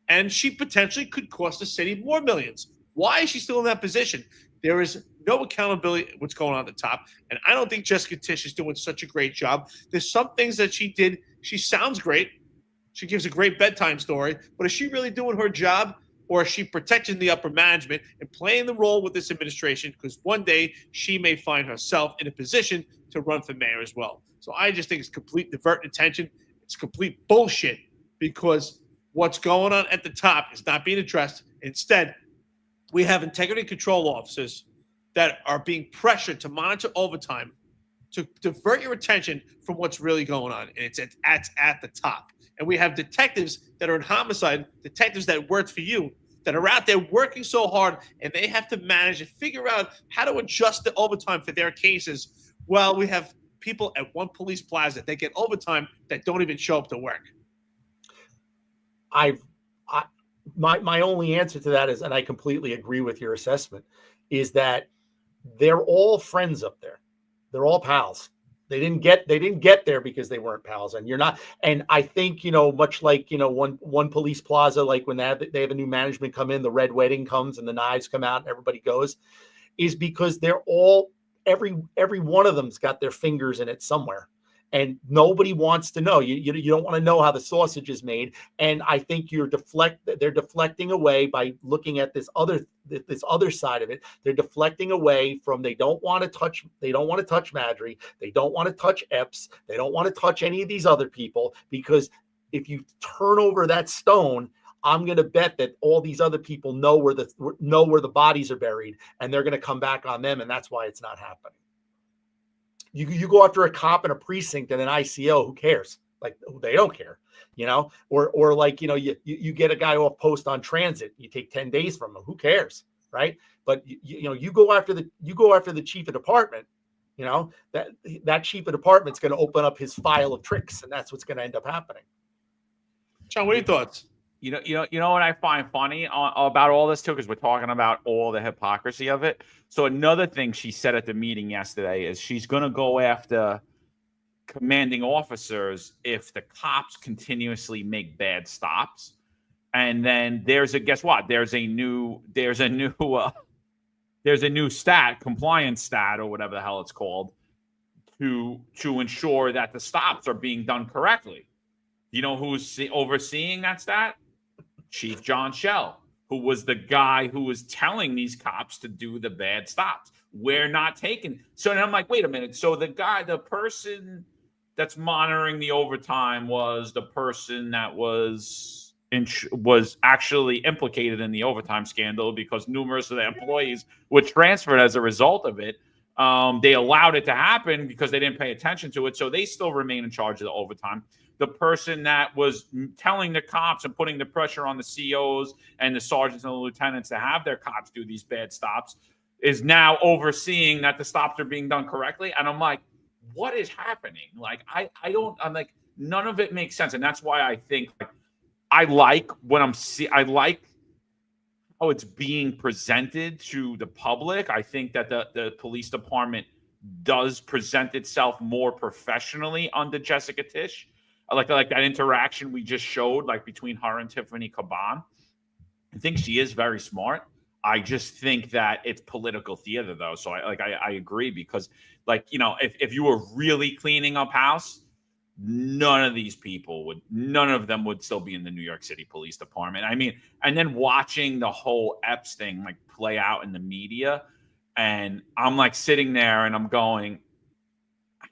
and she potentially could cost the city more millions. Why is she still in that position? There is no accountability what's going on at the top. And I don't think Jessica Tisch is doing such a great job. There's some things that she did. She sounds great. She gives a great bedtime story. But is she really doing her job? Or is she protecting the upper management and playing the role with this administration? Because one day she may find herself in a position to run for mayor as well. So I just think it's complete diverting attention. It's complete bullshit because what's going on at the top is not being addressed. Instead, we have integrity control officers that are being pressured to monitor overtime to divert your attention from what's really going on. And it's at the top. And we have detectives that are in homicide, detectives that work for you, that are out there working so hard, and they have to manage and figure out how to adjust the overtime for their cases. Well, we have people at one police plaza that get overtime that don't even show up to work. My only answer to that is, and I completely agree with your assessment, is that they're all friends up there. They're all pals. They didn't get there because they weren't pals, and you're not. And I think, much like, one police plaza, like when they have a new management come in, the red wedding comes and the knives come out and everybody goes, is because they're all, every one of them's got their fingers in it somewhere. And nobody wants to know. You don't want to know how the sausage is made. And I think they're deflecting away by looking at this other side of it. They're deflecting away from they don't want to touch Madry. They don't want to touch Epps. They don't want to touch any of these other people, because if you turn over that stone, I'm going to bet that all these other people know where the bodies are buried, and they're going to come back on them, and that's why it's not happening. You go after a cop in a precinct and an ICO, who cares? Like, they don't care, or like, you get a guy off post on transit, you take 10 days from him, who cares? Right. But you go after the chief of department, that chief of department's going to open up his file of tricks, and that's what's going to end up happening. John, what are your thoughts? You know what I find funny about all this too, because we're talking about all the hypocrisy of it. So another thing she said at the meeting yesterday is she's going to go after commanding officers if the cops continuously make bad stops. And then there's a new stat, compliance stat, or whatever the hell it's called, to ensure that the stops are being done correctly. You know who's overseeing that stat? Chief John Schell, who was the guy who was telling these cops to do the bad stops. We're not taking. So then I'm like, wait a minute. So the person that's monitoring the overtime was the person that was actually implicated in the overtime scandal, because numerous of the employees were transferred as a result of it. They allowed it to happen because they didn't pay attention to it. So they still remain in charge of the overtime. The person that was telling the cops and putting the pressure on the COs and the sergeants and the lieutenants to have their cops do these bad stops is now overseeing that the stops are being done correctly. And I'm like, what is happening? Like, I'm like, none of it makes sense. And that's why I think I like how it's being presented to the public. I think that the police department does present itself more professionally under Jessica Tisch. I like that interaction we just showed, like between her and Tiffany Caban. I think she is very smart. I just think that it's political theater, though. So I agree, because, if you were really cleaning up house, none of them would still be in the New York City Police Department. I mean, and then watching the whole Epps thing play out in the media, and I'm sitting there and I'm going,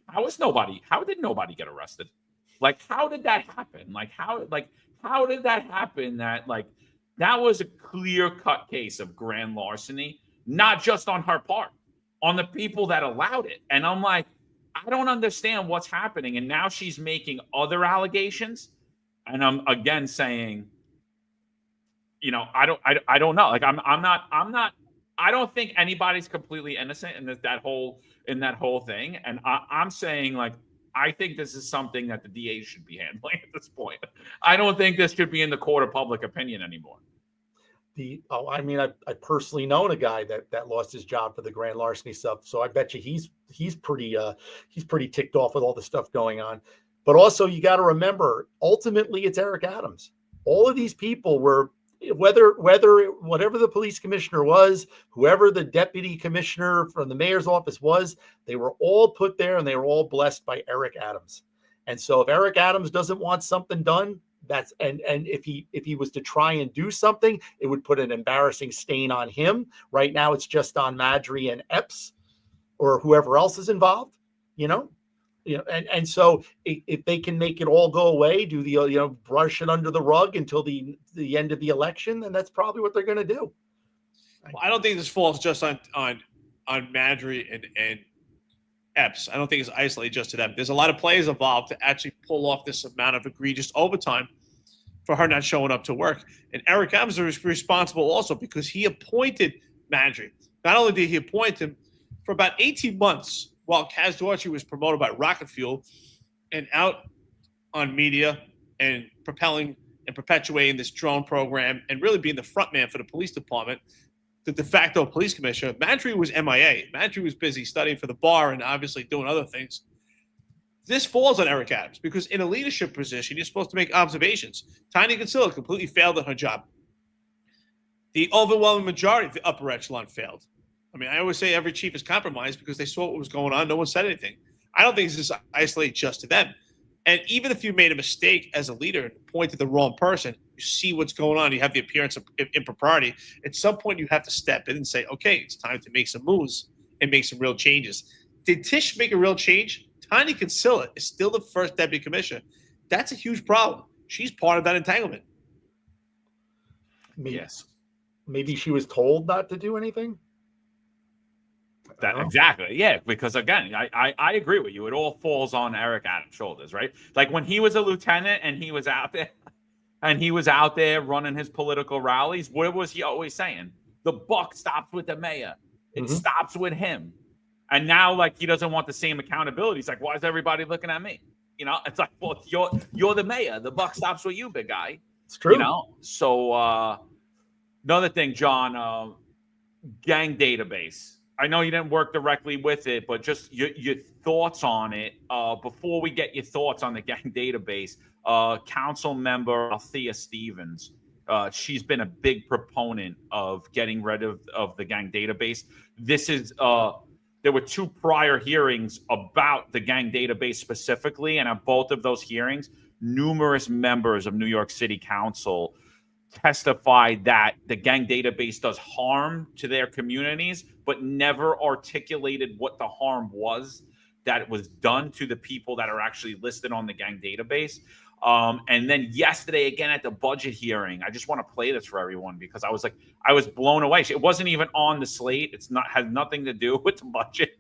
how did nobody get arrested? How did that happen? How did that happen? That was a clear-cut case of grand larceny, not just on her part, on the people that allowed it. And I'm like, I don't understand what's happening. And now she's making other allegations, and I'm again saying, I don't know. I'm not I don't think anybody's completely innocent in that whole thing. And I'm saying, like, I think this is something that the DA should be handling at this point. I don't think this should be in the court of public opinion anymore. I mean, I personally known a guy that lost his job for the grand larceny stuff. So I bet you he's pretty ticked off with all the stuff going on. But also, you got to remember, ultimately, it's Eric Adams. All of these people were, whatever the police commissioner was, whoever the deputy commissioner from the mayor's office was, they were all put there and they were all blessed by Eric Adams. And so if Eric Adams doesn't want something done, and if he was to try and do something, it would put an embarrassing stain on him. Right now, it's just on Madry and Epps or whoever else is involved, and so if they can make it all go away, do the brush it under the rug until the end of the election, then that's probably what they're going to do. Well, I don't think this falls just on Madry and Epps. I don't think it's isolated just to them. There's a lot of players involved to actually pull off this amount of egregious overtime for her not showing up to work. And Eric Adams is responsible also because he appointed Madry. Not only did he appoint him for about 18 months while Kaz Daughtry was promoted by Rocket Fuel and out on media and propelling and perpetuating this drone program and really being the front man for the police department, the de facto police commissioner. Madry was MIA. Madry was busy studying for the bar and obviously doing other things. This falls on Eric Adams because in a leadership position, you're supposed to make observations. Tiny Kinsella completely failed at her job. The overwhelming majority of the upper echelon failed. I mean, I always say every chief is compromised because they saw what was going on. No one said anything. I don't think this is isolated just to them. And even if you made a mistake as a leader and pointed the wrong person, you see what's going on. You have the appearance of impropriety. At some point, you have to step in and say, okay, it's time to make some moves and make some real changes. Did Tish make a real change? Tiny Kinsella is still the first deputy commissioner. That's a huge problem. She's part of that entanglement. Yes. Maybe she was told not to do anything. Exactly. Yeah. Because again, I agree with you. It all falls on Eric Adams' shoulders, right? Like when he was a lieutenant and he was out there running his political rallies, what was he always saying? The buck stops with the mayor. It stops with him. And now, like, he doesn't want the same accountability. He's like, why is everybody looking at me? It's like, well, you're the mayor. The buck stops with you, big guy. It's true. So another thing, John, gang database. I know you didn't work directly with it, but just your thoughts on it. Before we get your thoughts on the gang database, council member Althea Stevens, she's been a big proponent of getting rid of the gang database. This is there were two prior hearings about the gang database specifically, and at both of those hearings, numerous members of New York City Council testified that the gang database does harm to their communities, but never articulated what the harm was that was done to the people that are actually listed on the gang database. And then yesterday, again, at the budget hearing, I just want to play this for everyone because I was blown away. It wasn't even on the slate. Has nothing to do with the budget.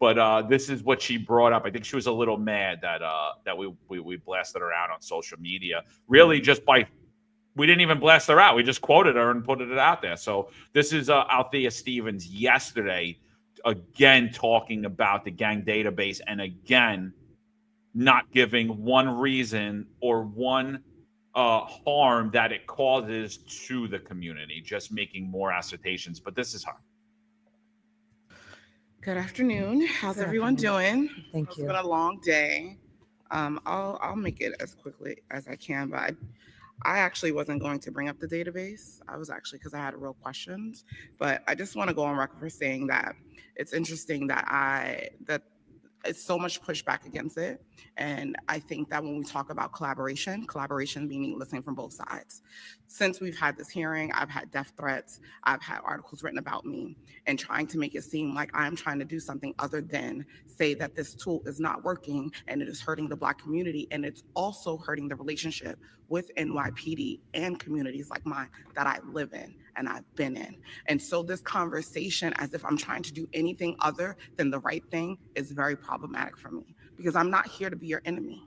But this is what she brought up. I think she was a little mad that we blasted her out on social media. Really, we didn't even blast her out. We just quoted her and put it out there. So this is Althea Stevens yesterday, again talking about the gang database, and again not giving one reason or one harm that it causes to the community, just making more assertions. But this is her. Good afternoon. How's everyone doing? Thank It's you. been a long day. I'll make it as quickly as I can, but I actually wasn't going to bring up the database. I was actually because I had real questions, but I just want to go on record for saying that it's interesting that it's so much pushback against it. And I think that when we talk about collaboration meaning listening from both sides. Since we've had this hearing, I've had death threats, I've had articles written about me, and trying to make it seem like I'm trying to do something other than say that this tool is not working and it is hurting the Black community, and it's also hurting the relationship with NYPD and communities like mine that I live in and I've been in. And so this conversation, as if I'm trying to do anything other than the right thing, is very problematic for me because I'm not here to be your enemy.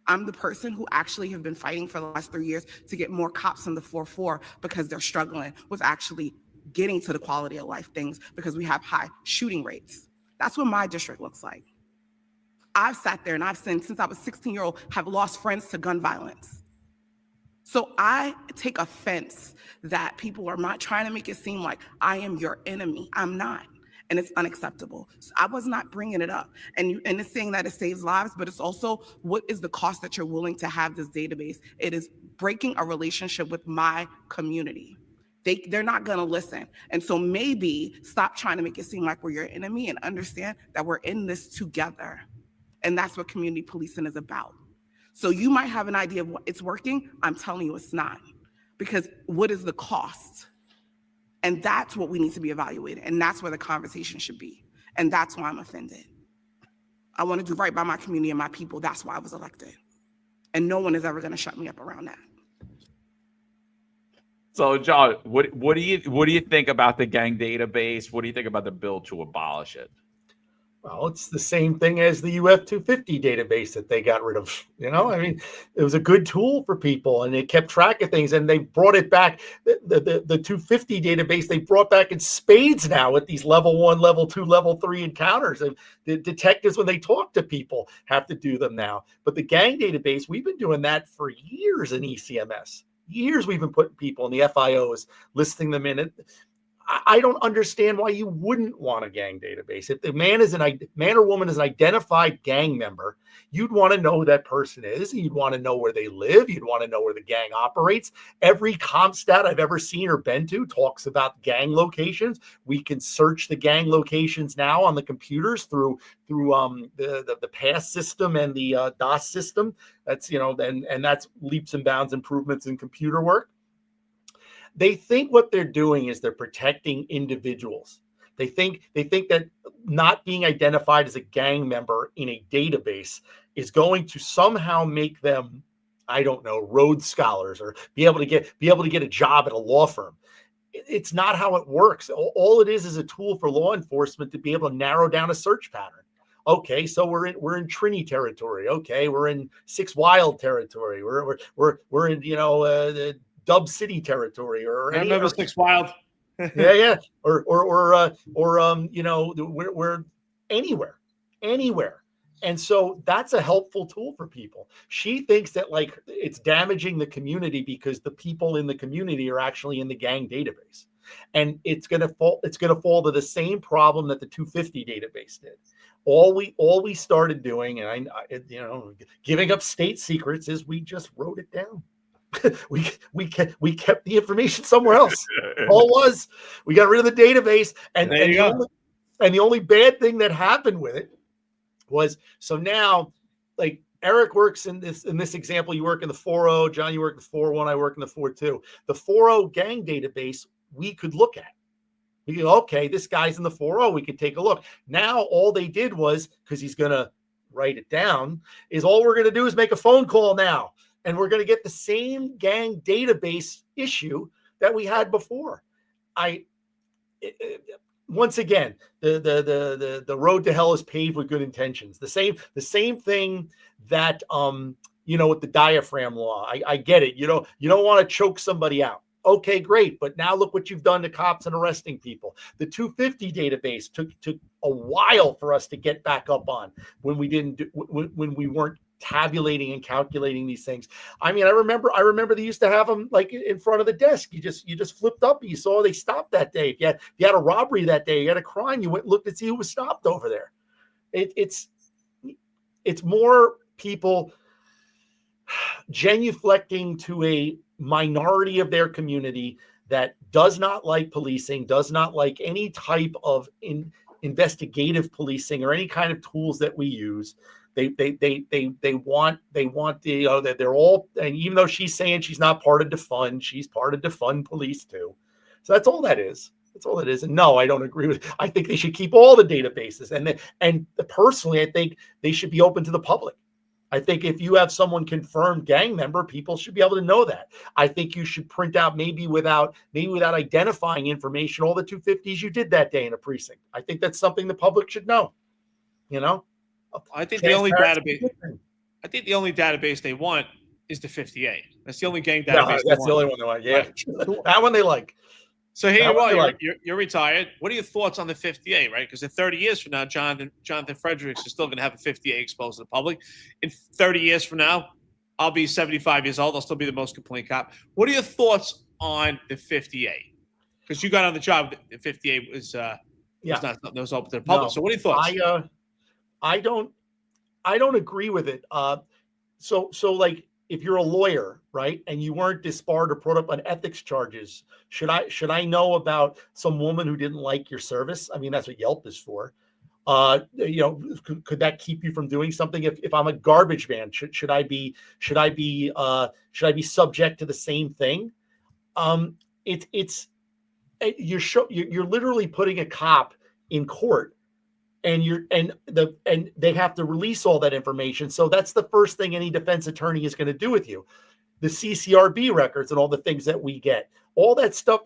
I'm the person who actually have been fighting for the last 3 years to get more cops in the 4-4 because they're struggling with actually getting to the quality of life things because we have high shooting rates. That's what my district looks like. I've sat there and I've seen, since I was 16-year-old, have lost friends to gun violence. So I take offense that people are not trying to make it seem like I am your enemy. I'm not. And it's unacceptable. So I was not bringing it up. And it's saying that it saves lives, but it's also what is the cost that you're willing to have this database? It is breaking a relationship with my community. They're not going to listen. And so maybe stop trying to make it seem like we're your enemy and understand that we're in this together. And that's what community policing is about. So you might have an idea of what it's working. I'm telling you it's not. Because what is the cost? And that's what we need to be evaluating. And that's where the conversation should be. And that's why I'm offended. I want to do right by my community and my people. That's why I was elected. And no one is ever going to shut me up around that. So, John, what do you think about the gang database? What do you think about the bill to abolish it? Well, it's the same thing as the UF-250 database that they got rid of. You know, I mean, it was a good tool for people, and it kept track of things, and they brought it back. The 250 database they brought back in spades now with these level 1, level 2, level 3 encounters. And the detectives, when they talk to people, have to do them now. But the gang database, we've been doing that for years in ECMS. Years we've been putting people in the FIOs, listing them in it. I don't understand why you wouldn't want a gang database. If the man or woman is an identified gang member, you'd want to know who that person is. You'd want to know where they live. You'd want to know where the gang operates. Every CompStat I've ever seen or been to talks about gang locations. We can search the gang locations now on the computers through the PASS system and the DOS system. That's, you know, and that's leaps and bounds improvements in computer work. They think what they're doing is they're protecting individuals. They think that not being identified as a gang member in a database is going to somehow make them, I don't know, Rhodes Scholars or be able to get a job at a law firm. It's not how it works. All it is a tool for law enforcement to be able to narrow down a search pattern. Okay, so we're in Trinity territory. Okay, we're in Six Wild territory. We're in the Dub City territory, or I remember Six Wild. yeah, or we're anywhere. And so that's a helpful tool for people. She thinks that like it's damaging the community because the people in the community are actually in the gang database, and it's gonna fall to the same problem that the 250 database did. All we started doing, and giving up state secrets, is we just wrote it down. we kept the information somewhere else. All was we got rid of the database, and the only bad thing that happened with it was, so now, like, Eric works in this example, you work in the 4.0, John, you work in the 4.1, I work in the 4.2. The 4.0 gang database we could look at. We go, okay, this guy's in the 4.0, we could take a look. Now all they did was, because he's gonna write it down, is all we're gonna do is make a phone call now. And we're going to get the same gang database issue that we had before. Once again, the road to hell is paved with good intentions. The same thing that with the diaphragm law. I get it. You don't want to choke somebody out. Okay, great. But now look what you've done to cops and arresting people. The 250 database took a while for us to get back up on when we weren't tabulating and calculating these things. I mean, I remember they used to have them like in front of the desk. You just flipped up. You saw they stopped that day. If you had a robbery that day, you had a crime, you went and looked to see who was stopped over there. It's more people genuflecting to a minority of their community that does not like policing, does not like any type of investigative policing or any kind of tools that we use. They want that they're all, and even though she's saying she's not part of defund, she's part of defund police too. So that's all that is. That's all it is. And no, I don't agree with. I think they should keep all the databases, and personally, I think they should be open to the public. I think if you have someone confirmed gang member, people should be able to know that. I think you should print out maybe without identifying information all the 250s you did that day in a precinct. I think that's something the public should know. I think the only database they want is the 58. That's the only gang database. That's the only one they want. Yeah, that one they like. So here That you would are. be You're, like- you're retired. What are your thoughts on the 50A? Right, because in 30 years from now, Jonathan Fredericks is still going to have a 50A exposed to the public. In 30 years from now, I'll be 75 years old. I'll still be the most complaint cop. What are your thoughts on the 50A? Because you got on the job, the 50A was not something that was open to the public. No, So what are your thoughts? I don't agree with it. So like if you're a lawyer, right, and you weren't disbarred or put up on ethics charges, should I know about some woman who didn't like your service? I mean, that's what Yelp is for. Could that keep you from doing something? If I'm a garbage man, should I be subject to the same thing? You're literally putting a cop in court, and they have to release all that information. So that's the first thing any defense attorney is going to do with you. The CCRB records and all the things that we get, all that stuff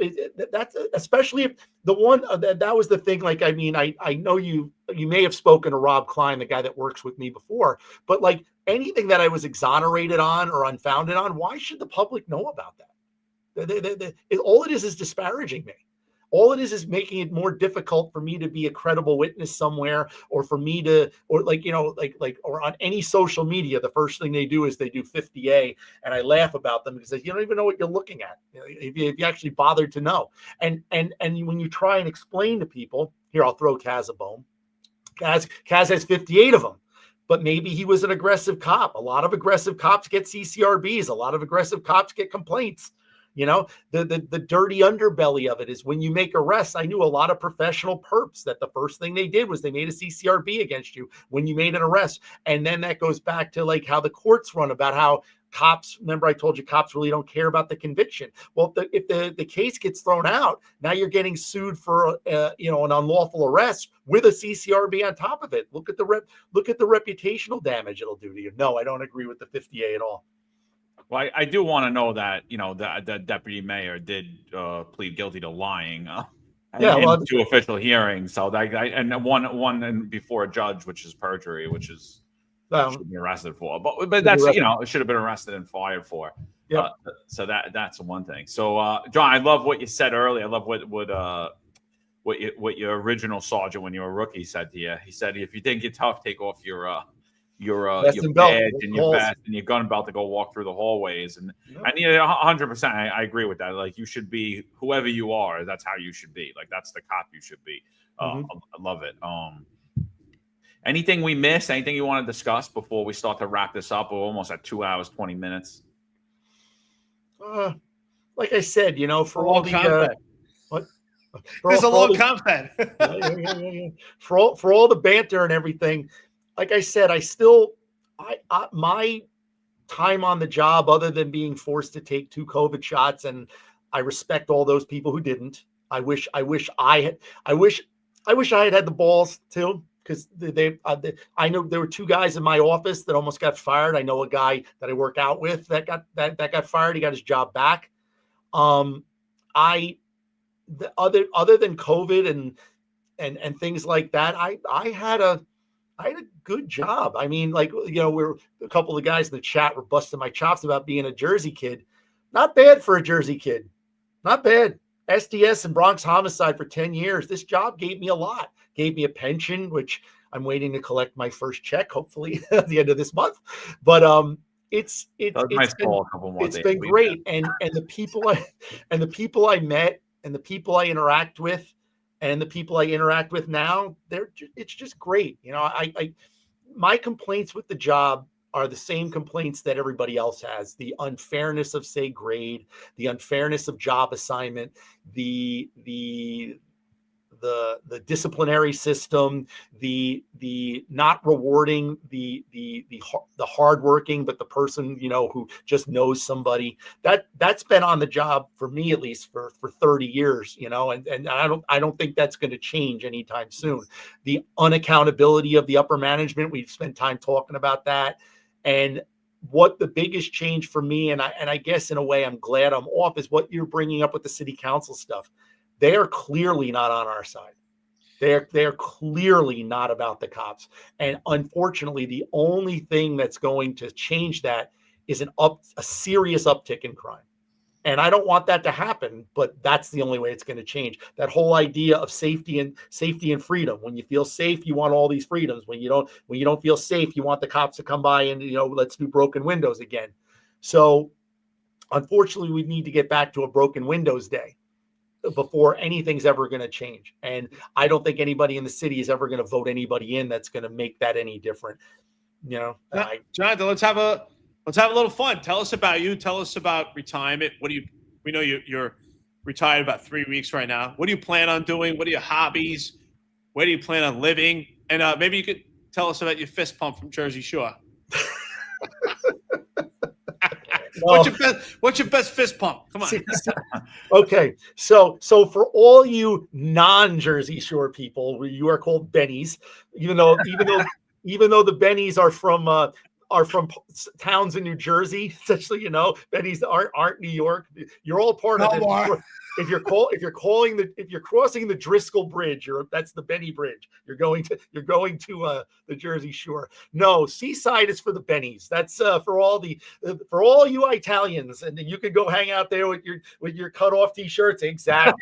that's especially if the one that was the thing. Like, I mean, I know you may have spoken to Rob Klein, the guy that works with me before, but like anything that I was exonerated on or unfounded on, why should the public know about that? All it is disparaging me. All it is making it more difficult for me to be a credible witness somewhere, or for me to, or or on any social media, the first thing they do is they do 50A, and I laugh about them because you don't even know what you're looking at, if you actually bothered to know. And when you try and explain to people, here, I'll throw Kaz a bone. Kaz has 58 of them. But maybe he was an aggressive cop. A lot of aggressive cops get CCRBs. A lot of aggressive cops get complaints. The dirty underbelly of it is when you make arrests. I knew a lot of professional perps that the first thing they did was they made a CCRB against you when you made an arrest. And then that goes back to like how the courts run, about how cops, remember I told you cops really don't care about the conviction. Well, if the case gets thrown out, now you're getting sued for an unlawful arrest with a CCRB on top of it. Look at the reputational damage it'll do to you. No, I don't agree with the 50A at all. Well, I do want to know that, the deputy mayor did plead guilty to lying in two official hearings. So and one before a judge, which is perjury, which is should be arrested for. But that's, it should have been arrested and fired for. Yeah. So that's one thing. So John, I love what you said earlier. I love what your original sergeant when you were a rookie said to you. He said, if you think you're tough, take off your badge and your vest and your gun belt to go walk through the hallways. And 100%, I agree with that. Like, you should be whoever you are. That's how you should be. Like, that's the cop you should be. I love it. Anything we missed? Anything you want to discuss before we start to wrap this up? We're almost at 2 hours, 20 minutes. Like I said, for all the There's a long content. For all the banter and everything. Like I said, my time on the job, other than being forced to take 2 COVID shots, and I respect all those people who didn't. I wish I had the balls too, because I know there were 2 guys in my office that almost got fired. I know a guy that I work out with that got fired. He got his job back. Other than COVID and things like that, I had a good job. I mean, we're a couple of guys in the chat were busting my chops about being a Jersey kid. Not bad for a Jersey kid. Not bad. SDS and Bronx Homicide for 10 years. This job gave me a lot. Gave me a pension, which I'm waiting to collect my first check, hopefully at the end of this month. But it's been great. And the people I met and the people I interact with, and the people I interact with now, it's just great. My complaints with the job are the same complaints that everybody else has: the unfairness of, say, grade, the unfairness of job assignment, the disciplinary system, the not rewarding the hardworking, but the person who just knows somebody. That's been on the job for me, at least for 30 years, and I don't think that's going to change anytime soon. The unaccountability of the upper management, we've spent time talking about that. And what the biggest change for me, and I guess in a way I'm glad I'm off, is what you're bringing up with the city council stuff. They are clearly not on our side. They're clearly not about the cops. And unfortunately, the only thing that's going to change that is a serious uptick in crime. And I don't want that to happen, but that's the only way it's going to change. That whole idea of safety and freedom. When you feel safe, you want all these freedoms. When you don't feel safe, you want the cops to come by and, let's do broken windows again. So unfortunately, we need to get back to a broken windows day before anything's ever going to change. And I don't think anybody in the city is ever going to vote anybody in that's going to make that any different. Jonathan, let's have a little fun. Tell us about you. Tell us about retirement. We know you're retired about 3 weeks right now. What do you plan on doing? What are your hobbies? Where do you plan on living? And maybe you could tell us about your fist pump from Jersey Shore. What's your best fist pump? Come on. Okay. So for all you non-Jersey Shore people, you are called Bennies, even though the Bennies are from towns in New Jersey, essentially, Bennies aren't New York. You're all part of it. If you're crossing the Driscoll Bridge, that's the Benny Bridge. You're going to the Jersey Shore. No, Seaside is for the Bennies. That's for all you Italians, and you could go hang out there with your cut off t-shirts. Exactly,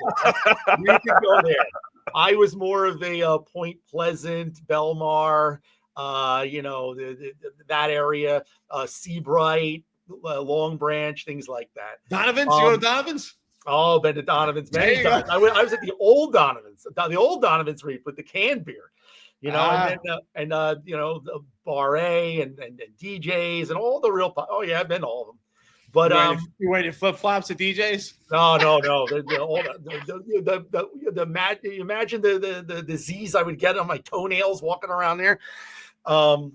you could go there. I was more of a Point Pleasant, Belmar, that area, Seabright, Long Branch, things like that. Donovan's? You go to Donovan's? Oh, been to Donovan's many times. I was at the old Donovan's reef with the canned beer, and the Bar A and DJs and all the real. Oh yeah, I've been to all of them. But you wearing your flip flops at DJs? No. Imagine the disease I would get on my toenails walking around there. So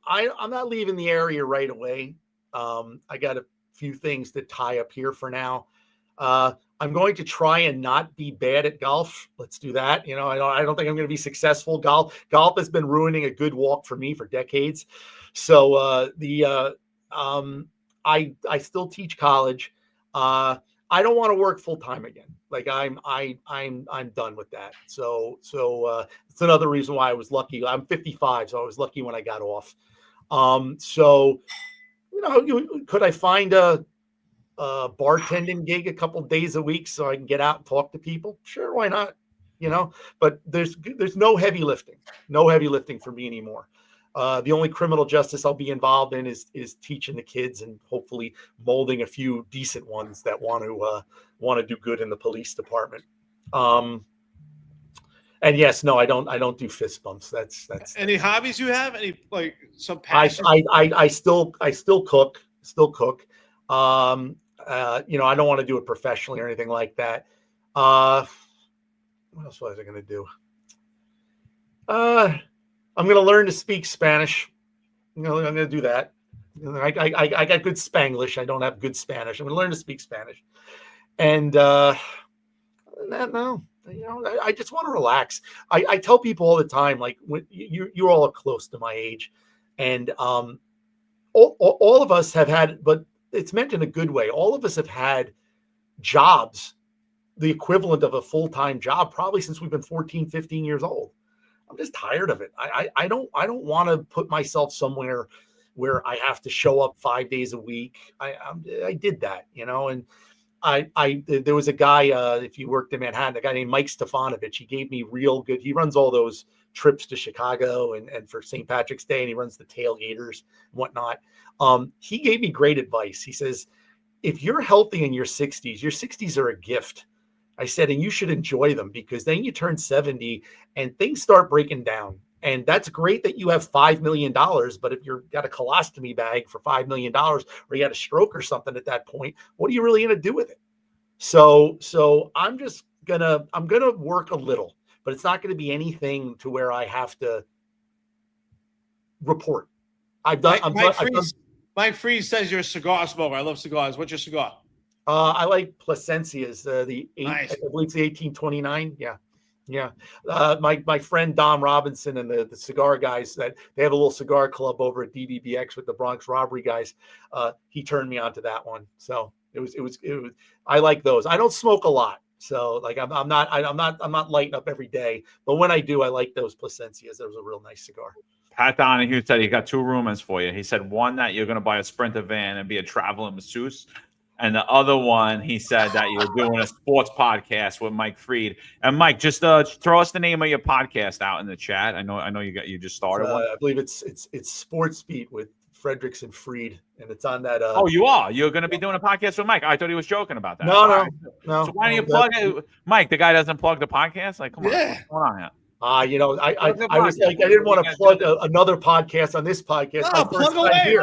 I'm not leaving the area right away. I got a few things to tie up here for now. I'm going to try and not be bad at golf. Let's do that. I don't think I'm going to be successful. Golf has been ruining a good walk for me for decades. So I still teach college. I don't want to work full time again. Like I'm done with that. So it's another reason why I was lucky. I'm 55, so I was lucky when I got off. Could I find a bartending gig a couple days a week so I can get out and talk to people? Sure, why not? But there's no heavy lifting for me anymore. The only criminal justice I'll be involved in is teaching the kids and hopefully molding a few decent ones that want to do good in the police department. And yes, no, I don't do fist bumps. That's any hobbies you have? Any some passion? I still cook. I don't want to do it professionally or anything like that. What else was I going to do? I'm going to learn to speak Spanish. I'm going to do that. I got good Spanglish. I don't have good Spanish. I'm going to learn to speak Spanish. And no, I just want to relax. I tell people all the time, like when you're all close to my age, and all of us have had, but it's meant in a good way. All of us have had jobs, the equivalent of a full-time job, probably since we've been 14, 15 years old. I'm just tired of it. I don't want to put myself somewhere where I have to show up 5 days a week. I did that, and there was a guy, if you worked in Manhattan, a guy named Mike Stefanovich. He gave me real good. He runs all those trips to Chicago and for St. Patrick's Day, and he runs the tailgaters and whatnot. He gave me great advice. He says, if you're healthy in your 60s are a gift. I said, and you should enjoy them, because then you turn 70 and things start breaking down. And that's great that you have $5 million, but if you've got a colostomy bag for $5 million, or you had a stroke or something at that point, what are you really going to do with it? So I'm going to work a little, but it's not going to be anything to where I have to report. Mike Freeze says you're a cigar smoker. I love cigars. What's your cigar? I like Plasencia's, nice. I believe it's the 1829. Yeah. My friend Dom Robinson and the cigar guys, that they have a little cigar club over at DBBX with the Bronx robbery guys. He turned me on to that one. So it was, I like those. I don't smoke a lot. So like I'm not lighting up every day, but when I do, I like those Placencias. That was a real nice cigar. Pat Donahue said he got 2 rumors for you. He said one that you're going to buy a Sprinter van and be a traveling masseuse, and the other one he said that you're doing a sports podcast with Mike Freed. And Mike, just throw us the name of your podcast out in the chat. I know you just started one. I believe it's Sports Beat with Fredericks and Freed, and it's on that. Oh, you are? You're going to be doing a podcast with Mike? I thought he was joking about that. No. So why don't you plug it, Mike? The guy doesn't plug the podcast. Like, come on, what's going on here? I was like, I didn't want to plug another podcast on this podcast. No, plug away.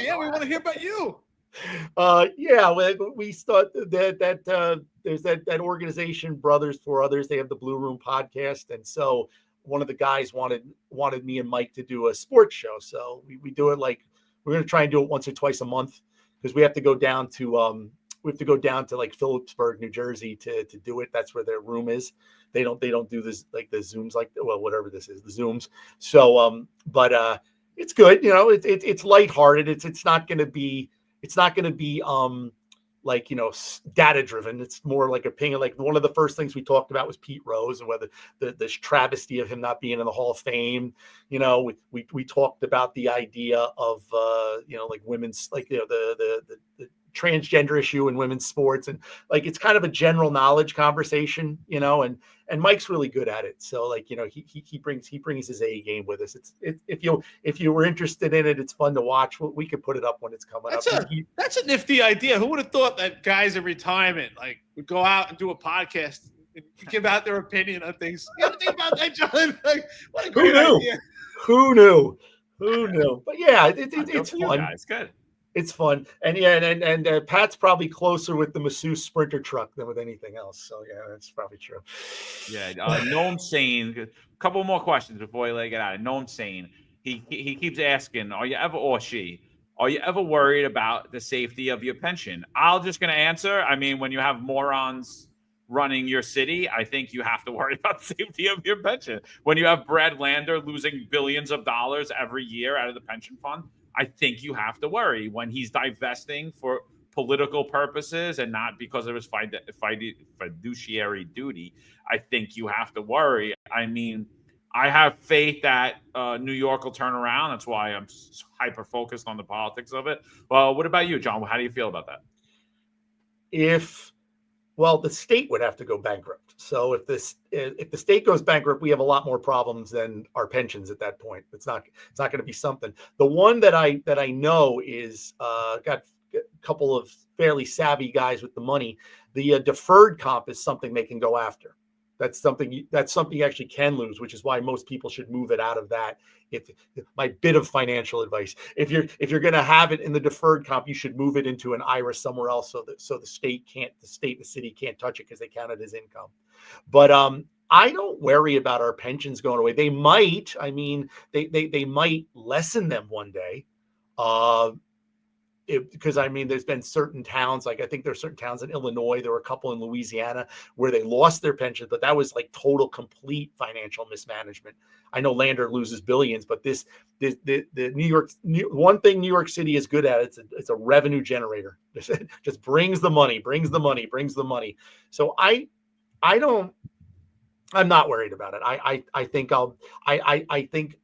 Yeah, we want to hear about you. We thought that there's that organization, Brothers for Others. They have the Blue Room podcast, and so one of the guys wanted me and Mike to do a sports show. So we do it like we're going to try and do it once or twice a month because we have to go down to like Phillipsburg, New Jersey to do it. That's where their room is. They don't do this like the Zooms, like whatever this is, the Zooms. So but it's good, it's lighthearted. It's not going to be like data driven. It's more like opinion. Like one of the first things we talked about was Pete Rose and whether this travesty of him not being in the Hall of Fame. We talked about the idea of like women's, like the transgender issue in women's sports, and like it's kind of a general knowledge conversation, and Mike's really good at it. So like he brings his A game with us. If you were interested in it, it's fun to watch. We could put it up when it's coming up. That's a nifty idea. Who would have thought that guys in retirement like would go out and do a podcast and give out their opinion on things? You ever think about that, John? Like, what a great idea. Who knew? But yeah, it's fun. It's good. It's fun. And Pat's probably closer with the masseuse Sprinter truck than with anything else. So yeah, that's probably true. Yeah. Noam Sane, a couple more questions before I get out of Noam Sane. He keeps asking, are you ever worried about the safety of your pension? I'm just going to answer. I mean, when you have morons running your city, I think you have to worry about the safety of your pension. When you have Brad Lander losing billions of dollars every year out of the pension fund, I think you have to worry when he's divesting for political purposes and not because of his fiduciary duty. I think you have to worry. I mean, I have faith that New York will turn around. That's why I'm hyper focused on the politics of it. Well, what about you, John? How do you feel about that? The state would have to go bankrupt. So if the state goes bankrupt, we have a lot more problems than our pensions at that point. It's not going to be something. The one that I know is got a couple of fairly savvy guys with the money. The deferred comp is something they can go after. That's something you actually can lose, which is why most people should move it out of that. If my bit of financial advice, if you're going to have it in the deferred comp, you should move it into an IRA somewhere else, so the city can't touch it because they count it as income. But I don't worry about our pensions going away. They might. I mean, they might lessen them one day. Because I mean, there's been certain towns, like I think there's certain towns in Illinois, there were a couple in Louisiana where they lost their pensions, but that was like total, complete financial mismanagement. I know Lander loses billions, but the one thing New York City is good at, it's a revenue generator. Just brings the money. So I'm not worried about it. I think,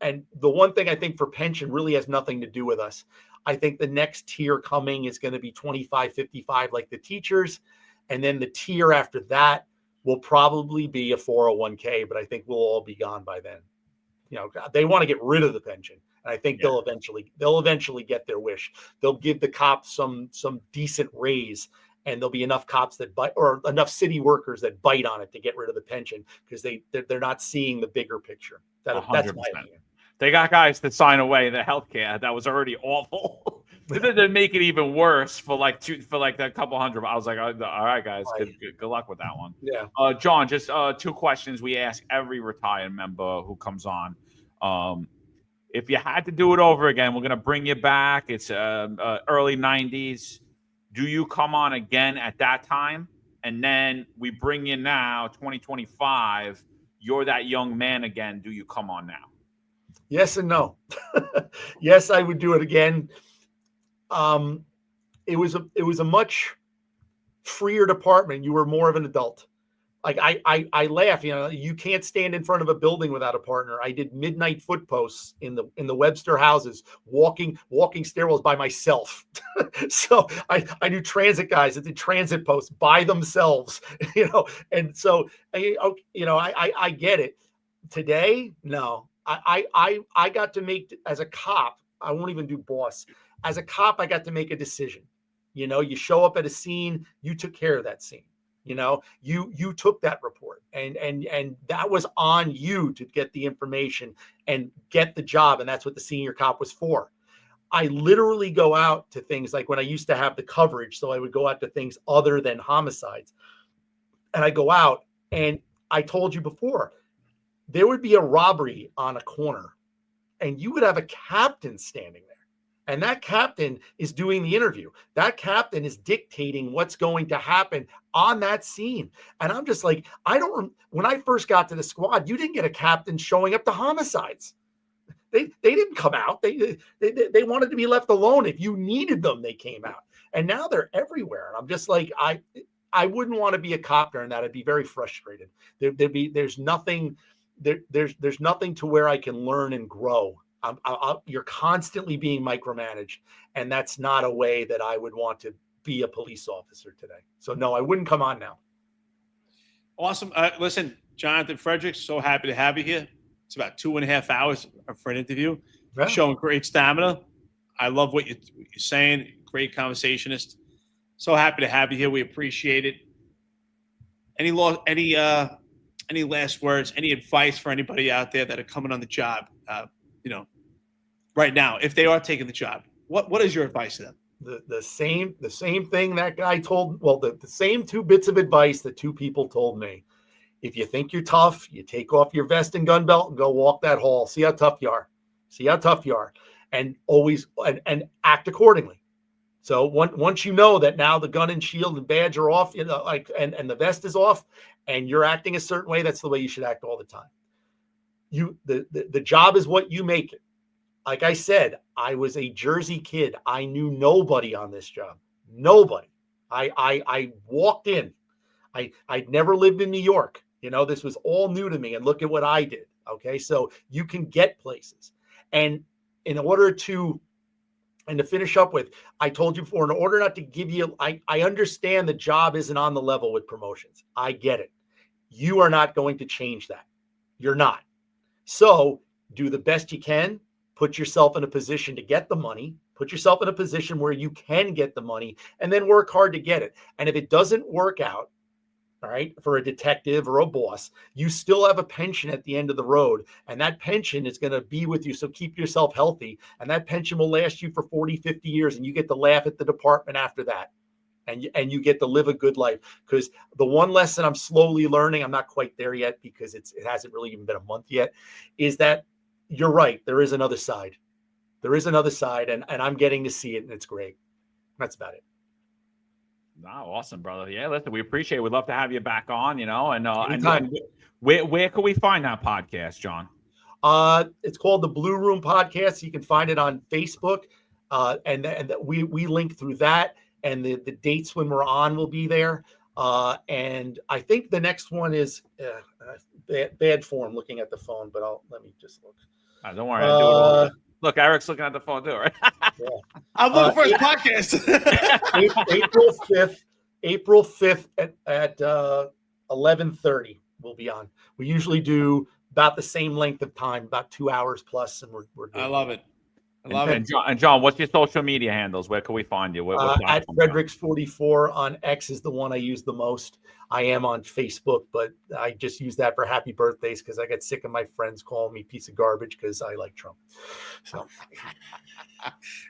and the one thing I think for pension really has nothing to do with us. I think the next tier coming is going to be 25, 55, like the teachers. And then the tier after that will probably be a 401k, but I think we'll all be gone by then. They want to get rid of the pension. And I think they'll eventually get their wish. They'll give the cops some decent raise, and there'll be enough cops that bite, or enough city workers that bite on it to get rid of the pension, because they're not seeing the bigger picture. That's my opinion. They got guys that sign away the healthcare that was already awful. They make it even worse for like that couple hundred. I was like, all right, guys, good luck with that one. Yeah. John, just 2 questions we ask every retired member who comes on. If you had to do it over again, we're gonna bring you back. It's early 90s. Do you come on again at that time? And then we bring you now, 2025. You're that young man again. Do you come on now? Yes and no. Yes, I would do it again. It was a much freer department. You were more of an adult. like I laugh, you can't stand in front of a building without a partner. I did midnight foot posts in the Webster houses, walking stairwells by myself. So I knew transit guys that did transit posts by themselves, and so I get it. Today, no, I got to make, as a cop, I won't even do boss. As a cop, I got to make a decision. You show up at a scene, you took care of that scene. You took that report and that was on you to get the information and get the job. And that's what the senior cop was for. I literally go out to things like when I used to have the coverage. So I would go out to things other than homicides, and I go out, and I told you before, there would be a robbery on a corner and you would have a captain standing there. And that captain is doing the interview. That captain is dictating what's going to happen on that scene. And I'm just like, when I first got to the squad, you didn't get a captain showing up to homicides. They didn't come out. They wanted to be left alone. If you needed them, they came out. And now they're everywhere. And I'm just like, I wouldn't want to be a cop during that. I'd be very frustrated. There's nothing to where I can learn and grow. You're constantly being micromanaged, and that's not a way that I would want to be a police officer today. So no, I wouldn't come on now. Awesome. Listen, Jonathan Fredericks, so happy to have you here. It's about 2.5 hours for an interview. Yeah. Showing great stamina. I love what you're saying. Great conversationist. So happy to have you here. We appreciate it. Any last words? Any advice for anybody out there that are coming on the job? Right now, if they are taking the job, what is your advice to them? The same thing that guy told. Well, the same 2 bits of advice that 2 people told me. If you think you're tough, you take off your vest and gun belt and go walk that hall. See how tough you are, and always and act accordingly. So once you know that now the gun and shield and badge are off, and the vest is off, and you're acting a certain way, that's the way you should act all the time. The job is what you make it. Like I said, I was a Jersey kid. I knew nobody on this job. Nobody. I walked in. I'd never lived in New York. This was all new to me, and look at what I did. Okay. So you can get places. And in order to finish up with, I told you before, in order not to give you, I understand the job isn't on the level with promotions. I get it. You are not going to change that. You're not. So do the best you can. Put yourself in a position to get the money, put yourself in a position where you can get the money, and then work hard to get it. And if it doesn't work out, all right, for a detective or a boss, you still have a pension at the end of the road, and that pension is going to be with you. So keep yourself healthy, and that pension will last you for 40, 50 years, and you get to laugh at the department after that. And you get to live a good life. Because the one lesson I'm slowly learning, I'm not quite there yet because it hasn't really even been a month yet, is that you're right. There is another side. There is another side, and I'm getting to see it, and it's great. That's about it. Wow, awesome, brother. Yeah, listen, we appreciate it. We'd love to have you back on, and where can we find that podcast, John? It's called the Blue Room Podcast. You can find it on Facebook, and we link through that, and the dates when we're on will be there. And I think the next one is bad form looking at the phone, but let me just look. Don't worry, I'll do it all. Look, Eric's looking at the phone too, right? Yeah. I'm looking for his podcast. April 5th at 11:30 we'll be on. We usually do about the same length of time, about 2 hours plus, and we're doing I love it. And John, what's your social media handles? Where can we find you? At Fredericks 44 on X is the one I use the most. I am on Facebook, but I just use that for happy birthdays because I get sick of my friends calling me piece of garbage because I like Trump. So,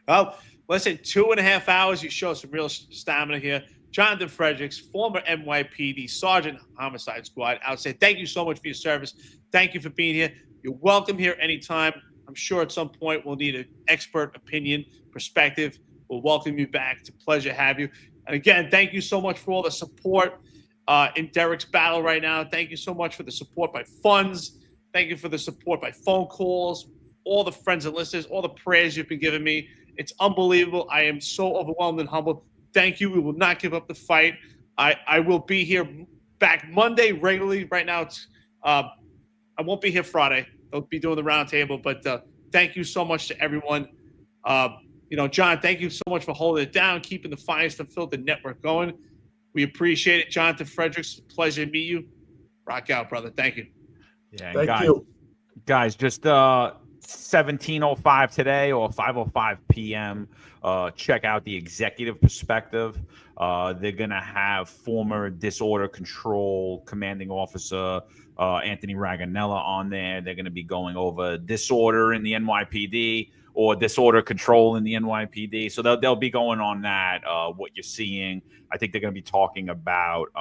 well, listen, 2.5 hours. You show some real stamina here. Jonathan Fredericks, former NYPD Sergeant Homicide Squad. I would say thank you so much for your service. Thank you for being here. You're welcome here anytime. I'm sure at some point we'll need an expert opinion, perspective. We'll welcome you back. It's a pleasure to have you. And again, thank you so much for all the support in Derek's battle right now. Thank you so much for the support by funds. Thank you for the support by phone calls, all the friends and listeners, all the prayers you've been giving me. It's unbelievable. I am so overwhelmed and humbled. Thank you. We will not give up the fight. I will be here back Monday regularly. Right now, it's I won't be here Friday. I'll be doing the roundtable, but thank you so much to everyone. John, thank you so much for holding it down, keeping the Finest Unfiltered network going. We appreciate it. Jonathan Fredericks, pleasure to meet you. Rock out, brother. Thank you. Yeah, Thank you. Guys, just 17:05 today or 5:05 p.m. Check out the Executive Perspective. They're gonna have former Disorder Control Commanding Officer Anthony Raganella on there. They're gonna be going over disorder in the NYPD or disorder control in the NYPD. So they'll be going on that. What you're seeing. I think they're gonna be talking about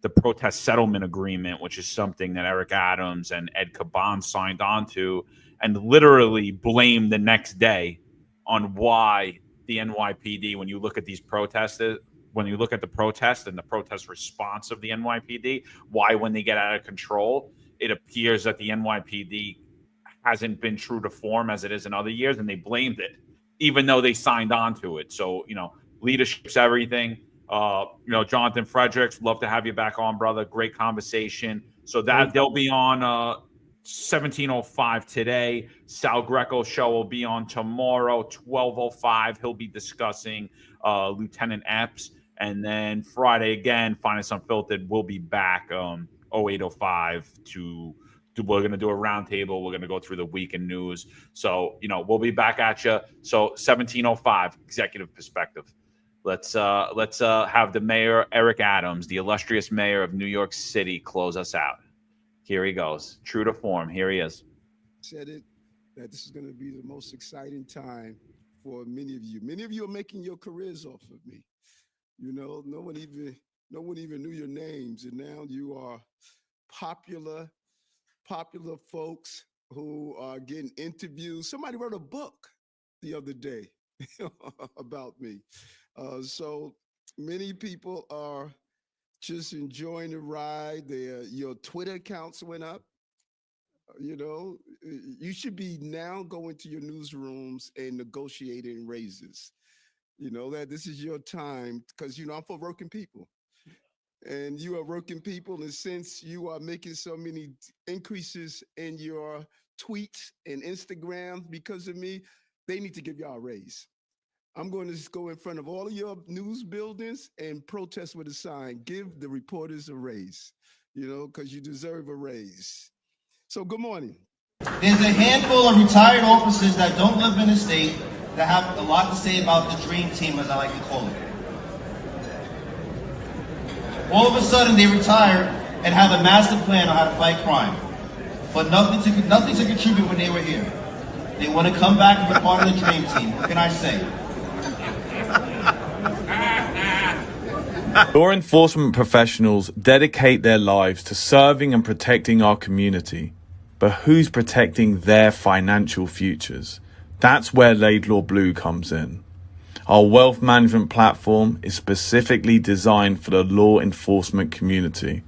the protest settlement agreement, which is something that Eric Adams and Ed Caban signed on to, and literally blamed the next day on why the NYPD, when you look at these protesters, when you look at the protest and the protest response of the NYPD, why when they get out of control, it appears that the NYPD hasn't been true to form as it is in other years, and they blamed it, even though they signed on to it. So, leadership's everything. Jonathan Fredericks, love to have you back on, brother. Great conversation. So that they'll be on 17:05 today. Sal Greco's show will be on tomorrow, 12:05. He'll be discussing Lieutenant Epps. And then Friday again, Finest Unfiltered will be back 08:05 we're going to do a roundtable. We're going to go through the week in news. So, we'll be back at you. So 17:05, Executive Perspective. Let's have the mayor, Eric Adams, the illustrious mayor of New York City, close us out. Here he goes. True to form. Here he is. Said it, that this is going to be the most exciting time for many of you. Many of you are making your careers off of me. No one even knew your names, and now you are popular folks who are getting interviews. Somebody wrote a book the other day about me. So many people are just enjoying the ride. Your Twitter accounts went up. You should be now going to your newsrooms and negotiating raises. That this is your time, because I'm for working people. And you are working people, and since you are making so many increases in your tweets and Instagram because of me, they need to give y'all a raise. I'm going to just go in front of all of your news buildings and protest with a sign. Give the reporters a raise, because you deserve a raise. So good morning. There's a handful of retired officers that don't live in the state that have a lot to say about the dream team, as I like to call it. All of a sudden, they retire and have a master plan on how to fight crime, but nothing to contribute when they were here. They want to come back and be part of the dream team. What can I say? Law enforcement professionals dedicate their lives to serving and protecting our community. But who's protecting their financial futures? That's where Laidlaw Blue comes in. Our wealth management platform is specifically designed for the law enforcement community.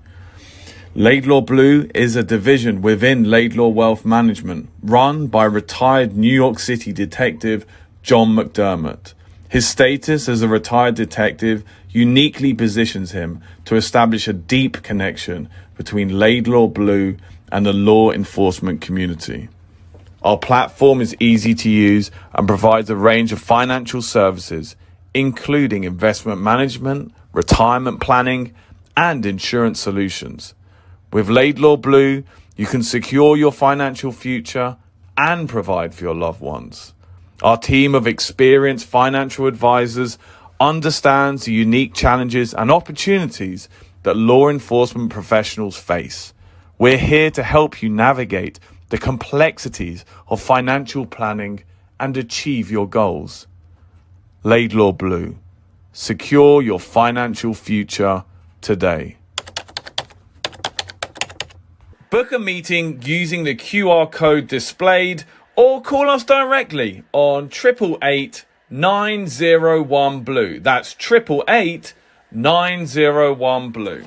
Laidlaw Blue is a division within Laidlaw Wealth Management, run by retired New York City detective John McDermott. His status as a retired detective uniquely positions him to establish a deep connection between Laidlaw Blue and the law enforcement community. Our platform is easy to use and provides a range of financial services, including investment management, retirement planning, and insurance solutions. With Laidlaw Blue, you can secure your financial future and provide for your loved ones. Our team of experienced financial advisors understands the unique challenges and opportunities that law enforcement professionals face. We're here to help you navigate the complexities of financial planning and achieve your goals. Laidlaw Blue. Secure your financial future today. Book a meeting using the QR code displayed or call us directly on 888 901 Blue. That's 888 901 Blue.